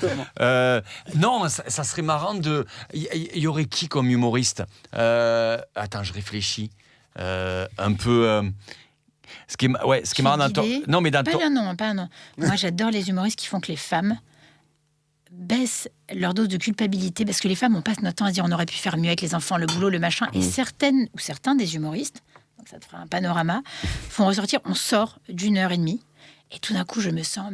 Speaker 1: Non, ça serait marrant de... Il y aurait qui comme humoriste? Attends, je réfléchis. Un peu... Ce qui est marrant dans ton... Non, mais dans ton...
Speaker 2: Pas un nom. Moi, j'adore les humoristes qui font que les femmes baissent leur dose de culpabilité parce que les femmes, on passe notre temps à se dire on aurait pu faire mieux avec les enfants, le boulot, le machin. Et certains des humoristes, donc ça te fera un panorama, font ressortir, on sort d'1h30 et tout d'un coup, je me sens...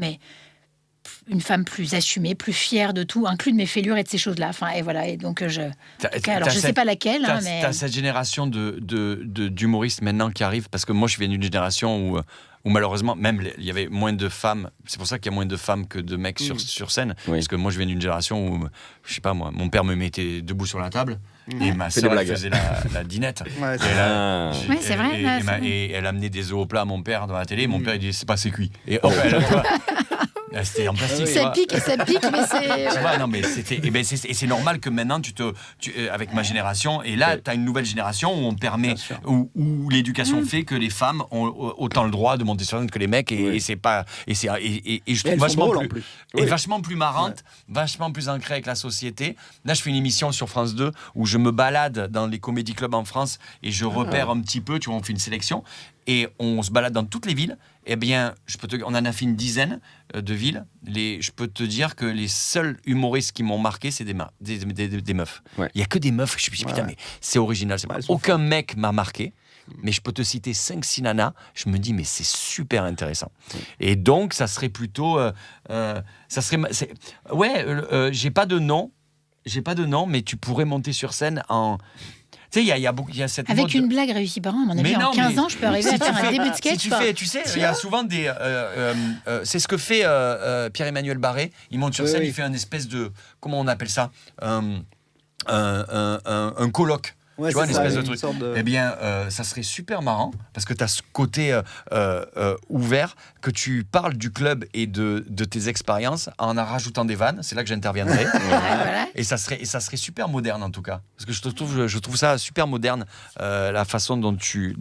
Speaker 2: une femme plus assumée, plus fière de tout, inclus de mes fêlures et de ces choses-là. Enfin, et voilà. Et donc, je sais pas laquelle, mais...
Speaker 1: T'as cette génération d'humoristes maintenant qui arrive, parce que moi, je viens d'une génération où malheureusement, même il y avait moins de femmes. C'est pour ça qu'il y a moins de femmes que de mecs sur scène. Oui. Parce que moi, je viens d'une génération où, je sais pas moi, mon père me mettait debout sur la table et ma sœur faisait la dinette.
Speaker 4: Ouais,
Speaker 2: c'est vrai.
Speaker 1: Et elle amenait des œufs au plat à mon père dans la télé. Et mon père, il disait, c'est cuit. Et hop, c'était en plastique.
Speaker 2: Ça pique, mais c'est...
Speaker 1: Ouais, non, mais c'est normal que maintenant, avec ma génération, et là, tu as une nouvelle génération où on permet, où l'éducation fait que les femmes ont autant le droit de monter sur scène que les mecs, et c'est pas... Et je trouve vachement plus marrante, vachement plus ancrée avec la société. Là, je fais une émission sur France 2 où je me balade dans les comédie clubs en France et je repère un petit peu, tu vois, on fait une sélection. Et on se balade dans toutes les villes. Eh bien, on en a fait une dizaine de villes. Je peux te dire que les seuls humoristes qui m'ont marqué, c'est des meufs. Ouais. Il n'y a que des meufs. Je me dis, putain, mais c'est original. Aucun mec m'a marqué. Mais je peux te citer 5-6 nanas. Je me dis, mais c'est super intéressant. Et donc, ça serait plutôt... j'ai pas de nom. Mais tu pourrais monter sur scène en... Tu sais, il y a cette
Speaker 2: avec une blague réussie par an, à mon avis, en 15 ans, je peux arriver à faire un début de sketch.
Speaker 1: Tu sais, il y a souvent des... c'est ce que fait Pierre-Emmanuel Barré. Il monte sur scène, il fait un espèce de... Comment on appelle ça? Un colloque. Ouais, tu vois, une espèce de truc. Eh bien, ça serait super marrant parce que tu as ce côté ouvert, que tu parles du club et de tes expériences en rajoutant des vannes. C'est là que j'interviendrai. Voilà. Et ça serait super moderne en tout cas. Parce que je trouve ça super moderne, la façon dont tu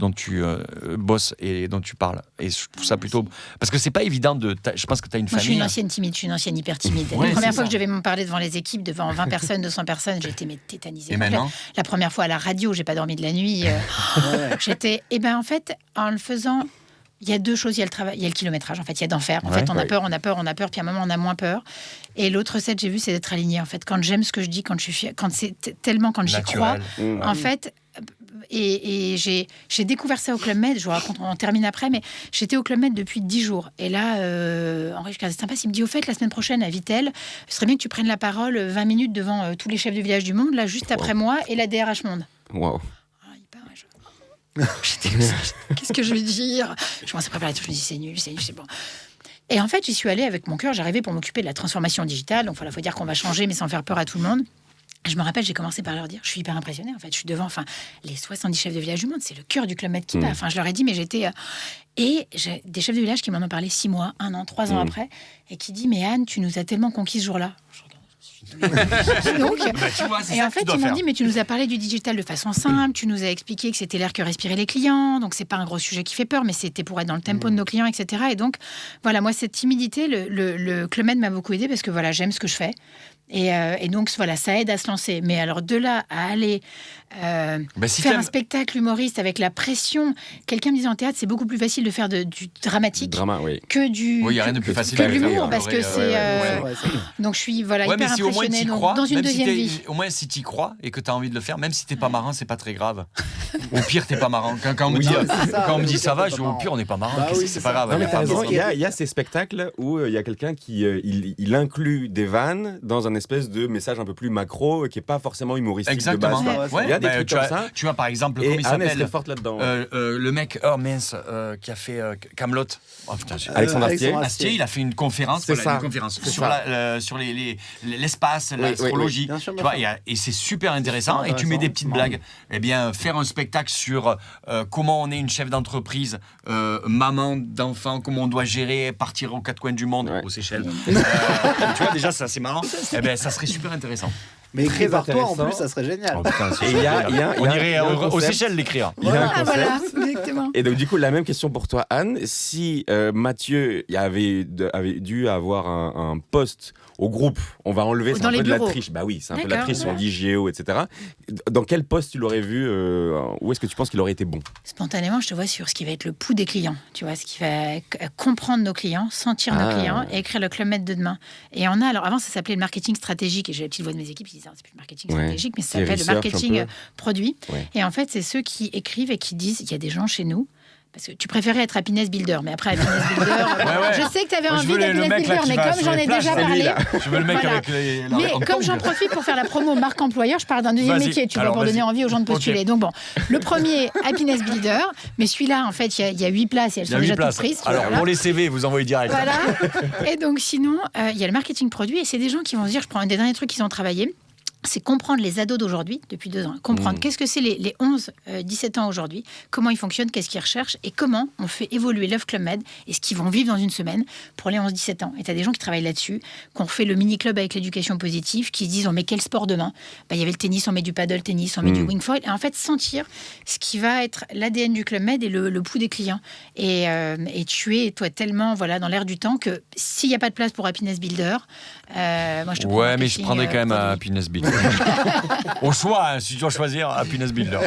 Speaker 1: bosses et dont tu parles. Et je trouve ça plutôt... Parce que c'est pas évident je pense que tu as une famille.
Speaker 2: Je suis une ancienne timide, je suis une ancienne hyper timide. La première fois que je devais me parler devant les équipes, devant 20 personnes, 200 personnes, j'étais tétanisée.
Speaker 1: Et maintenant
Speaker 2: la première fois à la radio, j'ai pas dormi de la nuit. J'étais... Et ben en fait, en le faisant... Il y a deux choses, il y a le travail, il y a le kilométrage. En fait, il y a d'en faire. En fait, on a peur, puis à un moment, on a moins peur. Et l'autre recette, j'ai vu, c'est d'être aligné. En fait, quand j'aime ce que je dis, quand je suis fière, quand c'est tellement, quand j'y crois, en fait. Et j'ai découvert ça au Club Med. Je vous raconte, on termine après, mais j'étais au Club Med depuis 10 jours. Et là, Henri Giscard-d'Estaing, il me dit, au fait, la semaine prochaine, à Vittel, ce serait bien que tu prennes la parole 20 minutes devant tous les chefs de village du monde, là, juste après moi, et la DRH Monde.
Speaker 3: Waouh.
Speaker 2: Qu'est-ce que je vais dire? Je commence à préparer tout, je me dis c'est nul, c'est bon. Et en fait, j'y suis allée avec mon cœur, j'arrivais pour m'occuper de la transformation digitale, donc il faut dire qu'on va changer, mais sans faire peur à tout le monde. Je me rappelle, j'ai commencé par leur dire, je suis hyper impressionnée, en fait, je suis devant les 70 chefs de village du monde, c'est le cœur du Club Med qui bat. Je leur ai dit, mais j'étais... Et j'ai des chefs de village qui m'en ont parlé 6 mois, 1 an, 3 ans après, et qui disent, mais Anne, tu nous as tellement conquis ce jour-là. Donc, et en fait, ils m'ont dit, mais tu nous as parlé du digital de façon simple, tu nous as expliqué que c'était l'air que respiraient les clients, donc c'est pas un gros sujet qui fait peur, mais c'était pour être dans le tempo de nos clients, etc. Et donc, voilà, moi, cette timidité, le Club Med m'a beaucoup aidé parce que voilà, j'aime ce que je fais. Et donc, voilà, ça aide à se lancer. Mais alors, de là à aller
Speaker 1: Si
Speaker 2: faire
Speaker 1: t'aimes-
Speaker 2: un spectacle humoriste avec la pression, quelqu'un me disait en théâtre, c'est beaucoup plus facile de faire du dramatique
Speaker 3: Drama, oui.
Speaker 2: que du.
Speaker 1: Oui, il n'y a rien de plus facile
Speaker 2: que
Speaker 1: à
Speaker 2: de
Speaker 1: faire.
Speaker 2: l'humour, parce que c'est.
Speaker 4: Ouais, c'est vrai.
Speaker 2: Donc, je suis hyper
Speaker 1: mais si au moins
Speaker 2: impressionnée.
Speaker 1: t'y
Speaker 2: Donc,
Speaker 1: crois,
Speaker 2: dans une
Speaker 1: même
Speaker 2: deuxième
Speaker 1: si
Speaker 2: vie.
Speaker 1: au moins si t'y crois et que t'as envie de le faire, même si t'es pas marrant, c'est pas très grave. Au pire, t'es pas marrant. Quand on me
Speaker 4: Oui,
Speaker 1: dit,
Speaker 4: c'est ça,
Speaker 1: quand on me
Speaker 4: le
Speaker 1: dit
Speaker 4: pire,
Speaker 1: ça
Speaker 4: t'es
Speaker 1: va,
Speaker 4: pas
Speaker 1: je dis au
Speaker 4: marrant.
Speaker 1: pire, on n'est pas marrant.
Speaker 4: Bah
Speaker 1: Qu'est-ce
Speaker 4: oui,
Speaker 1: que c'est
Speaker 4: c'est
Speaker 1: pas
Speaker 4: ça.
Speaker 1: grave.
Speaker 3: Non, mais
Speaker 1: on est
Speaker 3: t'as
Speaker 1: pas
Speaker 3: raison,
Speaker 1: marrant.
Speaker 3: il y a ces spectacles où il y a quelqu'un qui il inclut des vannes dans un espèce de message un peu plus macro qui est pas forcément humoristique
Speaker 1: Exactement.
Speaker 3: de base. quoi.
Speaker 1: Ouais,
Speaker 3: Il y a des
Speaker 1: bah,
Speaker 3: trucs
Speaker 1: tu
Speaker 3: comme
Speaker 1: as-
Speaker 3: ça.
Speaker 1: Tu vois, par exemple,
Speaker 3: Et
Speaker 1: comment il
Speaker 3: Anne est
Speaker 1: s'appelle
Speaker 3: très forte là-dedans.
Speaker 1: le mec, oh mince, qui a fait Camelot. Oh putain,
Speaker 3: Alexandre Astier.
Speaker 1: Astier, il a fait une conférence,
Speaker 3: C'est ça.
Speaker 1: une conférence
Speaker 3: C'est
Speaker 1: sur,
Speaker 3: ça.
Speaker 1: sur l'espace,
Speaker 3: Oui,
Speaker 1: l'astrologie.
Speaker 4: oui. Bien sûr,
Speaker 1: Tu
Speaker 4: bien
Speaker 1: vois,
Speaker 4: sûr.
Speaker 1: et c'est super intéressant.
Speaker 4: Super
Speaker 1: Et tu mets des
Speaker 4: intéressant,
Speaker 1: petites
Speaker 4: marrant.
Speaker 1: blagues. Eh bien, faire un spectacle sur comment on est une chef d'entreprise, maman d'enfant, comment on doit gérer, partir aux quatre coins du monde,
Speaker 3: Ouais.
Speaker 1: aux Seychelles. Tu vois, déjà, ça c'est marrant. Eh ben, ça serait super intéressant.
Speaker 4: Mais écrit par toi, en
Speaker 3: intéressant.
Speaker 4: plus, ça serait génial.
Speaker 1: Oh, putain, c'est
Speaker 3: Et il y a-
Speaker 1: génial.
Speaker 3: il y a-
Speaker 1: On
Speaker 3: il y a-
Speaker 1: irait
Speaker 3: il y a un
Speaker 1: aux
Speaker 3: concept.
Speaker 1: Seychelles l'écrire.
Speaker 3: Il y a un
Speaker 2: Ah,
Speaker 3: concept.
Speaker 2: voilà, exactement.
Speaker 3: Et donc, du coup, la même question pour toi, Anne. Si Mathieu avait dû avoir un poste au groupe, on va enlever, c'est
Speaker 2: Dans
Speaker 3: un peu
Speaker 2: les
Speaker 3: de la
Speaker 2: bureaux.
Speaker 3: triche. Bah oui, c'est un peu de la
Speaker 2: D'accord,
Speaker 3: triche, si on
Speaker 2: ouais.
Speaker 3: dit Géo, etc. Dans quel poste tu l'aurais vu Où est-ce que tu penses qu'il aurait été bon?
Speaker 2: Spontanément, je te vois sur ce qui va être le pouls des clients. Tu vois, ce qui va comprendre nos clients, sentir nos
Speaker 3: Ah.
Speaker 2: clients et écrire le Club Med de demain. Et on a, alors avant, ça s'appelait le marketing stratégique. Et j'ai la petite voix de mes équipes qui disaient, c'est plus le marketing
Speaker 3: Ouais.
Speaker 2: stratégique, mais ça
Speaker 3: C'est
Speaker 2: s'appelle le
Speaker 3: research
Speaker 2: marketing
Speaker 3: un peu.
Speaker 2: produit.
Speaker 3: Ouais.
Speaker 2: Et en fait, c'est ceux qui écrivent et qui disent, il y a des gens chez nous. Parce que tu préférais être Happiness Builder, mais après Happiness Builder,
Speaker 1: ouais.
Speaker 2: je sais que tu avais
Speaker 1: Moi, je
Speaker 2: envie
Speaker 1: veux le
Speaker 2: d'Happiness
Speaker 1: mec là
Speaker 2: Builder,
Speaker 1: qui
Speaker 2: mais
Speaker 1: va
Speaker 2: comme
Speaker 1: sur
Speaker 2: j'en
Speaker 1: les
Speaker 2: ai
Speaker 1: plages,
Speaker 2: déjà
Speaker 1: c'est lui,
Speaker 2: parlé,
Speaker 1: là. Je veux le mec
Speaker 2: Voilà.
Speaker 1: avec les.
Speaker 2: mais comme j'en profite pour faire la promo marque employeur, je parle d'un deuxième
Speaker 1: Vas-y.
Speaker 2: métier, tu vois,
Speaker 1: Alors,
Speaker 2: pour
Speaker 1: vas-y.
Speaker 2: donner envie aux gens de postuler.
Speaker 1: Ok.
Speaker 2: Donc bon, le premier, Happiness Builder, mais celui-là, en fait, il y a 8 places et elles
Speaker 1: Il y a
Speaker 2: sont
Speaker 1: 8
Speaker 2: déjà
Speaker 1: places.
Speaker 2: toutes prises.
Speaker 1: Alors,
Speaker 2: voilà.
Speaker 1: pour les CV, vous envoyez direct.
Speaker 2: Voilà. Et donc, sinon, il y a le marketing produit et c'est des gens qui vont se dire, je prends un des derniers trucs qu'ils ont travaillé. C'est comprendre les ados d'aujourd'hui, depuis 2 ans. Comprendre qu'est-ce que c'est les 11, 17 ans aujourd'hui, comment ils fonctionnent, qu'est-ce qu'ils recherchent et comment on fait évoluer Love Club Med et ce qu'ils vont vivre dans une semaine pour les 11-17 ans. Et tu as des gens qui travaillent là-dessus, qu'on fait le mini-club avec l'éducation positive, qui se disent on met quel sport demain? Il y avait le tennis, on met du paddle tennis, on met du wing foil. Et en fait, sentir ce qui va être l'ADN du Club Med et le pouls des clients. Et tu es, toi, tellement dans l'air du temps que s'il n'y a pas de place pour Happiness Builder, moi je te prends
Speaker 1: Ouais, mais je
Speaker 2: marketing,
Speaker 1: prendrais quand même
Speaker 2: produit.
Speaker 1: Happiness Builder. Au choix, hein, si tu dois choisir Happiness Builder.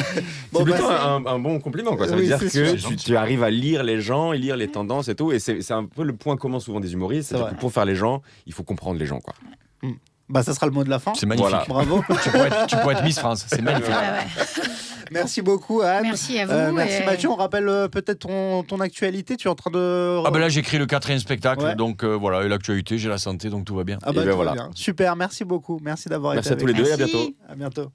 Speaker 4: Bon,
Speaker 3: C'est
Speaker 4: bah,
Speaker 3: plutôt
Speaker 4: c'est-
Speaker 3: un bon compliment. Quoi. Ça veut
Speaker 4: Oui,
Speaker 3: dire
Speaker 4: c'est
Speaker 3: que
Speaker 1: sûr.
Speaker 3: tu arrives à lire les gens et lire les tendances et tout. Et c'est un peu le point commun souvent des humoristes. C'est-à-dire
Speaker 4: vrai.
Speaker 3: que pour faire les gens, il faut comprendre les gens. Quoi.
Speaker 4: Bah, ça sera le mot de la fin.
Speaker 1: C'est magnifique.
Speaker 3: Voilà.
Speaker 4: Bravo.
Speaker 1: Tu pourrais être Miss France, c'est magnifique.
Speaker 2: Ouais, ouais.
Speaker 4: Merci beaucoup, Anne.
Speaker 2: Merci à vous.
Speaker 4: Merci
Speaker 2: et-
Speaker 4: Mathieu. On rappelle peut-être ton actualité. Tu es en train de.
Speaker 1: Ah ben là j'écris le 4e spectacle,
Speaker 4: Ouais.
Speaker 1: donc voilà, et l'actualité, j'ai la santé, donc tout va bien.
Speaker 4: Ah bah,
Speaker 3: Et ben
Speaker 4: tout va
Speaker 3: voilà.
Speaker 4: bien. Super. Merci beaucoup. Merci d'avoir
Speaker 3: Merci
Speaker 4: été
Speaker 3: à tous les
Speaker 4: avec
Speaker 3: deux et à
Speaker 2: Merci.
Speaker 3: bientôt.
Speaker 4: nous. À bientôt.